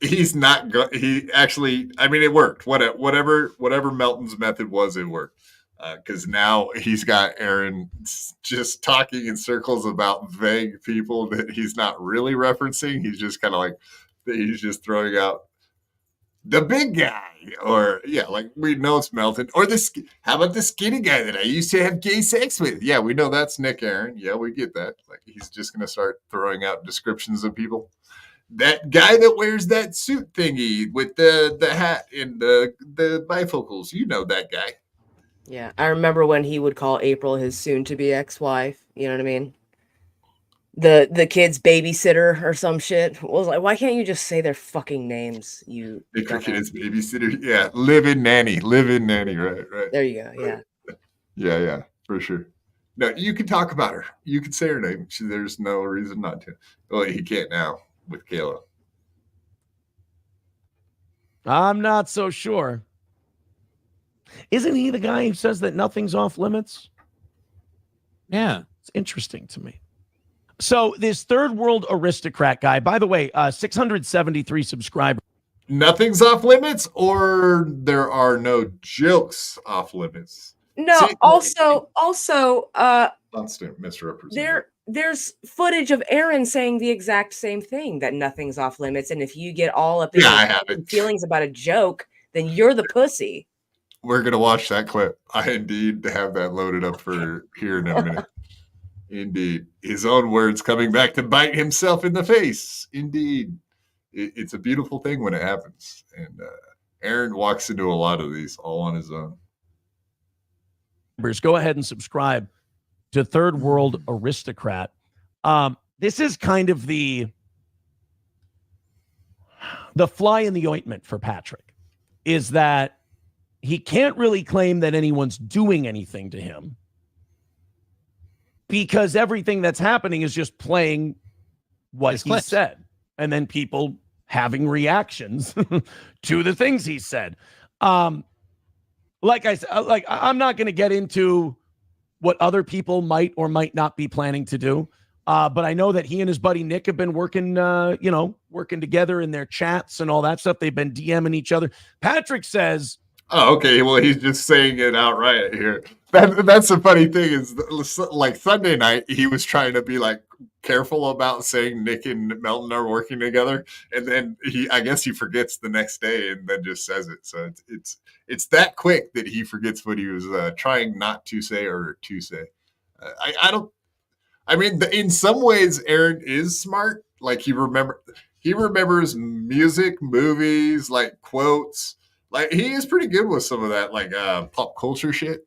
he's not he actually, I mean, it worked. Whatever Melton's method was, it worked. Because now he's got Aaron just talking in circles about vague people that he's not really referencing. He's just kind of like, he's just throwing out the big guy, or yeah, like we know it's Melton, or how about the skinny guy that I used to have gay sex with? Yeah, we know that's Nick Aaron. Yeah, we get that. Like he's just gonna start throwing out descriptions of people. That guy that wears that suit thingy with the hat and the bifocals, you know that guy. Yeah, I remember when he would call April his soon-to-be ex-wife. You know what I mean? The kid's babysitter or some shit. Was like, why can't you just say their fucking names? You kid's babysitter. Yeah, live-in nanny. Right. There you go. Yeah. Yeah. For sure. No, you can talk about her. You can say her name. There's no reason not to. Well, he can't now with Kayla. I'm not so sure. Isn't he the guy who says that nothing's off limits? Yeah. It's interesting to me. So this third world aristocrat guy, by the way, 673 subscribers. Nothing's off limits, or there are no jokes off limits. No, See, also, constant misrepresentation. there's footage of Aaron saying the exact same thing, that nothing's off limits. And if you get all up in your feelings about a joke, then you're the pussy. We're gonna watch that clip. I indeed have that loaded up for here in a minute. Indeed, his own words coming back to bite himself in the face. Indeed, it's a beautiful thing when it happens. And Aaron walks into a lot of these all on his own. Go ahead and subscribe to Third World Aristocrat. This is kind of the fly in the ointment for Patrick, is that he can't really claim that anyone's doing anything to him because everything that's happening is just playing what he said, and then people having reactions to the things he said. Like I said, I'm not going to get into what other people might or might not be planning to do. But I know that he and his buddy Nick have been working together in their chats and all that stuff. They've been DMing each other. Patrick says, "Oh, okay. Well, he's just saying it outright here." That's the funny thing is, like Sunday night, he was trying to be like careful about saying Nick and Melton are working together, and then I guess he forgets the next day and then just says it. So it's that quick that he forgets what he was trying not to say or to say. I mean, in some ways, Aaron is smart. Like he remembers music, movies, like quotes. Like he is pretty good with some of that, like pop culture shit.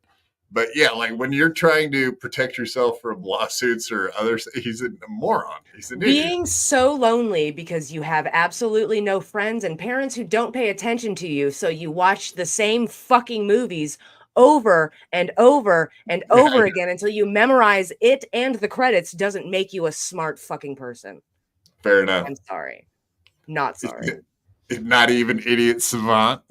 But yeah, like when you're trying to protect yourself from lawsuits or others, he's a moron. He's an idiot. Being so lonely because you have absolutely no friends and parents who don't pay attention to you, so you watch the same fucking movies over and over and over again until you memorize it and the credits doesn't make you a smart fucking person. Fair enough. I'm sorry. Not sorry. Not even idiot savant.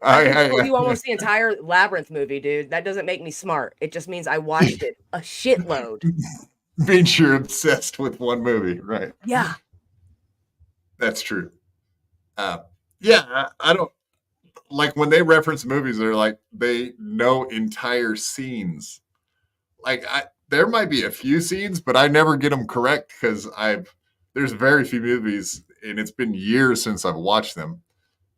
You almost the entire Labyrinth movie, dude. That doesn't make me smart. It just means I watched it a shitload. Means you're obsessed with one movie, right? Yeah. That's true. Yeah, I don't like when they reference movies, they're like they know entire scenes. Like there might be a few scenes, but I never get them correct because there's very few movies, and it's been years since I've watched them,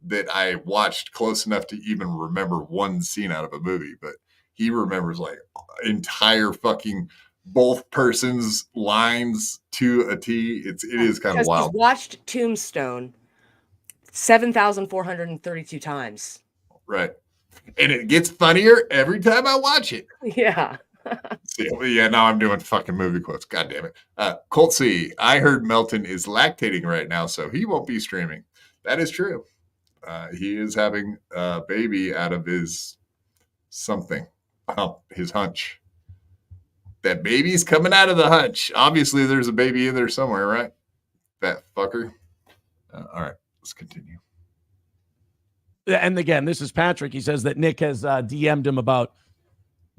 that I watched close enough to even remember one scene out of a movie. But he remembers like entire fucking both persons' lines to a T. It is kind of wild. He's watched Tombstone 7,432 times. Right. And it gets funnier every time I watch it. Yeah. Yeah, now I'm doing fucking movie quotes. God damn it. Colt C, I heard Melton is lactating right now, so he won't be streaming. That is true. He is having a baby out of his something, his hunch. That baby's coming out of the hunch. Obviously, there's a baby in there somewhere, right? That fucker. All right, let's continue. And again, this is Patrick. He says that Nick has DM'd him about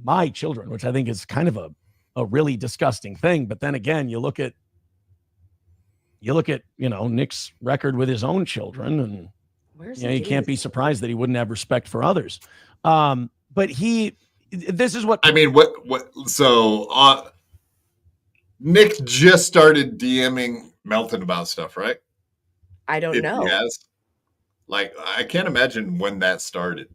my children, which I think is kind of a really disgusting thing. But then again, you look at Nick's record with his own children, and you can't be surprised that he wouldn't have respect for others. But this is what I mean. So Nick just started DMing Melton about stuff, right? I don't know. He has. Like, I can't imagine when that started.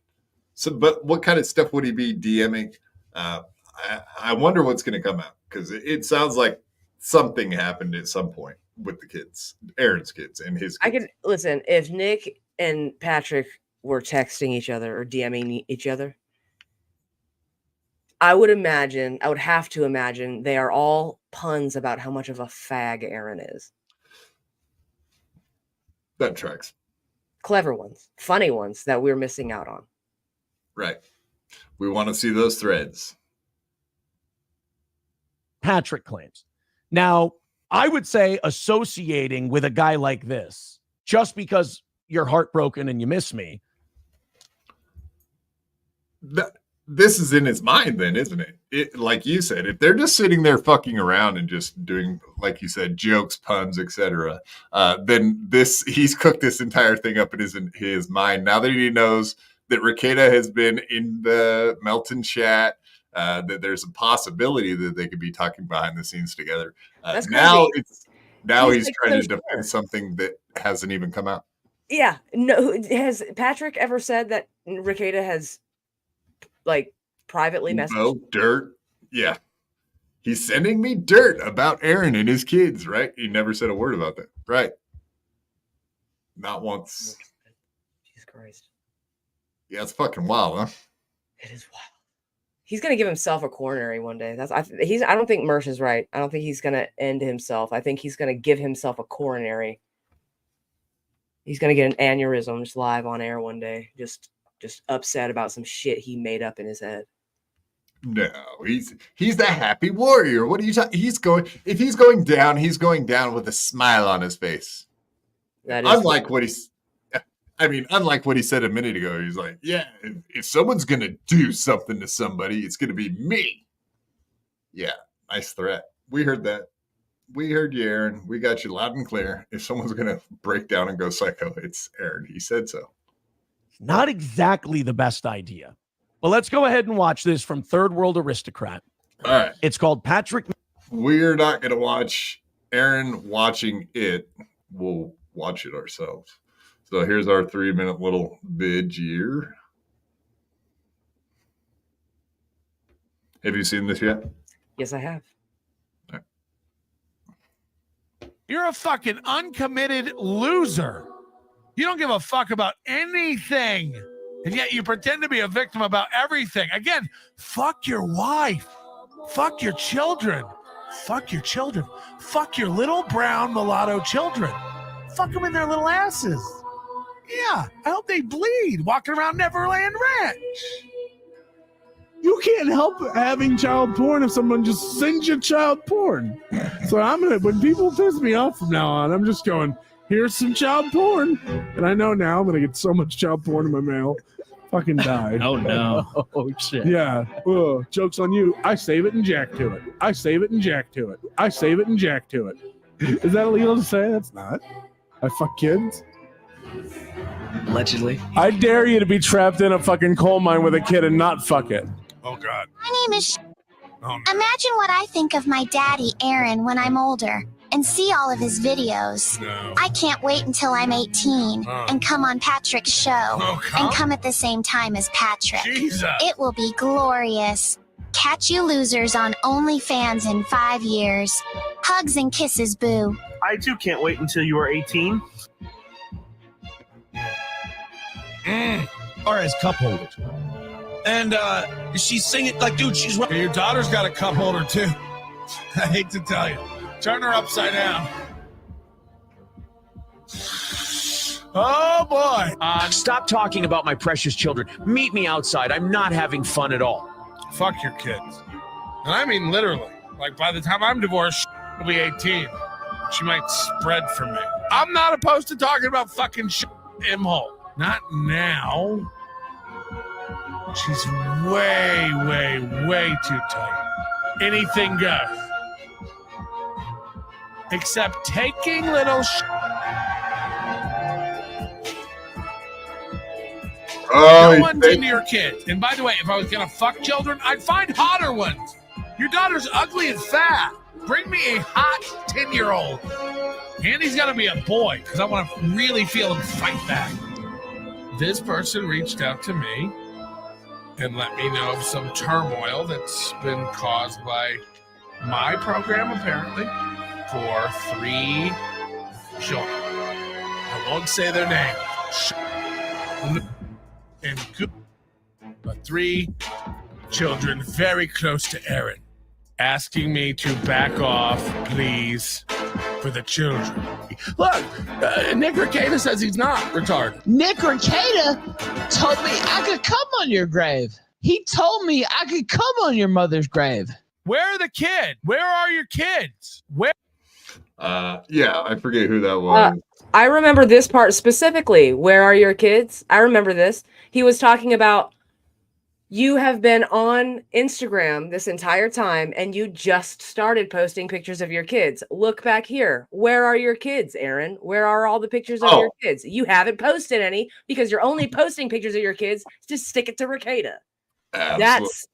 So, but what kind of stuff would he be DMing? I wonder what's going to come out, because it sounds like something happened at some point with the kids, Aaron's kids and his kids. I could listen if Nick and Patrick were texting each other or DMing each other. I would have to imagine they are all puns about how much of a fag Aaron is. That tracks. Clever ones, funny ones that we're missing out on. Right. We want to see those threads. Patrick claims. Now, I would say associating with a guy like this, just because you're heartbroken and you miss me. This is in his mind then, isn't it? Like you said, if they're just sitting there fucking around and just doing, like you said, jokes, puns, etc., then he's cooked this entire thing up in his mind. Now that he knows that Rekieta has been in the Melton chat, that there's a possibility that they could be talking behind the scenes together. Now he's trying to defend something that hasn't even come out. Yeah. No. Has Patrick ever said that Rekieta has like privately messaged? No, dirt. Yeah. He's sending me dirt about Aaron and his kids, right? He never said a word about that. Right. Not once. Jesus Christ. Yeah, it's fucking wild, huh? It is wild. He's gonna give himself a coronary one day. I don't think Mersh is right. I don't think he's gonna end himself. I think he's gonna give himself a coronary. He's gonna get an aneurysm just live on air one day. Just upset about some shit he made up in his head. No, he's the happy warrior. What are you talking? If he's going down with a smile on his face. Unlike what he said a minute ago. He's like, yeah, if someone's gonna do something to somebody, it's gonna be me. Yeah, nice threat. We heard that. We heard you, Aaron. We got you loud and clear. If someone's gonna break down and go psycho, it's Aaron. He said so. Not exactly the best idea. Well, let's go ahead and watch this from Third World Aristocrat. All right. It's called Patrick. We're not going to watch Aaron watching it. We'll watch it ourselves. So here's our 3-minute little vid here. Have you seen this yet? Yes, I have. Right. You're a fucking uncommitted loser. You don't give a fuck about anything. And yet you pretend to be a victim about everything. Again, fuck your wife. Fuck your children. Fuck your children. Fuck your little brown mulatto children. Fuck them in their little asses. Yeah, I hope they bleed walking around Neverland Ranch. You can't help having child porn if someone just sends you child porn. So when people piss me off from now on, I'm just going, here's some child porn. And I know now I'm going to get so much child porn in my mail. Fucking die. Oh, no. Oh, shit. Yeah. Ugh. Joke's on you. I save it and jack to it. I save it and jack to it. I save it and jack to it. Is that illegal to say? That's not. I fuck kids. Allegedly. I dare you to be trapped in a fucking coal mine with a kid and not fuck it. Oh, God. My name is Oh, no. Imagine what I think of my daddy, Aaron, when I'm older and see all of his videos. No. I can't wait until I'm 18 and come on Patrick's show and come at the same time as Patrick. Jesus. It will be glorious. Catch you losers on OnlyFans in 5 years. Hugs and kisses, boo. I too can't wait until you are 18. Or as cup holders. And she's singing like, dude, she's right. Your daughter's got a cup holder too. I hate to tell you. Turn her upside down. Oh boy. Stop talking about my precious children. Meet me outside. I'm not having fun at all. Fuck your kids. And I mean literally. Like by the time I'm divorced, she'll be 18. She might spread from me. I'm not opposed to talking about fucking shit M-hole. Not now. She's way, way, way too tight. Anything goes. Except taking little no one's into your kids. And by the way, if I was going to fuck children, I'd find hotter ones. Your daughter's ugly and fat. Bring me a hot 10-year-old. And he's got to be a boy because I want to really feel him fight back. This person reached out to me and let me know of some turmoil that's been caused by my program, apparently, for 3 children. I won't say their name. And good, but 3 children very close to Aaron, asking me to back off, please, for the children. Look, Nick Rekieta says he's not retarded. Nick Rekieta told me I could come on your grave. He told me I could come on your mother's grave. Where are the kids? Where are your kids? Where? Yeah, I forget who that was. I remember this part specifically. Where are your kids? I remember this. He was talking about you have been on Instagram this entire time and you just started posting pictures of your kids. Look back here. Where are your kids, Aaron? Where are all the pictures of your kids? You haven't posted any because you're only posting pictures of your kids to stick it to Ricada.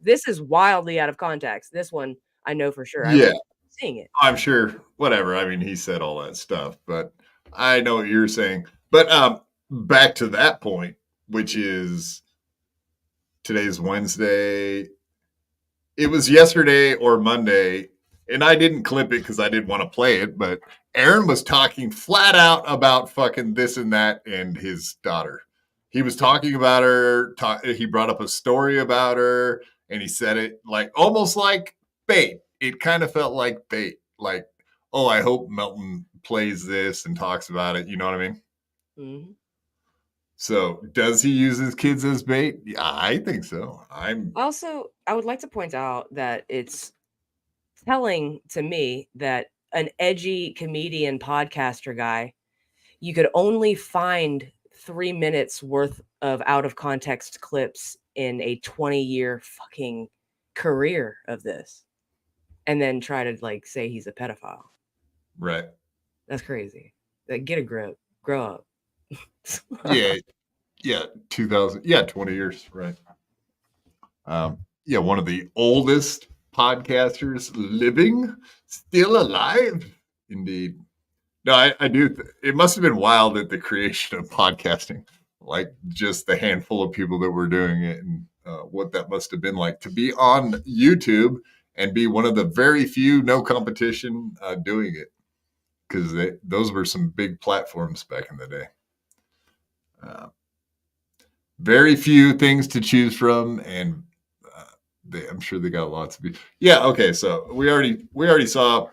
This is wildly out of context. This one I know for sure. Yeah. Seeing it. I'm sure. Whatever. I mean, he said all that stuff, but I know what you're saying. But back to that point, which is today's Wednesday. It was yesterday or Monday, and I didn't clip it because I didn't want to play it, but Aaron was talking flat out about fucking this and that and his daughter. He was talking about her. He brought up a story about her, and he said it like almost like bait. It kind of felt like bait. Like, oh, I hope Melton plays this and talks about it. You know what I mean? Mm-hmm. So does he use his kids as bait? Yeah, I think so. I would like to point out that it's telling to me that an edgy comedian podcaster guy, you could only find 3 minutes worth of out of context clips in a 20-year fucking career of this. And then try to like say he's a pedophile. Right. That's crazy. Like, get a grip. Grow up. Yeah. 2000. Yeah, 20 years. Right. Yeah, one of the oldest podcasters living, still alive. Indeed. No, I do. It must have been wild at the creation of podcasting, like just the handful of people that were doing it, and what that must have been like to be on YouTube and be one of the very few, no competition, doing it, because those were some big platforms back in the day. Very few things to choose from, and I'm sure they got lots of. Yeah. Okay. So we already saw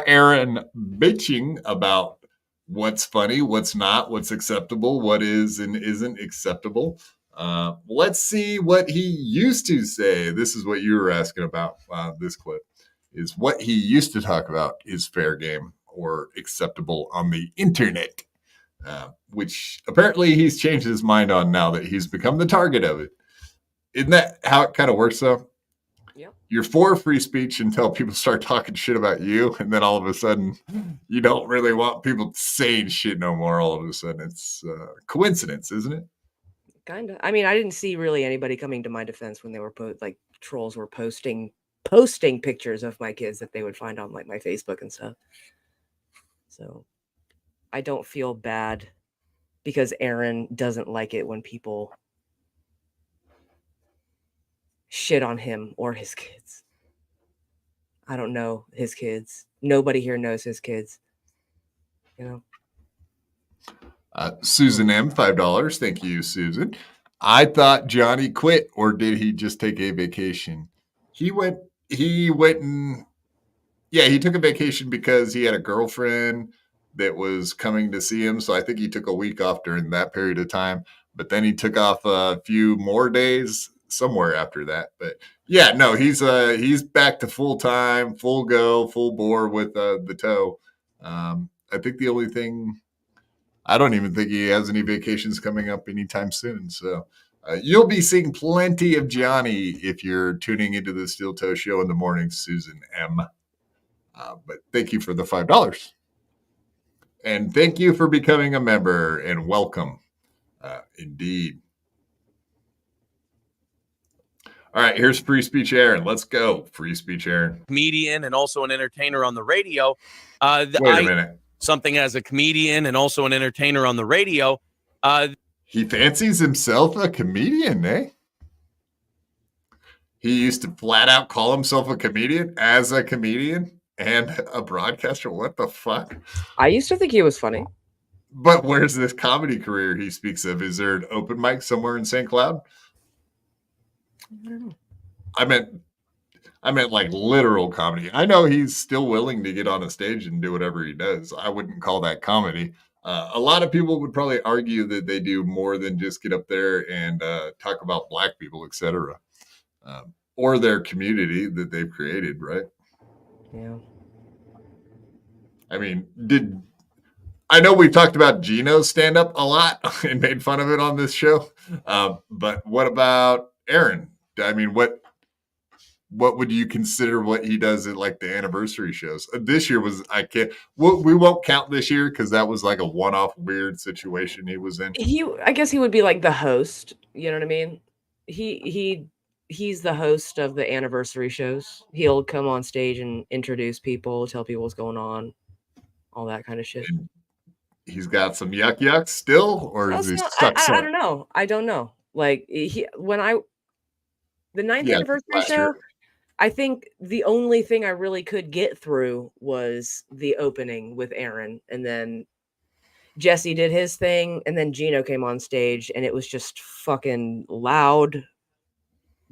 Aaron bitching about what's funny, what's not, what's acceptable, what is and isn't acceptable. Let's see what he used to say. This is what you were asking about. This clip is what he used to talk about is fair game or acceptable on the internet, which apparently he's changed his mind on now that he's become the target of it. Isn't that how it kind of works, though? Yep. You're for free speech until people start talking shit about you, and then all of a sudden, you don't really want people saying shit no more. All of a sudden, it's coincidence, isn't it? Kind of. I mean, I didn't see really anybody coming to my defense when they were trolls were posting pictures of my kids that they would find on like my Facebook and stuff. So I don't feel bad because Aaron doesn't like it when people shit on him or his kids. I don't know his kids. Nobody here knows his kids. You know. Susan M, $5. Thank you, Susan. I thought Johnny quit, or did he just take a vacation? He went and he took a vacation because he had a girlfriend that was coming to see him. So I think he took a week off during that period of time, but then he took off a few more days somewhere after that. But yeah, no, he's back to full time, full go, full bore with the toe. I think the only thing, I don't even think he has any vacations coming up anytime soon. So you'll be seeing plenty of Johnny if you're tuning into the Steel Toe Show in the morning, Susan M. But thank you for the $5. And thank you for becoming a member, and welcome. Indeed. All right, here's Free Speech Aaron. Let's go, Free Speech Aaron. Comedian and also an entertainer on the radio. Wait a minute. Something as a comedian and also an entertainer on the radio. He fancies himself a comedian, eh? He used to flat out call himself a comedian as a comedian and a broadcaster. What the fuck? I used to think he was funny. But where's this comedy career he speaks of? Is there an open mic somewhere in St. Cloud? I don't know. I meant like literal comedy. I know he's still willing to get on a stage and do whatever he does. I wouldn't call that comedy. A lot of people would probably argue that they do more than just get up there and talk about black people, etc., or their community that they've created, right? Yeah. I mean, I know we've talked about Gino's stand-up a lot and made fun of it on this show, but what about Aaron? I mean, what would you consider what he does at like the anniversary shows? This year was, we won't count this year because that was like a one-off weird situation he was in. I guess he would be like the host. You know what I mean? He's the host of the anniversary shows. He'll come on stage and introduce people, tell people what's going on, all that kind of shit. He's got some yuck still, or is he stuck? I don't know. I don't know. Like the 9th anniversary show, year. I think the only thing I really could get through was the opening with Aaron, and then Jesse did his thing, and then Gino came on stage, and it was just fucking loud,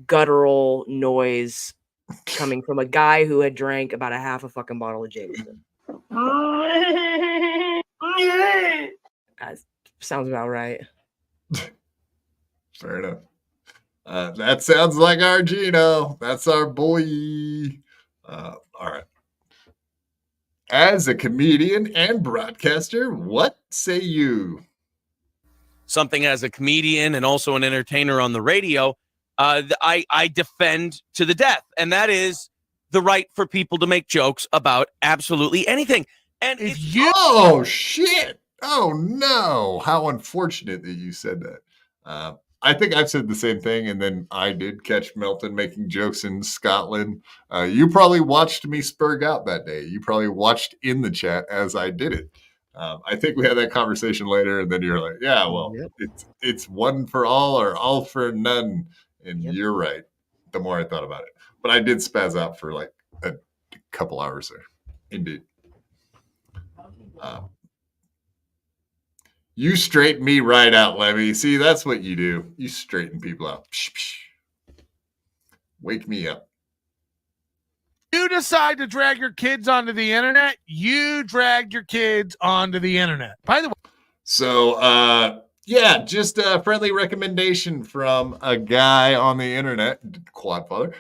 guttural noise coming from a guy who had drank about a half a fucking bottle of Jameson. That sounds about right. Fair enough. That sounds like our Gino. That's our boy. All right. As a comedian and broadcaster, what say you? Something as a comedian and also an entertainer on the radio, I defend to the death, and that is the right for people to make jokes about absolutely anything. And oh shit! Oh no! How unfortunate that you said that. I think I've said the same thing, and then I did catch Melton making jokes in Scotland. You probably watched me spurg out that day. You probably watched in the chat as I did it. I think we had that conversation later, and then you're like, "Yeah, well, it's one for all or all for none," and you're right. The more I thought about it, but I did spaz out for like a couple hours there. Indeed. You straighten me right out, Levy. See, that's what you do. You straighten people out. Psh, psh. Wake me up. You decide to drag your kids onto the internet. You dragged your kids onto the internet. By the way. So, just a friendly recommendation from a guy on the internet, Quadfather.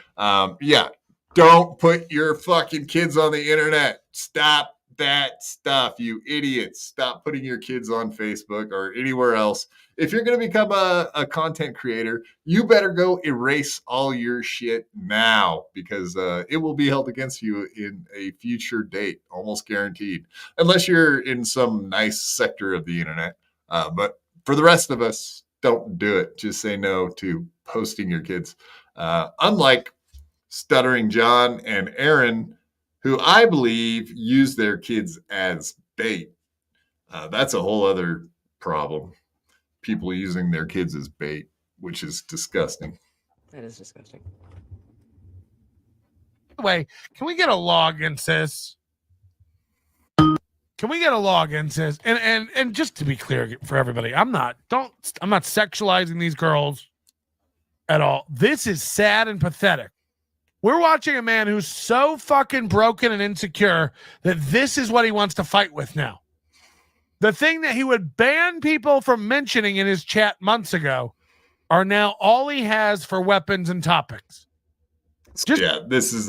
Don't put your fucking kids on the internet. Stop that stuff, you idiots. Stop putting your kids on Facebook or anywhere else. If you're going to become a content creator, you better go erase all your shit now, because it will be held against you in a future date, almost guaranteed, unless you're in some nice sector of the internet. But for the rest of us, don't do it. Just say no to posting your kids. Unlike Stuttering John and Aaron, who I believe use their kids as bait. That's a whole other problem. People using their kids as bait, which is disgusting. That is disgusting. Wait, can we get a login, sis? Can we get a login, sis? And just to be clear for everybody, I'm not sexualizing these girls at all. This is sad and pathetic. We're watching a man who's so fucking broken and insecure that this is what he wants to fight with now. The thing that he would ban people from mentioning in his chat months ago are now all he has for weapons and topics. This is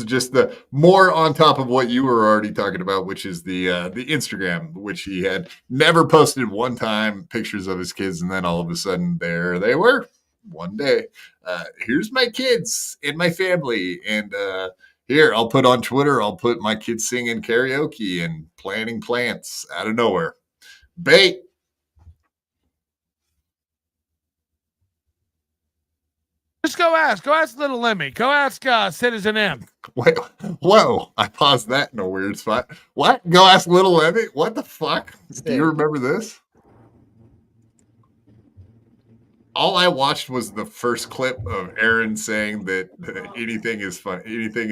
just the more on top of what you were already talking about, which is the Instagram, which he had never posted one time pictures of his kids, and then all of a sudden there they were. One day, here's my kids and my family, and here I'll put on Twitter, I'll put my kids singing karaoke and planting plants out of nowhere. Bait. Just go ask Little Lemmy, go ask Citizen M. Wait, whoa! I paused that in a weird spot. What? Go ask Little Lemmy? What the fuck? Do you remember this? All I watched was the first clip of Aaron saying that anything is fun. Anything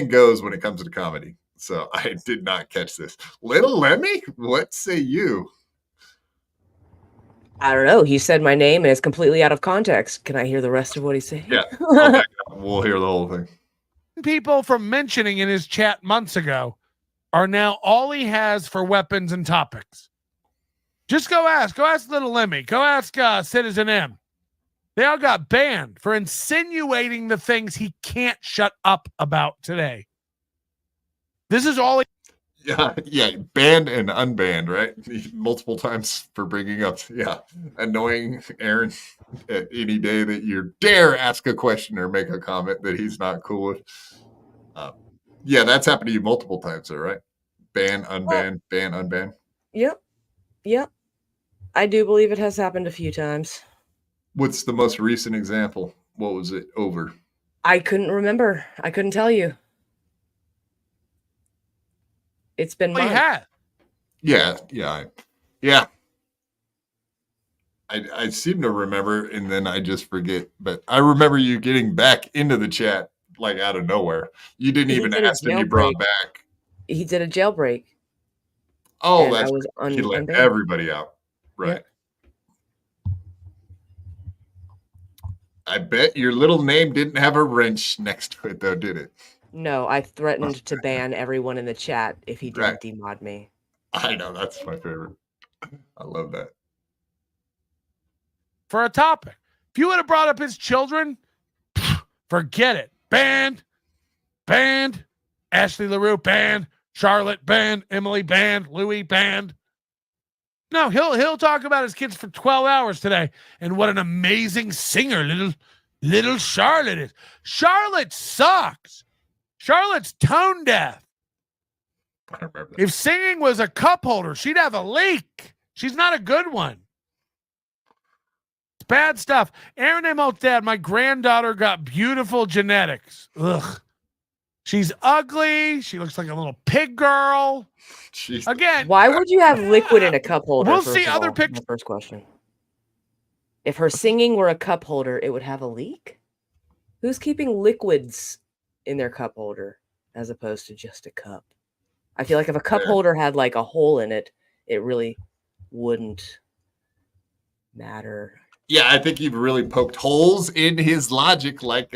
goes when it comes to comedy. So I did not catch this. Little Lemmy? What say you? I don't know. He said my name and it's completely out of context. Can I hear the rest of what he's saying? Yeah. I'll back up. We'll hear the whole thing. People from mentioning in his chat months ago are now all he has for weapons and topics. Just go ask Little Lemmy. Go ask Citizen M. They all got banned for insinuating the things he can't shut up about today. This is all. Yeah, banned and unbanned, right? Multiple times for bringing up, annoying Aaron at any day that you dare ask a question or make a comment that he's not cool with. That's happened to you multiple times, though, right? Ban, unban, ban, unban. Yep. I do believe it has happened a few times. What's the most recent example? What was it over? I couldn't remember. I couldn't tell you. It's been months. Yeah. I seem to remember, and then I just forget. But I remember you getting back into the chat like out of nowhere. You didn't even ask to be brought back. He did a jailbreak. Oh, that's he let everybody out, right? Yeah. I bet your little name didn't have a wrench next to it, though, did it? No, I threatened to ban everyone in the chat if he didn't demod me. I know, that's my favorite. I love that. For a topic. If you would have brought up his children, forget it. Banned. Ashley LaRue, banned. Charlotte, banned. Emily, banned. Louis, banned. No, he'll talk about his kids for 12 hours today and what an amazing singer little Charlotte is. Charlotte sucks. Charlotte's tone deaf. I remember that. If singing was a cup holder, she'd have a leak. She's not a good one. It's bad stuff. Aaron M.O.'s dad, my granddaughter got beautiful genetics. Ugh. She's ugly. She looks like a little pig girl. Jeez. Again. Why would you have liquid in a cup holder? We'll see other pictures. My first question. If her singing were a cup holder, it would have a leak? Who's keeping liquids in their cup holder as opposed to just a cup? I feel like if a cup holder had like a hole in it, it really wouldn't matter. Yeah, I think you've really poked holes in his logic, like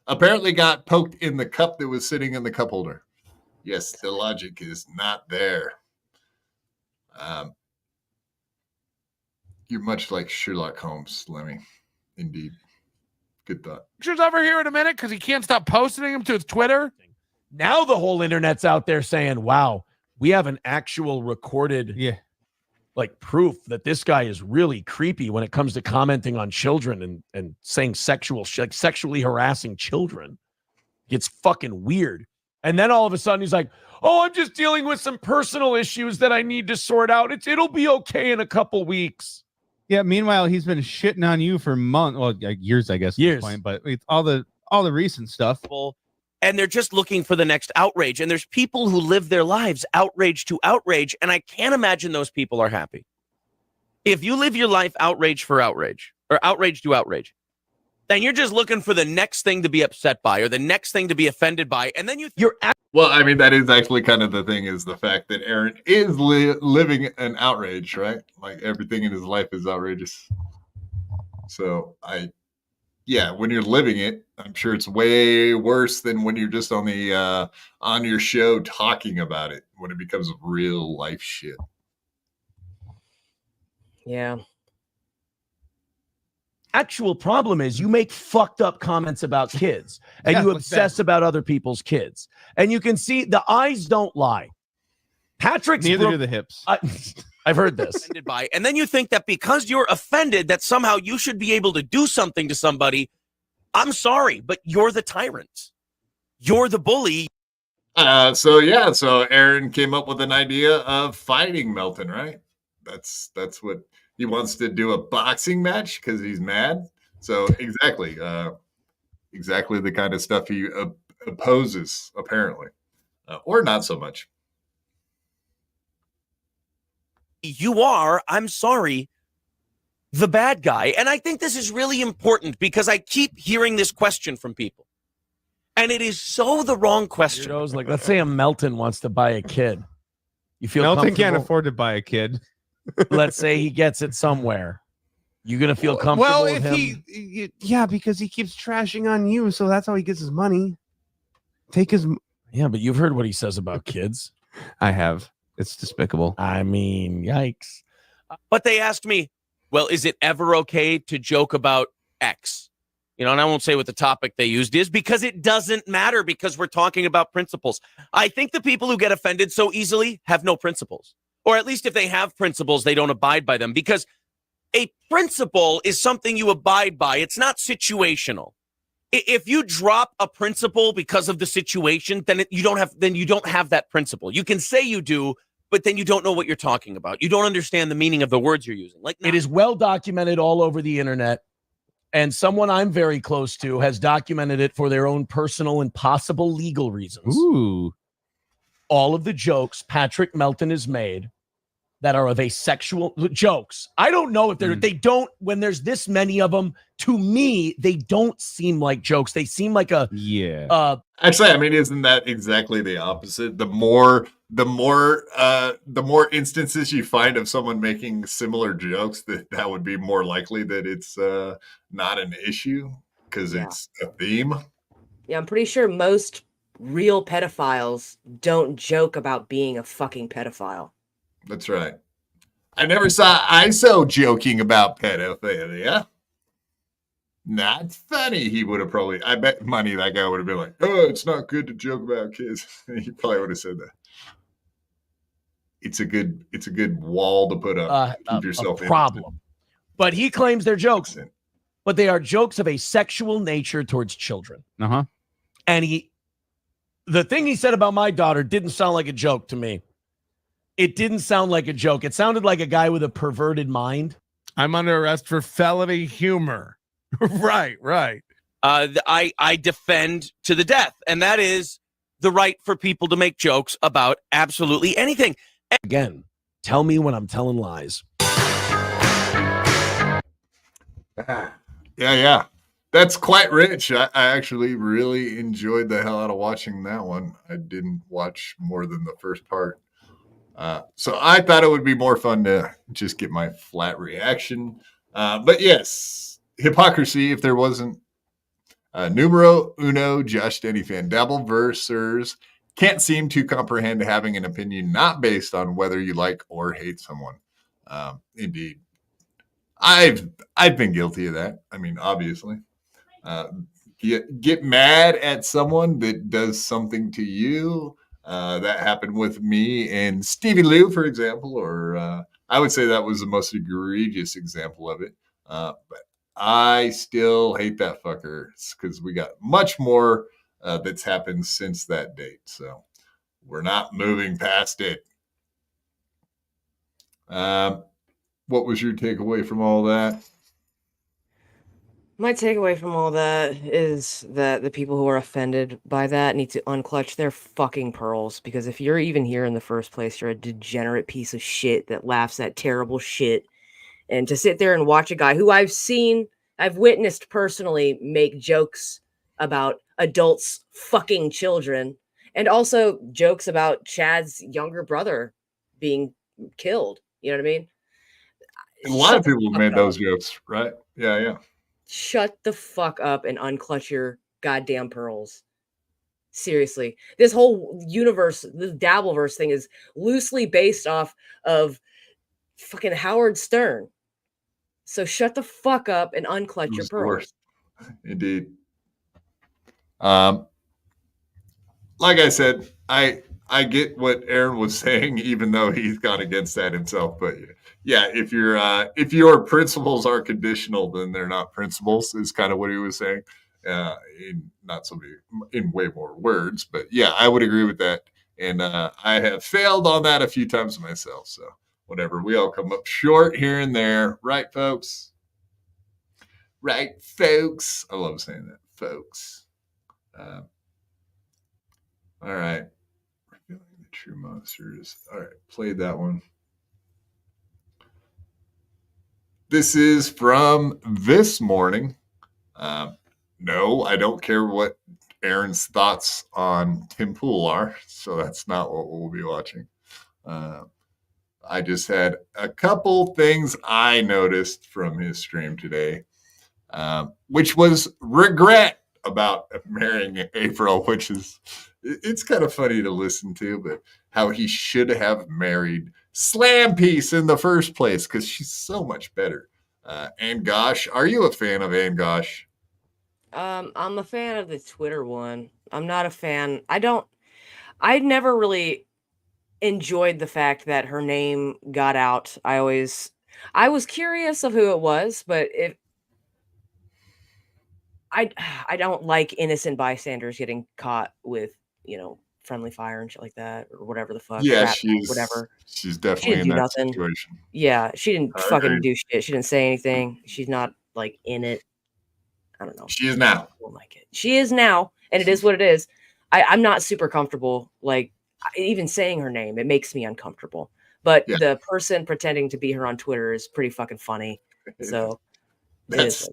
apparently got poked in the cup that was sitting in the cup holder. Yes, the logic is not there. You're much like Sherlock Holmes, Lemmy. Indeed. Good thought. Pictures over here in a minute because he can't stop posting them to his Twitter. Now the whole internet's out there saying, wow, we have an actual recorded like proof that this guy is really creepy when it comes to commenting on children and saying sexually harassing children. It's fucking weird. And then all of a sudden he's like, oh, I'm just dealing with some personal issues that I need to sort out. It'll be okay in a couple weeks. Yeah. Meanwhile, he's been shitting on you for months, well, years, I guess. Years. Point, but it's all the recent stuff. And they're just looking for the next outrage. And there's people who live their lives outrage to outrage. And I can't imagine those people are happy. If you live your life outrage for outrage or outrage to outrage, then you're just looking for the next thing to be upset by or the next thing to be offended by. And then well, I mean, that is actually kind of the thing, is the fact that Aaron is living an outrage, right? Like everything in his life is outrageous. So when you're living it, I'm sure it's way worse than when you're just on the on your show talking about it, when it becomes real life shit. Yeah. Actual problem is you make fucked up comments about kids and you obsess about other people's kids. And you can see the eyes don't lie. Patrick's neither do the hips. I've heard this. Offended by, and then you think that because you're offended that somehow you should be able to do something to somebody. I'm sorry, but you're the tyrant. You're the bully. So Aaron came up with an idea of fighting Melton, right? That's what he wants to do, a boxing match because he's mad. So exactly the kind of stuff he opposes, apparently, or not so much. You are, I'm sorry, the bad guy. And I think this is really important because I keep hearing this question from people. And it is so the wrong question. Like, let's say a Melton wants to buy a kid. You feel Melton can't afford to buy a kid. Let's say he gets it somewhere. You gonna feel comfortable with him? Yeah, because he keeps trashing on you, so that's how he gets his money. Take his. Yeah, but you've heard what he says about kids. I have. It's despicable. I mean, yikes. But they asked me, well, is it ever okay to joke about X? You know, and I won't say what the topic they used is because it doesn't matter because we're talking about principles. I think the people who get offended so easily have no principles. Or at least if they have principles, they don't abide by them because a principle is something you abide by. It's not situational. If you drop a principle because of the situation, then you don't have that principle. You can say you do, but then you don't know what you're talking about. You don't understand the meaning of the words you're using. It is well documented all over the internet, and someone I'm very close to has documented it for their own personal and possible legal reasons. Ooh. All of the jokes Patrick Melton has made that are of a sexual jokes. I don't know if they don't, when there's this many of them, to me, they don't seem like jokes. They seem like actually, I mean, isn't that exactly the opposite? The more instances you find of someone making similar jokes, that would be more likely that it's not an issue because it's a theme. Yeah, I'm pretty sure most real pedophiles don't joke about being a fucking pedophile. That's right. I never saw ISO joking about pedophilia. Not funny. He would have probably, I bet money that guy would have been like, oh, it's not good to joke about kids. He probably would have said that. It's a good wall to put up. Keep yourself a problem. But he claims they're jokes, but they are jokes of a sexual nature towards children. Uh-huh. And the thing he said about my daughter didn't sound like a joke to me. It didn't sound like a joke. It sounded like a guy with a perverted mind. I'm under arrest for felony humor. Right. I defend to the death, and that is the right for people to make jokes about absolutely anything. Again, tell me when I'm telling lies. Yeah. That's quite rich. I actually really enjoyed the hell out of watching that one. I didn't watch more than the first part. So I thought it would be more fun to just get my flat reaction. But yes, hypocrisy, if there wasn't numero uno, Josh Denny fan, Dabbleversers can't seem to comprehend having an opinion not based on whether you like or hate someone. Indeed. I've been guilty of that. I mean, obviously. Get mad at someone that does something to you. That happened with me and Stevie Lou, for example, or I would say that was the most egregious example of it. But I still hate that fucker because we got much more that's happened since that date. So we're not moving past it. What was your takeaway from all that? My takeaway from all that is that the people who are offended by that need to unclutch their fucking pearls, because if you're even here in the first place, you're a degenerate piece of shit that laughs at terrible shit. And to sit there and watch a guy who I've witnessed personally make jokes about adults fucking children, and also jokes about Chad's younger brother being killed. You know what I mean? A lot of people made those jokes, right? Yeah. Shut the fuck up and unclutch your goddamn pearls. Seriously. This whole universe, this Dabbleverse thing is loosely based off of fucking Howard Stern. So shut the fuck up and unclutch your pearls. Indeed. Like I said, I get what Aaron was saying, even though he's gone against that himself. But yeah, if your principles are conditional, then they're not principles, is kind of what he was saying. In way more words, but yeah, I would agree with that. And I have failed on that a few times myself. So whatever, we all come up short here and there, right, folks? Right, folks. I love saying that, folks. All right. True Monsters. All right, played that one. This is from this morning. No, I don't care what Aaron's thoughts on Tim Pool are, so that's not what we'll be watching. I just had a couple things I noticed from his stream today, which was regret. about marrying April, which is, it's kind of funny to listen to, but how he should have married Slam Piece in the first place because she's so much better. And Gosh, are you a fan of Ann Gosh? I'm a fan of the Twitter one. I'm not a fan. I never really enjoyed the fact that her name got out. I was curious of who it was, but I don't like innocent bystanders getting caught with, friendly fire and shit like that, or whatever the fuck. Yeah, whatever. She's definitely in that nothing. situation. Yeah, she didn't fucking do shit. She didn't say anything. She's not like in it. I don't know. She is now. I don't like it. She is now, and it is what it is. I'm not super comfortable, like even saying her name. It makes me uncomfortable. But the person pretending to be her on Twitter is pretty fucking funny. So that's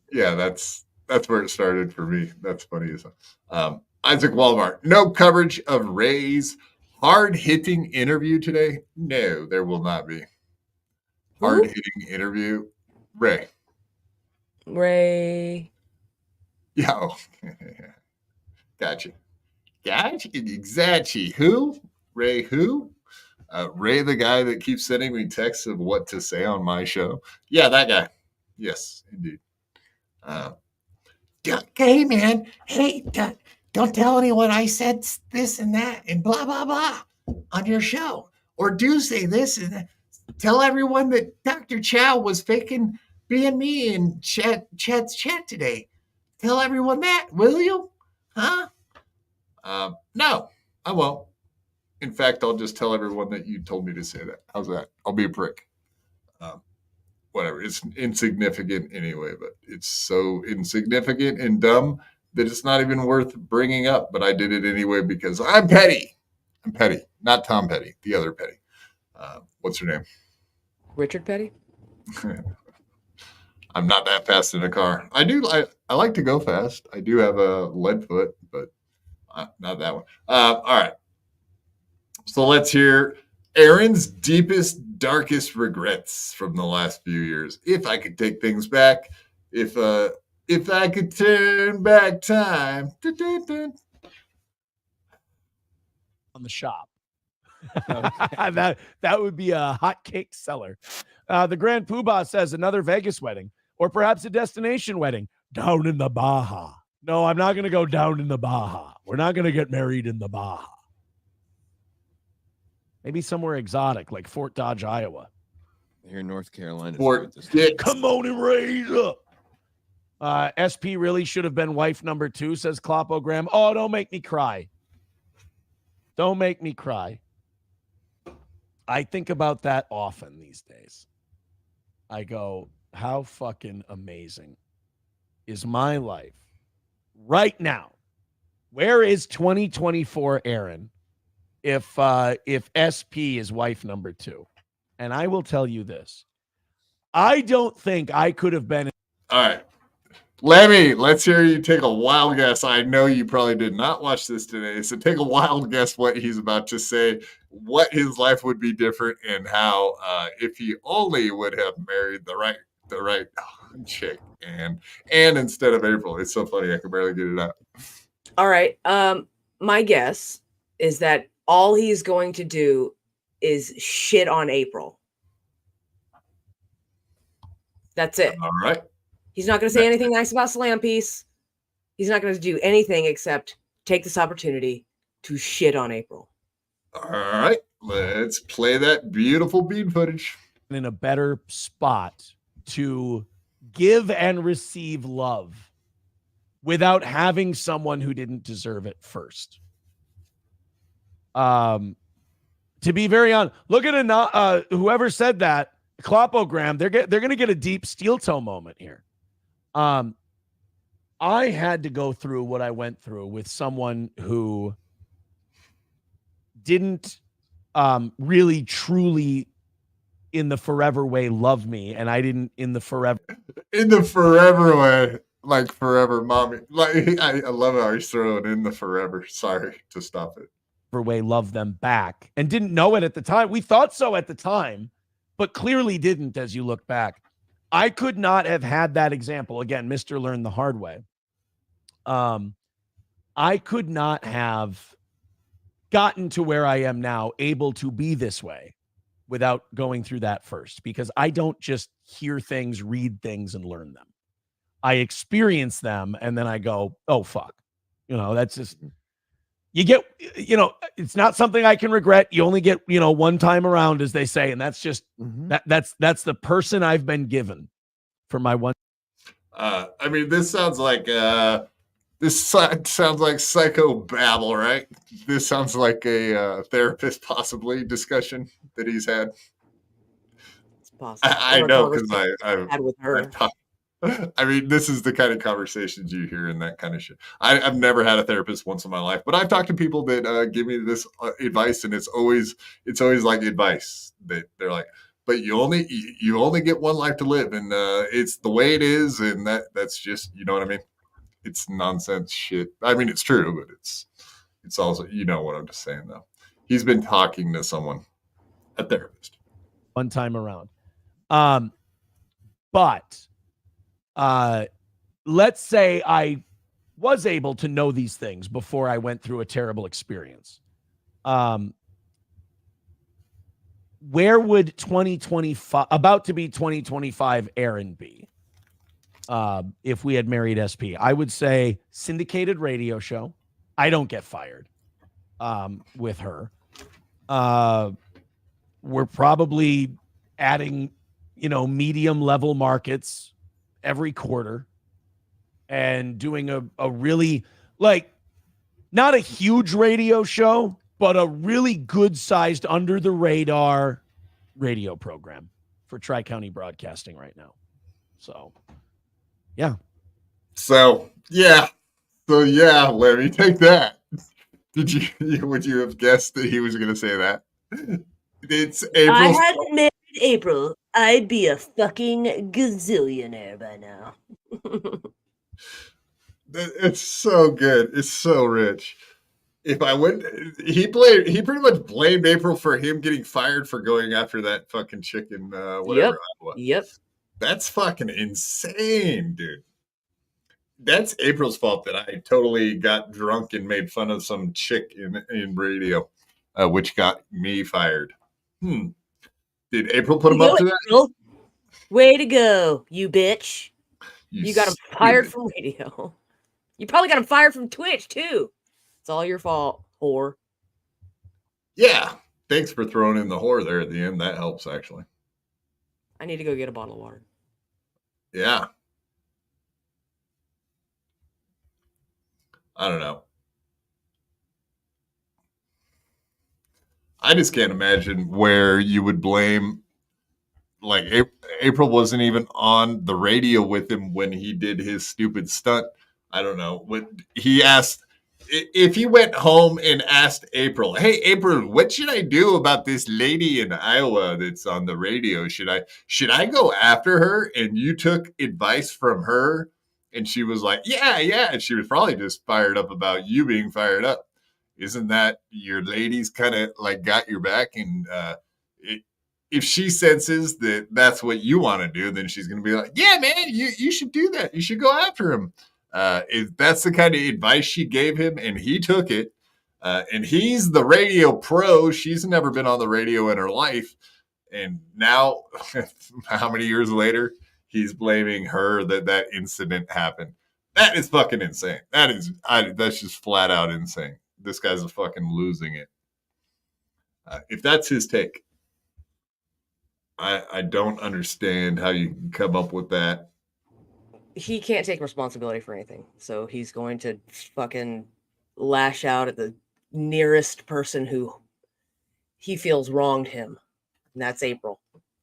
where it started for me. That's funny as hell. Isaac Walmart, no coverage of Ray's hard-hitting interview today? No, there will not be. Hard-hitting interview? Ray. Yo. Gotcha. Exactly. Who? Ray who? Ray, the guy that keeps sending me texts of what to say on my show? Yeah, that guy. Yes, indeed. Hey, man. Hey, don't tell anyone I said this and that and blah, blah, blah on your show. Or do say this and that. Tell everyone that Dr. Chow was faking being me in Chad's chat today. Tell everyone that, will you? Huh? No, I won't. In fact, I'll just tell everyone that you told me to say that. How's that? I'll be a prick. Whatever. It's insignificant anyway, but it's so insignificant and dumb that it's not even worth bringing up. But I did it anyway because I'm petty. I'm petty, not Tom Petty, the other Petty. What's her name? Richard Petty. I'm not that fast in a car. I like to go fast. I do have a lead foot, but not that one. All right. So let's hear Aaron's deepest, darkest regrets from the last few years. If I could take things back, if I could turn back time. On the shop. that would be a hot cake seller. The Grand Poobah says another Vegas wedding, or perhaps a destination wedding down in the Baja. No, I'm not going to go down in the Baja. We're not going to get married in the Baja. Maybe somewhere exotic like Fort Dodge, Iowa. Here in North Carolina. Come on and raise up. SP really should have been wife number 2, says Clopogram. Oh, don't make me cry. Don't make me cry. I think about that often these days. I go, how fucking amazing is my life right now? Where is 2024 Aaron if SP is wife number 2? And I will tell you this. I don't think I could have been. All right. Let's hear you take a wild guess. I know you probably did not watch this today, so take a wild guess what he's about to say, what his life would be different, and how if he only would have married the right chick and instead of April. It's so funny, I can barely get it out. All right. My guess is that all he's going to do is shit on April. That's it. All right. He's not going to say anything nice about Slam Piece. He's not going to do anything except take this opportunity to shit on April. All right. Let's play that beautiful bead footage. In a better spot to give and receive love without having someone who didn't deserve it first. To be very honest, look at whoever said that, Clopogram, they're going to get a deep steel toe moment here. I had to go through what I went through with someone who didn't really truly in the forever way love me, and I didn't in the forever way, like forever mommy. Like I love how he's throwing in the forever. Sorry to stop it. Way love them back, and didn't know it at the time. We thought so at the time, but clearly didn't as you look back. I could not have had that example. Again, Mr. Learn the hard way. I could not have gotten to where I am now, able to be this way without going through that first, because I don't just hear things, read things, and learn them. I experience them, and then I go, oh, fuck. That's just, you get, it's not something I can regret. You only get, one time around, as they say, and that's just, that's the person I've been given for my one. I mean, this sounds like psycho babble, right? This sounds like a therapist possibly discussion that he's had. It's possible. I know, because I've had with her. I mean, this is the kind of conversations you hear and that kind of shit. I've never had a therapist once in my life, but I've talked to people that give me this advice, and it's always like advice that they're like, but you only get one life to live, and it's the way it is, and that's just, you know what I mean? It's nonsense shit. I mean, it's true, but it's also, what I'm just saying though. He's been talking to someone, a therapist, one time around. But let's say I was able to know these things before I went through a terrible experience. Where would 2025, about to be 2025, Aaron be? If we had married SP, I would say syndicated radio show. I don't get fired with her. We're probably adding, medium level markets every quarter and doing a really, not a huge radio show, but a really good sized under the radar radio program for Tri-County Broadcasting right now. So, yeah. So let me take that. Would you have guessed that he was going to say that? It's April. I hadn't married April, I'd be a fucking gazillionaire by now. It's so good. It's so rich. If I went, he pretty much blamed April for him getting fired for going after that fucking chicken, whatever. Yep. That's fucking insane, dude. That's April's fault that I totally got drunk and made fun of some chick in radio, which got me fired. Did April put him up to that? April. Way to go, you bitch. You got him fired from radio. You probably got him fired from Twitch, too. It's all your fault, whore. Yeah. Thanks for throwing in the whore there at the end. That helps, actually. I need to go get a bottle of water. Yeah. I don't know. I just can't imagine where you would blame, like, April wasn't even on the radio with him when he did his stupid stunt. I don't know. He asked, if he went home and asked April, hey, April, what should I do about this lady in Iowa that's on the radio? Should I go after her? And you took advice from her, and she was like, yeah. And she was probably just fired up about you being fired up. Isn't that your lady's kind of like got your back? And if she senses that that's what you want to do, then she's going to be like, yeah, man, you should do that. You should go after him. If that's the kind of advice she gave him, and he took it, and he's the radio pro. She's never been on the radio in her life. And now, how many years later, he's blaming her that incident happened. That is fucking insane. That's just flat out insane. This guy's a fucking losing it. If that's his take, I don't understand how you can come up with that. He can't take responsibility for anything. So he's going to fucking lash out at the nearest person who he feels wronged him. And that's April.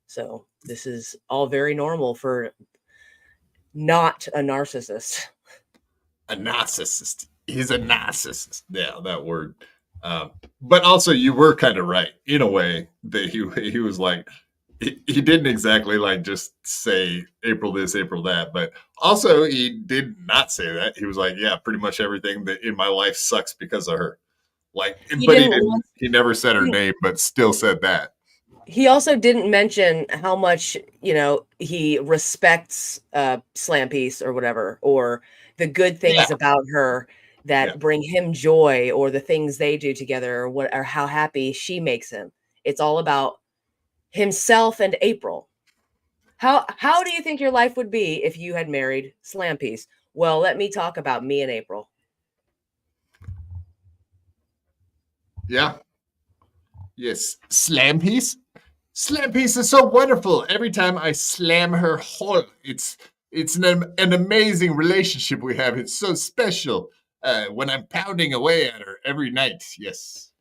So this is all very normal for not a narcissist. A narcissist. He's a narcissist. Yeah, that word. But also, you were kind of right in a way that he was like, he didn't exactly like just say April this, April that, but also he did not say that. He was like, yeah, pretty much everything that in my life sucks because of her. Like, he never said her name, but still said that. He also didn't mention how much, he respects Slam Piece or whatever, or the good things about her that bring him joy, or the things they do together, or how happy she makes him. It's all about himself and April. How do you think your life would be if you had married Slam Piece? Well, let me talk about me and April. Yeah. Yes. Slam Piece? Slam Piece is so wonderful. Every time I slam her whole, it's an amazing relationship we have. It's so special when I'm pounding away at her every night. Yes.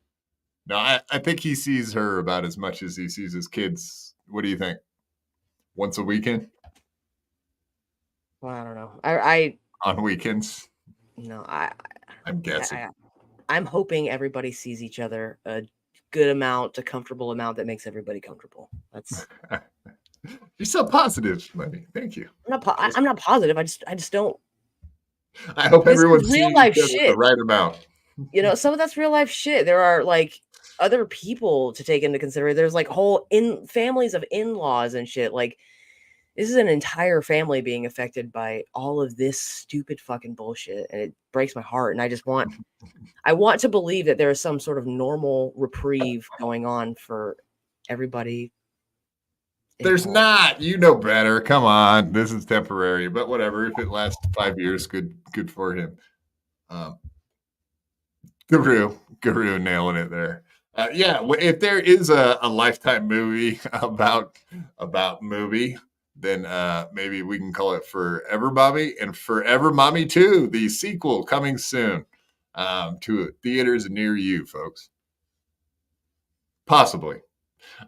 No, I think he sees her about as much as he sees his kids. What do you think? Once a weekend? Well, I don't know. I on weekends? No, I'm guessing. I'm hoping everybody sees each other a good amount, a comfortable amount that makes everybody comfortable. That's You're so positive, Lenny. Thank you. I'm not positive. I just don't. I hope everyone sees real life each other shit. the right amount. Some of that's real life shit. There are like other people to take into consideration. There's like whole families of in-laws and shit. Like, this is an entire family being affected by all of this stupid fucking bullshit, and it breaks my heart. And I want to believe that there is some sort of normal reprieve going on for everybody. There's not. You know better. Come on. This is temporary, but whatever. If it lasts 5 years, good for him. Guru nailing it there. If there is a Lifetime movie about movie, then maybe we can call it Forever Mommy and Forever Mommy 2, the sequel coming soon to theaters near you, folks. Possibly.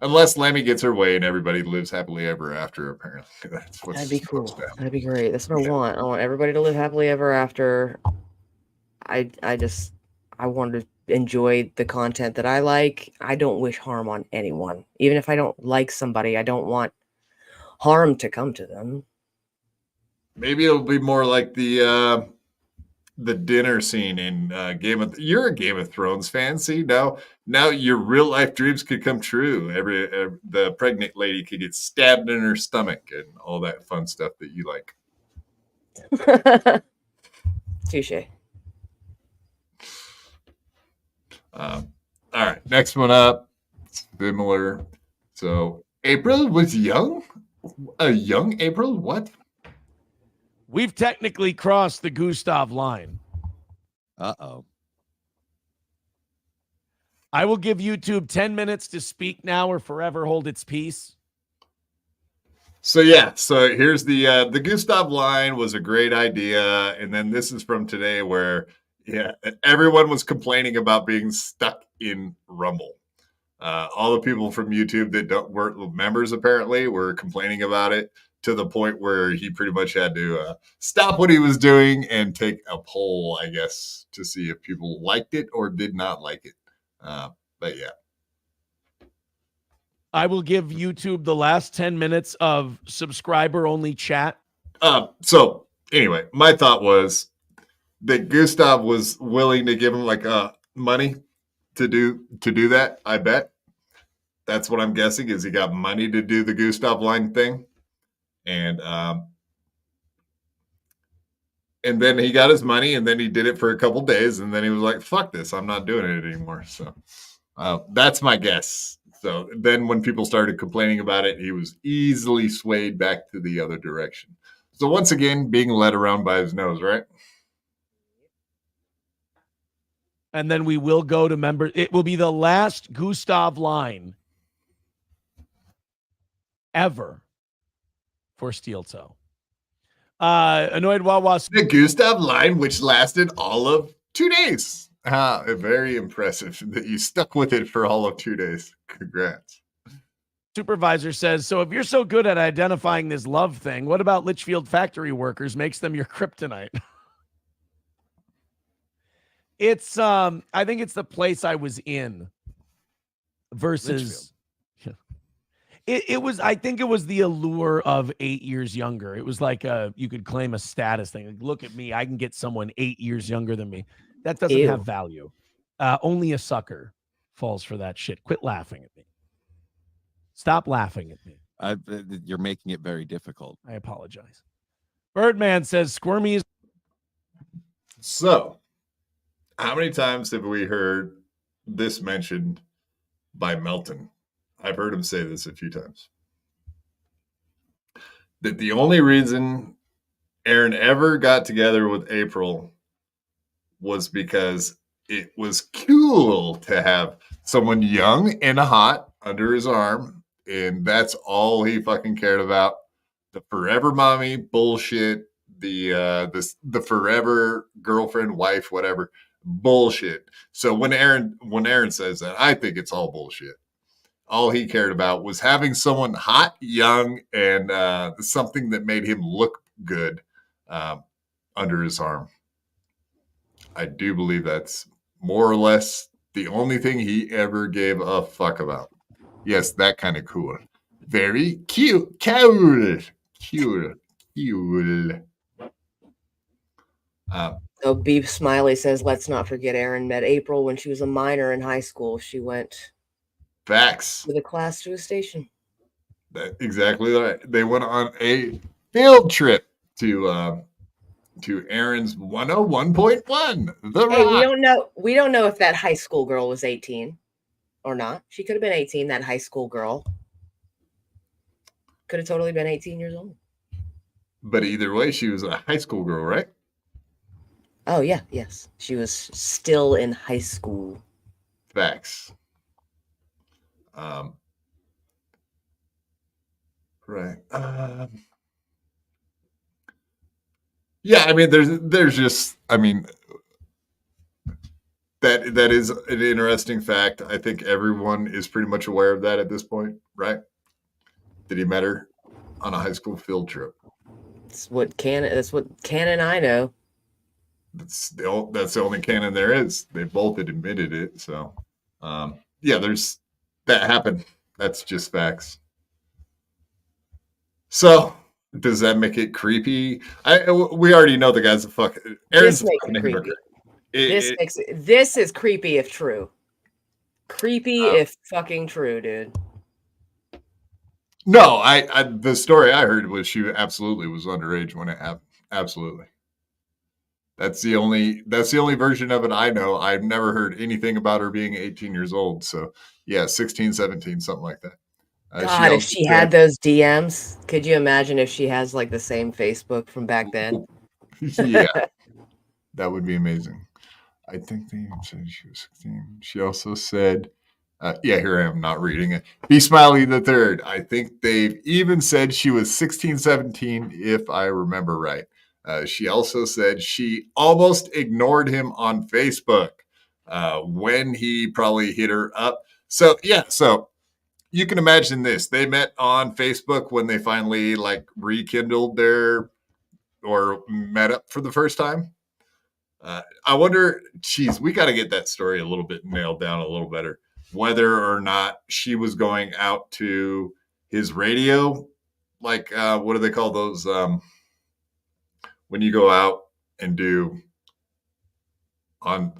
Unless Lemmy gets her way and everybody lives happily ever after, apparently. That'd be cool. That'd be great. That's what I want. I want everybody to live happily ever after. I want to enjoy the content that I like. I don't wish harm on anyone. Even if I don't like somebody, I don't want harm to come to them. Maybe it'll be more like the dinner scene in you're a Game of Thrones fan. See, now your real life dreams could come true. The pregnant lady could get stabbed in her stomach and all that fun stuff that you like. Touche. All right, next one up. Similar. So April was young. A young April? What? We've technically crossed the Gustav line. Uh-oh. I will give YouTube 10 minutes to speak now or forever hold its peace. So here's the Gustav line was a great idea. And then this is from today where, everyone was complaining about being stuck in Rumble. All the people from YouTube that weren't members apparently were complaining about it, to the point where he pretty much had to stop what he was doing and take a poll, I guess, to see if people liked it or did not like it. But yeah. I will give YouTube the last 10 minutes of subscriber-only chat. So anyway, my thought was that Gustav was willing to give him like money to do that. I bet that's what I'm guessing, is he got money to do the Gustav line thing. And then he got his money, and then he did it for a couple days, and then he was like, fuck this, I'm not doing it anymore. So that's my guess. So then when people started complaining about it, he was easily swayed back to the other direction. So once again, being led around by his nose, right? And then we will go to members. It will be the last Gustav line ever for Steel Toe. Annoyed Wawa. The Gustav line, which lasted all of 2 days. Very impressive that you stuck with it for all of 2 days. Congrats. Supervisor says, so if you're so good at identifying this love thing, what about Litchfield factory workers makes them your kryptonite? It's I think it's the place I was in versus it was, I think it was the allure of 8 years younger. It was like you could claim a status thing. Like, look at me, I can get someone 8 years younger than me. That doesn't have value. Only a sucker falls for that shit. Quit laughing at me. Stop laughing at me. You're making it very difficult. I apologize. Birdman says Squirmy is. So, how many times have we heard this mentioned by Melton? I've heard him say this a few times. That the only reason Aaron ever got together with April was because it was cool to have someone young and hot under his arm, and that's all he fucking cared about. The forever mommy bullshit, the forever girlfriend, wife, whatever bullshit. So when Aaron says that, I think it's all bullshit. All he cared about was having someone hot, young, and something that made him look good under his arm. I do believe that's more or less the only thing he ever gave a fuck about. Yes, that kind of cool. Very cute. Cool. So Beep Smiley says, let's not forget Aaron met April when she was a minor in high school. She went facts with a class to a station. Exactly right. They went on a field trip to Aaron's 101.1. The Hey, Rock. we don't know if that high school girl was 18 or not. She could have been 18, that high school girl. Could have totally been 18 years old. But either way, she was a high school girl, right? Oh, yeah, yes. She was still in high school. Facts. Right. Yeah, I mean, there's just, I mean, that is an interesting fact. I think everyone is pretty much aware of that at this point, right? That he met her on a high school field trip. That's what Ken and I know. That's the only canon there is. They both had admitted it. So, yeah, there's that happened. That's just facts. So, does that make it creepy? We already know the guy's a fuck. Aaron's This makes it creepy. This is creepy if true. Creepy if fucking true, dude. No, the story I heard was she absolutely was underage when it happened. Absolutely. That's the only version of it I know. I've never heard anything about her being 18 years old. So yeah, 16, 17, something like that. God, if she had those DMs, could you imagine if she has like the same Facebook from back then? Yeah, that would be amazing. I think they even said she was 16. She also said, yeah, here I am not reading it. B Smiley the third. I think they've even said she was 16, 17, if I remember right. She also said she almost ignored him on Facebook when he probably hit her up. So, yeah, so you can imagine this. They met on Facebook when they finally like rekindled or met up for the first time. I wonder, geez, we got to get that story a little bit nailed down a little better. Whether or not she was going out to his radio, like what do they call those? When you go out and do on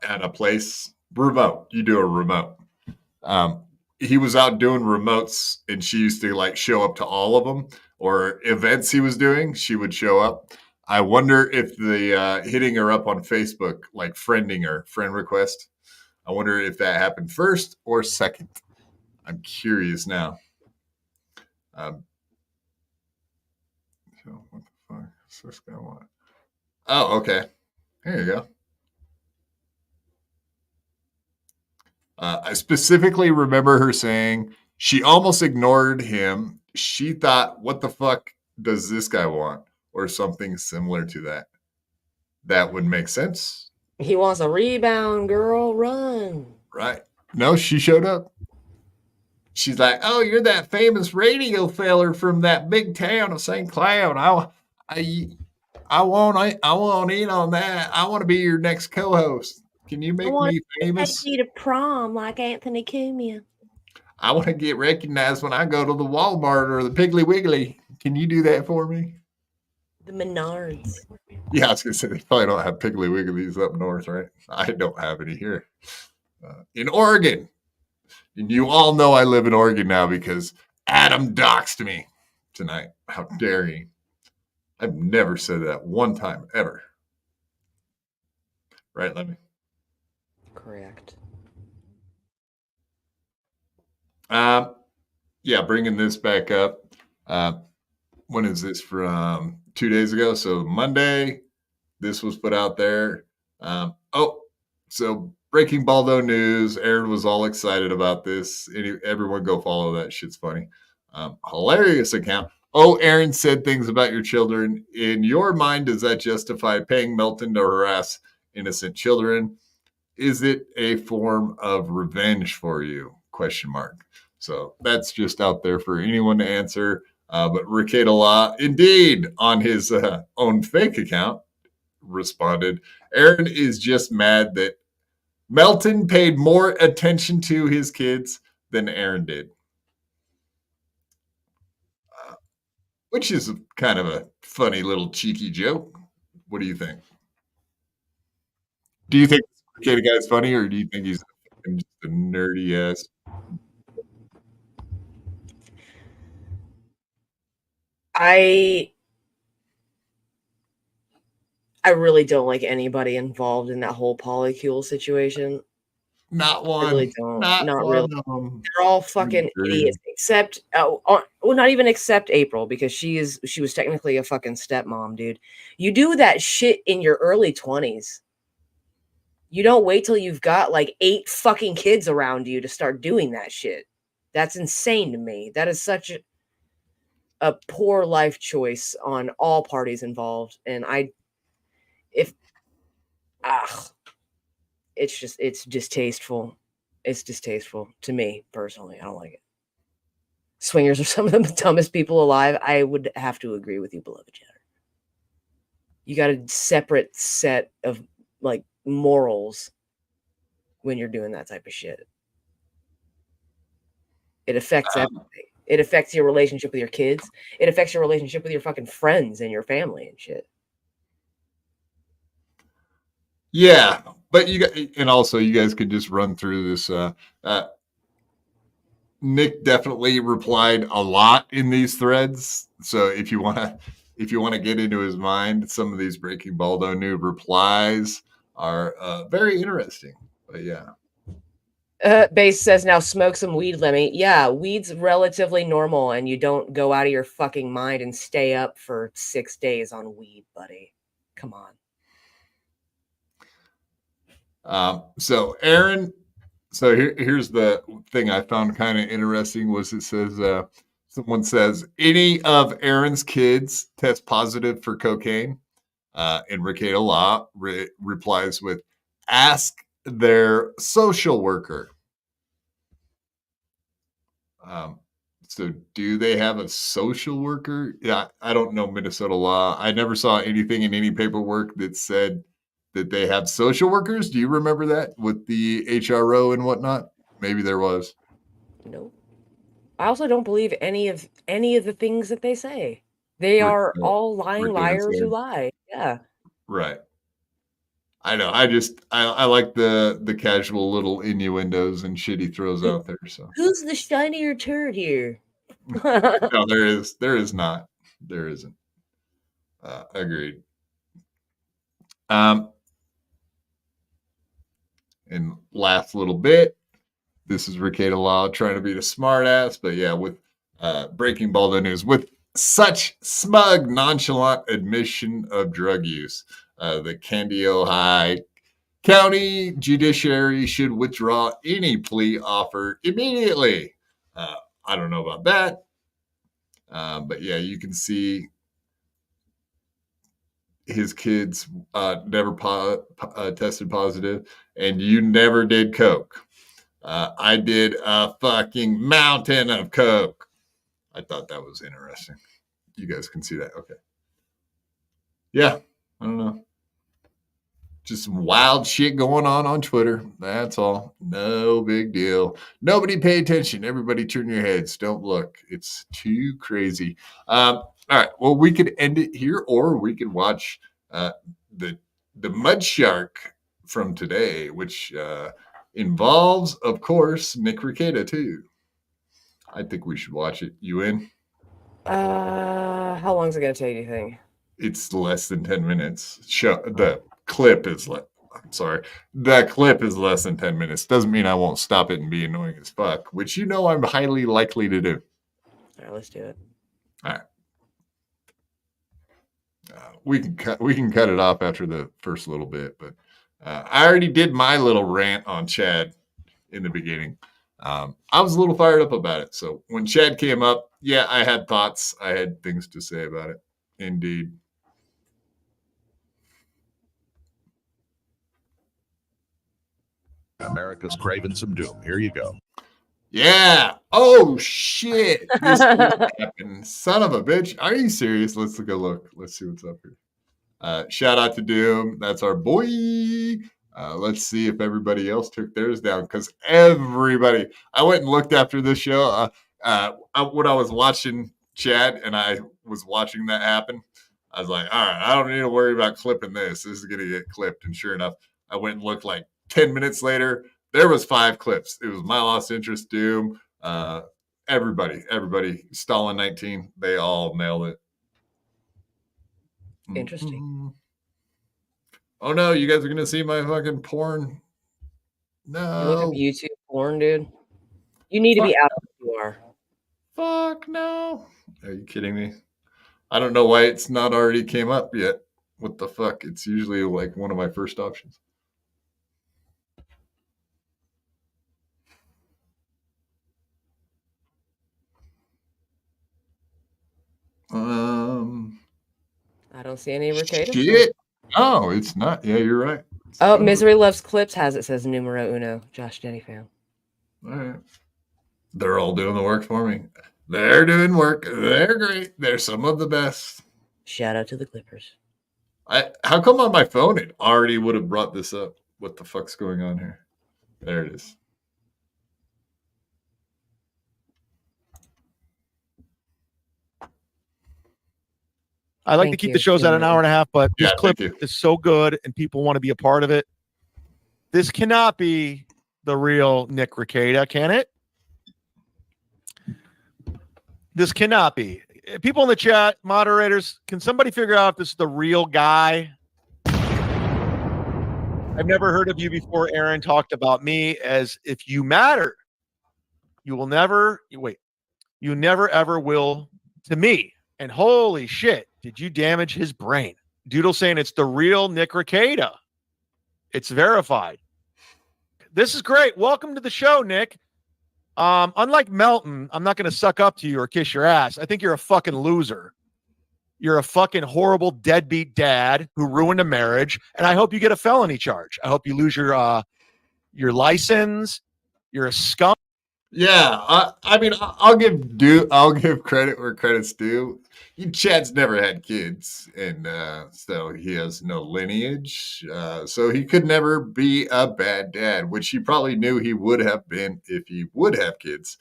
at a place remote, you do a remote. He was out doing remotes, and she used to like show up to all of them, or events he was doing. She would show up. I wonder if the hitting her up on Facebook, like friending her, friend request. I wonder if that happened first or second. I'm curious now. So what the fuck is this guy want? Oh, okay. Here you go. I specifically remember her saying she almost ignored him. She thought, what the fuck does this guy want? Or something similar to that. That would make sense. He wants a rebound, girl. Run. Right. No, she showed up. She's like, oh, you're that famous radio feller from that big town of St. Cloud. I won't in on that. I want to be your next co-host. Can you make me famous? Take you to prom like Anthony Cumia. I want to get recognized when I go to the Walmart or the Piggly Wiggly. Can you do that for me? The Menards. Yeah, I was going to say, they probably don't have Piggly Wigglies up north, right? I don't have any here. In Oregon. And you all know I live in Oregon now because Adam doxed me tonight. How dare he? I've never said that one time ever. Right, Lemmy? Correct. Yeah, bringing this back up. When is this from? 2 days ago. So Monday, this was put out there. So breaking Baldo news. Aaron was all excited about this. Everyone go follow that. Shit's funny. Hilarious account. Oh, Aaron said things about your children. In your mind, does that justify paying Melton to harass innocent children? Is it a form of revenge for you? ? So that's just out there for anyone to answer. But Ricada Law, indeed, on his own fake account, responded, Aaron is just mad that Melton paid more attention to his kids than Aaron did. Which is kind of a funny little cheeky joke. What do you think? Do you think this Ricada guy's funny, or do you think he's just a nerdy ass? I really don't like anybody involved in that whole polycule situation. Not one. I really don't. Not one really. of them. They're all fucking idiots, except not even except April, because she was technically a fucking stepmom, dude. You do that shit in your early 20s. You don't wait till you've got like 8 fucking kids around you to start doing that shit. That's insane to me. That is such a poor life choice on all parties involved. And it's distasteful. It's distasteful to me personally. I don't like it. Swingers are some of the dumbest people alive. I would have to agree with you, beloved Jenner. You got a separate set of like morals when you're doing that type of shit. It affects everything. It affects your relationship with your kids. It affects your relationship with your fucking friends and your family and shit. Yeah, but you guys could just run through this. Nick definitely replied a lot in these threads. So if you want to get into his mind, some of these Breaking Baldo new replies are very interesting. But yeah. Base says, now smoke some weed, Lemmy. Yeah, weed's relatively normal, and you don't go out of your fucking mind and stay up for 6 days on weed, buddy. Come on. So Aaron, here's the thing I found kind of interesting was it says, someone says, any of Aaron's kids test positive for cocaine? And Ricada Law replies with, ask their social worker. So do they have a social worker? Yeah, I don't know Minnesota law. I never saw anything in any paperwork that said that they have social workers. Do you remember that with the HRO and whatnot? Maybe there was. No. I also don't believe any of the things that they say. They are all lying liars who lie. Yeah. Right. I know. I like the casual little innuendos and shit he throws out there. So who's the shinier turd here? No, there is not. There isn't. Agreed. And last little bit. This is Ricada Law trying to be the smart ass, but yeah, with Breaking Baldo news with such smug, nonchalant admission of drug use. The Candy-Ojai County Judiciary should withdraw any plea offer immediately. I don't know about that. But yeah, you can see his kids never tested positive, and you never did coke. I did a fucking mountain of coke. I thought that was interesting. You guys can see that. Okay. Yeah, I don't know. Just some wild shit going on Twitter. That's all. No big deal. Nobody pay attention. Everybody turn your heads. Don't look. It's too crazy. All right. Well, we could end it here, or we could watch the Mud Shark from today, which Involves, of course, Nick Rekieta too. I think we should watch it. You in? How long is it gonna take, you think? It's less than 10 minutes. The clip is that clip is less than 10 minutes. Doesn't mean I won't stop it and be annoying as fuck, which I'm highly likely to do. All right, let's do it. All right. We can cut it off after the first little bit, but I already did my little rant on Chad in the beginning. I was a little fired up about it. So when Chad came up, yeah, I had thoughts. I had things to say about it. Indeed. America's craving some doom. Here you go. Yeah. Oh, shit. This happened. Son of a bitch. Are you serious? Let's take a look. Let's see what's up here. Shout out to Doom. That's our boy. Let's see if everybody else took theirs down, because everybody. I went and looked after this show. When I was watching Chad and I was watching that happen, I was like, all right, I don't need to worry about clipping this. This is going to get clipped. And sure enough, I went and looked like 10 minutes later. There was 5 clips. It was My Lost Interest, Doom, everybody, Stalin 19. They all nailed it. Interesting. Oh no, you guys are gonna see my fucking porn. No. You look up YouTube porn, dude. You need to be out of who you are. Fuck no. Are you kidding me? I don't know why it's not already came up yet. What the fuck? It's usually like one of my first options. I don't see any Rekieta. Shit. Oh, it's not. Yeah, you're right. Oh, Misery Loves Clips has it says numero uno. Josh Denny fan. All right. They're all doing the work for me. They're doing work. They're great. They're some of the best. Shout out to the Clippers. How come on my phone it already would have brought this up? What the fuck's going on here? There it is. I like to keep the shows at an hour and a half, but this clip is so good and people want to be a part of it. This cannot be the real Nick Rekieta, can it? This cannot be. People in the chat, moderators, can somebody figure out if this is the real guy? I've never heard of you before. Aaron talked about me as if you matter. You will never, you never ever will to me. And holy shit, did you damage his brain? Doodle saying it's the real Nick Rekieta. It's verified. This is great. Welcome to the show, Nick. Unlike Melton, I'm not going to suck up to you or kiss your ass. I think you're a fucking loser. You're a fucking horrible deadbeat dad who ruined a marriage, and I hope you get a felony charge. I hope you lose your license. You're a scum. Yeah, I mean, I'll give credit where credit's due. Chad's never had kids, and so he has no lineage. So he could never be a bad dad, which he probably knew he would have been if he would have kids.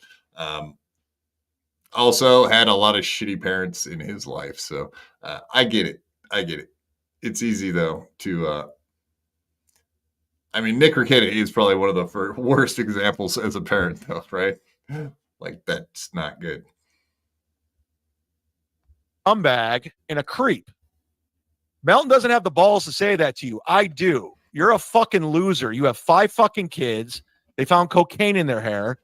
Also had a lot of shitty parents in his life, so I get it. It's easy though to. I mean, Nick Rekieta is probably one of the worst examples as a parent, though, right? Like, that's not good. Scumbag and a creep. Melton doesn't have the balls to say that to you. I do. You're a fucking loser. You have 5 fucking kids. They found cocaine in their hair.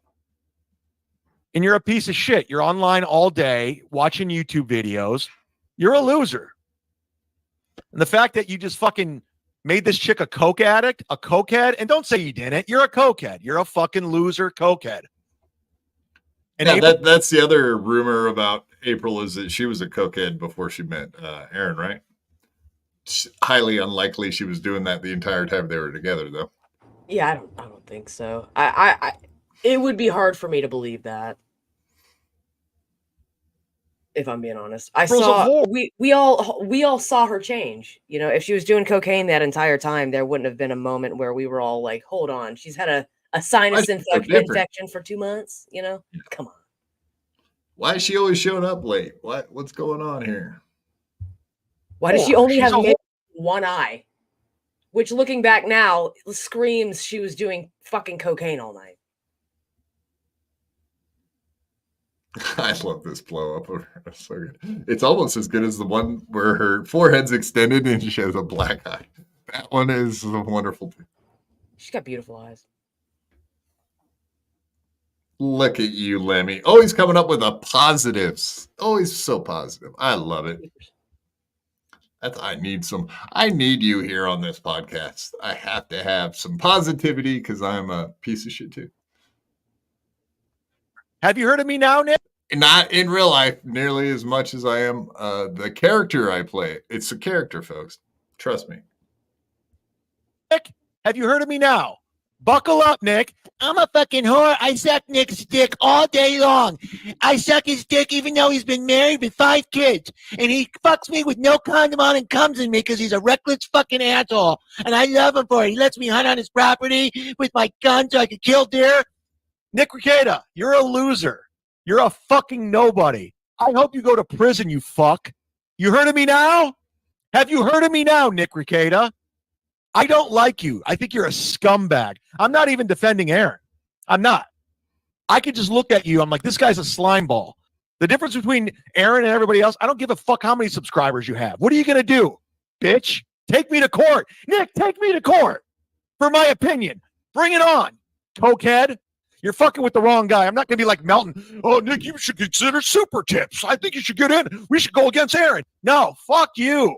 And you're a piece of shit. You're online all day watching YouTube videos. You're a loser. And the fact that you just fucking made this chick a coke addict, a cokehead, and don't say you didn't. You're a cokehead. You're a fucking loser cokehead. And yeah, that's the other rumor about April is that she was a cokehead before she met Aaron, right? It's highly unlikely she was doing that the entire time they were together, though. Yeah, I don't think so. I it would be hard for me to believe that. If I'm being honest, we all saw her change. You know, if she was doing cocaine that entire time, there wouldn't have been a moment where we were all like, "Hold on, she's had a sinus infection for 2 months." You know, come on. Why is she always showing up late? What's going on here? Why does she only have one eye? which looking back now screams she was doing fucking cocaine all night. I love this blow up of her. So good. It's almost as good as the one where her forehead's extended and she has a black eye. That one is wonderful too. She's got beautiful eyes. Look at you, Lemmy. Always coming up with the positives. Always so positive. I love it. I need you here on this podcast. I have to have some positivity because I'm a piece of shit too. Have you heard of me now, Nick? Not in real life nearly as much as I am the character I play. It's a character, folks. Trust me. Nick, have you heard of me now? Buckle up, Nick. I'm a fucking whore. I suck Nick's dick all day long. I suck his dick even though he's been married with 5 kids. And he fucks me with no condom on and comes in me because he's a reckless fucking asshole. And I love him for it. He lets me hunt on his property with my gun so I can kill deer. Nick Rekieta, you're a loser. You're a fucking nobody. I hope you go to prison, you fuck. You heard of me now? Have you heard of me now, Nick Rekieta? I don't like you. I think you're a scumbag. I'm not even defending Aaron. I'm not. I could just look at you. I'm like, this guy's a slime ball. The difference between Aaron and everybody else, I don't give a fuck how many subscribers you have. What are you going to do, bitch? Take me to court. Nick, take me to court for my opinion. Bring it on, cokehead. You're fucking with the wrong guy. I'm not going to be like Melton. Oh, Nick, you should consider super tips. I think you should get in. We should go against Aaron. No, fuck you.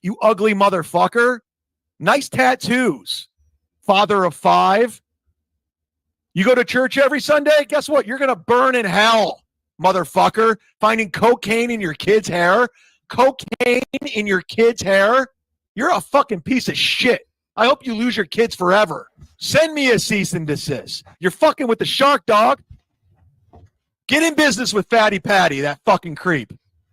You ugly motherfucker. Nice tattoos. Father of 5. You go to church every Sunday? Guess what? You're going to burn in hell, motherfucker. Finding cocaine in your kid's hair. Cocaine in your kid's hair. You're a fucking piece of shit. I hope you lose your kids forever. Send me a cease and desist. You're fucking with the shark, dog. Get in business with Fatty Patty, that fucking creep.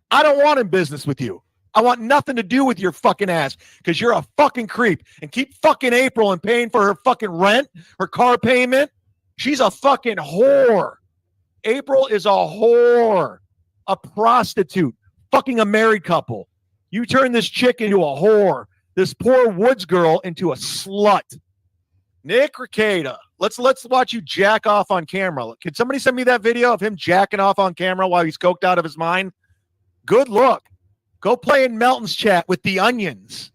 I don't want in business with you. I want nothing to do with your fucking ass because you're a fucking creep. And keep fucking April and paying for her fucking rent, her car payment. She's a fucking whore. April is a whore, a prostitute, fucking a married couple. You turn this chick into a whore, this poor Woods girl into a slut. Nick Rekieta, let's watch you jack off on camera. Can somebody send me that video of him jacking off on camera while he's coked out of his mind? Good look. Go play in Melton's chat with the onions.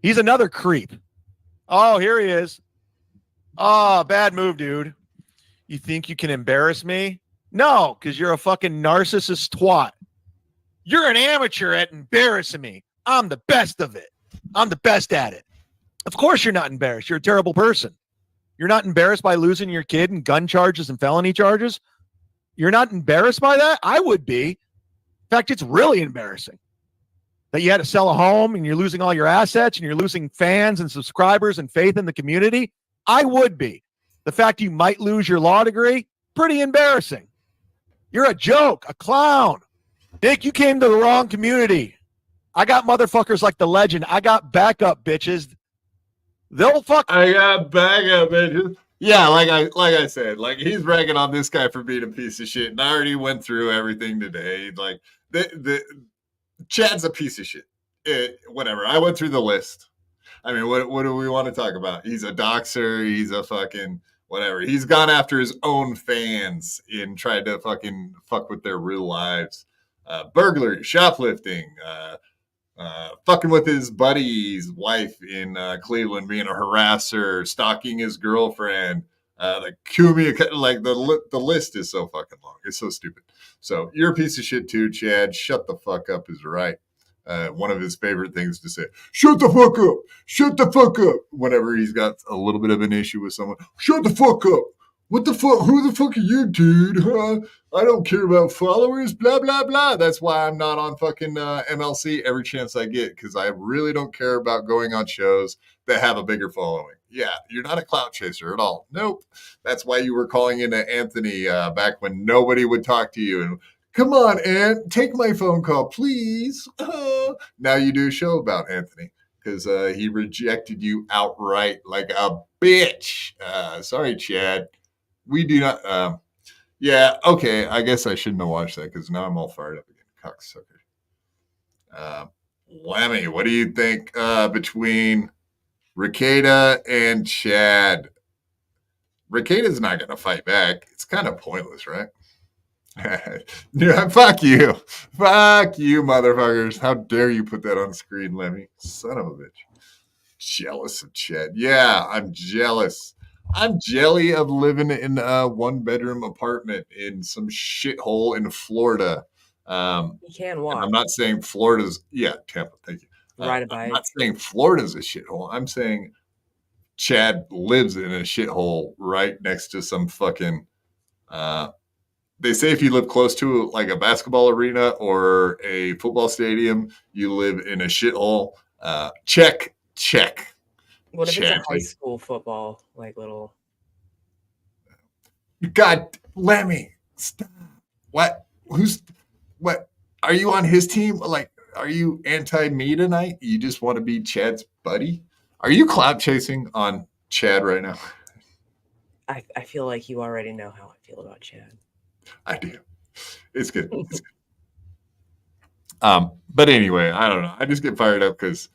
He's another creep. Oh, here he is. Oh, bad move, dude. You think you can embarrass me? No, because you're a fucking narcissist twat. You're an amateur at embarrassing me. I'm the best of it. I'm the best at it. Of course you're not embarrassed. You're a terrible person. You're not embarrassed by losing your kid and gun charges and felony charges. You're not embarrassed by that? I would be. In fact, it's really embarrassing that you had to sell a home and you're losing all your assets and you're losing fans and subscribers and faith in the community. I would be. The fact you might lose your law degree, pretty embarrassing. You're a joke, a clown. Nick, you came to the wrong community. I got motherfuckers like the legend. I got backup bitches. They'll fuck. I got backup bitches. Yeah, like I said, like he's ragging on this guy for being a piece of shit. And I already went through everything today. Like the Chad's a piece of shit. Whatever. I went through the list. I mean, what do we want to talk about? He's a doxer. He's a fucking whatever. He's gone after his own fans and tried to fucking fuck with their real lives. Burglary, shoplifting, fucking with his buddy's wife in Cleveland, being a harasser, stalking his girlfriend, the Kumi, like the list is so fucking long. It's so stupid. So you're a piece of shit too, Chad. Shut the fuck up is right. One of his favorite things to say, shut the fuck up, shut the fuck up. Whenever he's got a little bit of an issue with someone, shut the fuck up. What the fuck? Who the fuck are you, dude? Huh? I don't care about followers, blah, blah, blah. That's why I'm not on fucking MLC every chance I get, because I really don't care about going on shows that have a bigger following. Yeah, you're not a clout chaser at all. Nope. That's why you were calling into Anthony back when nobody would talk to you. And come on, Ant, take my phone call, please. Now you do a show about Anthony because he rejected you outright like a bitch. Sorry, Chad. We do not. Yeah, okay. I guess I shouldn't have watched that because now I'm all fired up again. Cocksucker. Lemmy, what do you think between Ricada and Chad. Ricada's not going to fight back. It's kind of pointless, right? Yeah, fuck you. Fuck you, motherfuckers. How dare you put that on screen, Lemmy? Son of a bitch. Jealous of Chad. Yeah, I'm jealous. I'm jelly of living in a 1-bedroom apartment in some shithole in Florida. You can walk. I'm not saying Florida's, Tampa, thank you. Ride a bike. I'm not saying Florida's a shithole. I'm saying Chad lives in a shithole right next to some fucking, they say if you live close to like a basketball arena or a football stadium, you live in a shithole. Check. What if Chad, it's a high school football, like little? God, Lemmy, stop. What? What? Are you on his team? Like, are you anti-me tonight? You just want to be Chad's buddy? Are you clout chasing on Chad right now? I feel like you already know how I feel about Chad. I do. It's good. It's good. But anyway, I don't know. I just get fired up because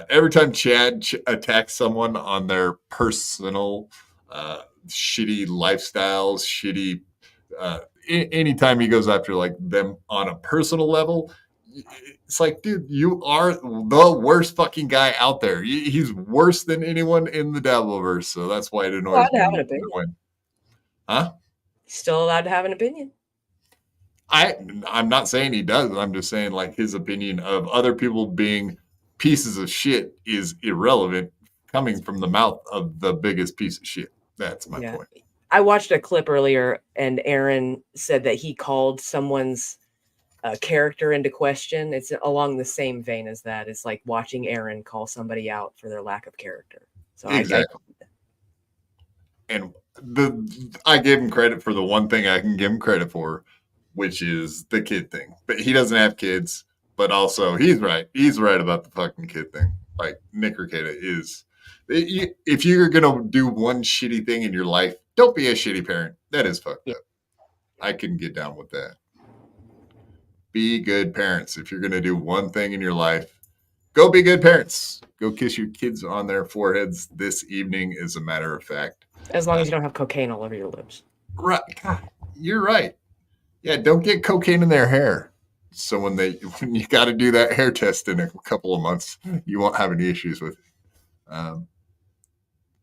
every time Chad attacks someone on their personal shitty lifestyles, anytime he goes after like them on a personal level, it's like, dude, you are the worst fucking guy out there. He's worse than anyone in the Dabbleverse, so that's why it annoys me. Have an opinion. Huh? Still allowed to have an opinion. I'm not saying he does. I'm just saying like his opinion of other people being pieces of shit is irrelevant coming from the mouth of the biggest piece of shit. That's my point. I watched a clip earlier and Aaron said that he called someone's character into question. It's along the same vein as that. It's like watching Aaron call somebody out for their lack of character. So exactly. And I gave him credit for the one thing I can give him credit for, which is the kid thing. But he doesn't have kids, but also he's right. He's right about the fucking kid thing. Like Nick Ricada is. If you're going to do one shitty thing in your life, don't be a shitty parent. That is fucked up. I can get down with that. Be good parents. If you're going to do one thing in your life, go be good parents. Go kiss your kids on their foreheads this evening, as a matter of fact. As long as you don't have cocaine all over your lips. Right. God, you're right. Yeah, don't get cocaine in their hair. So when you got to do that hair test in a couple of months, you won't have any issues with it. All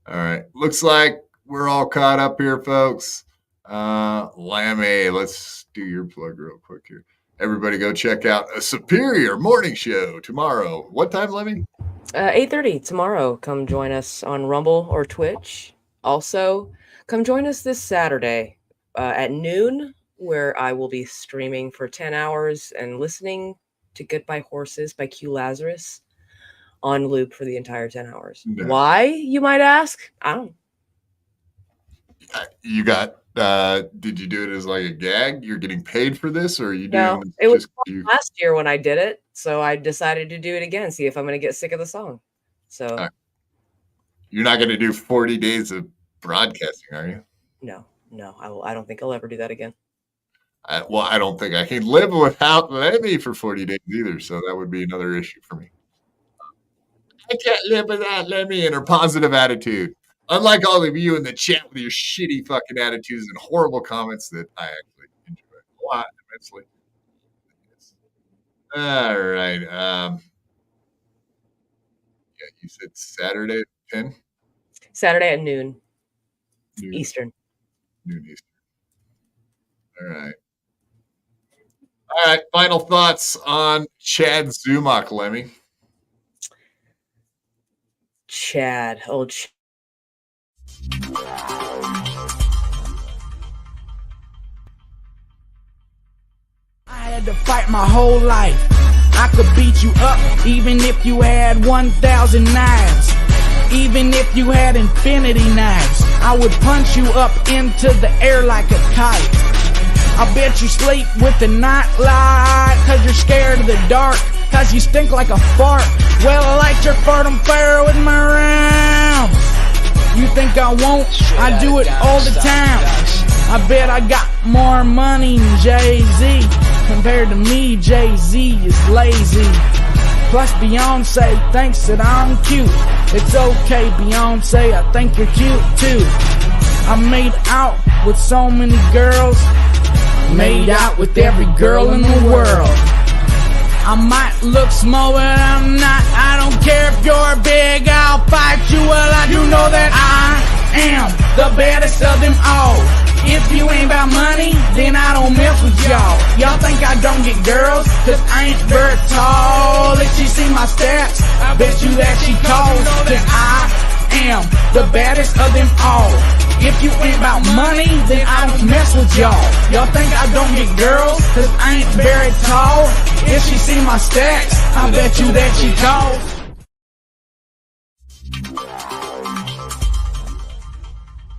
right. Looks like we're all caught up here, folks. Lammy, let's do your plug real quick here. Everybody go check out a Superior Morning Show tomorrow. What time, Lemmy? 8:30 tomorrow. Come join us on Rumble or Twitch. Also, come join us this Saturday at noon, where I will be streaming for 10 hours and listening to Goodbye Horses by Q Lazarus on loop for the entire 10 hours. No. Why, you might ask? I don't know. You got... did you do it as like a gag? You're getting paid for this, or are you doing? No, it was last year when I did it, so I decided to do it again. See if I'm going to get sick of the song. So you're not going to do 40 days of broadcasting, are you? No, I don't think I'll ever do that again. I don't think I can live without Lemmy for 40 days either. So that would be another issue for me. I can't live without Lemmy and her positive attitude. Unlike all of you in the chat with your shitty fucking attitudes and horrible comments that I actually enjoy a lot immensely. All right. Yeah, you said Saturday at 10? Saturday at noon. Eastern. Noon Eastern. All right. All right. Final thoughts on Chad Zumock, Lemmy. Chad. Old Chad. I had to fight my whole life. I could beat you up even if you had 1,000 knives. Even if you had infinity knives, I would punch you up into the air like a kite. I bet you sleep with the night light, cause you're scared of the dark, cause you stink like a fart. Well, I light your fart on fire with my rounds. You think I won't? I do it all the time. I bet I got more money than Jay-Z. Compared to me, Jay-Z is lazy. Plus Beyonce thinks that I'm cute. It's okay, Beyonce, I think you're cute too. I made out with so many girls, made out with every girl in the world. I might look small, but I'm not. I don't care if you're big, I'll fight you. Well, I do know that I am the baddest of them all. If you ain't about money, then I don't mess with y'all. Y'all think I don't get girls, cause I ain't very tall. If she see my stats, I bet you that she calls. Cause I am the baddest of them all. If you ain't about money, then I don't mess with y'all. Y'all think I don't get girls, cause I ain't very tall. If she see my stats, I bet you that she calls.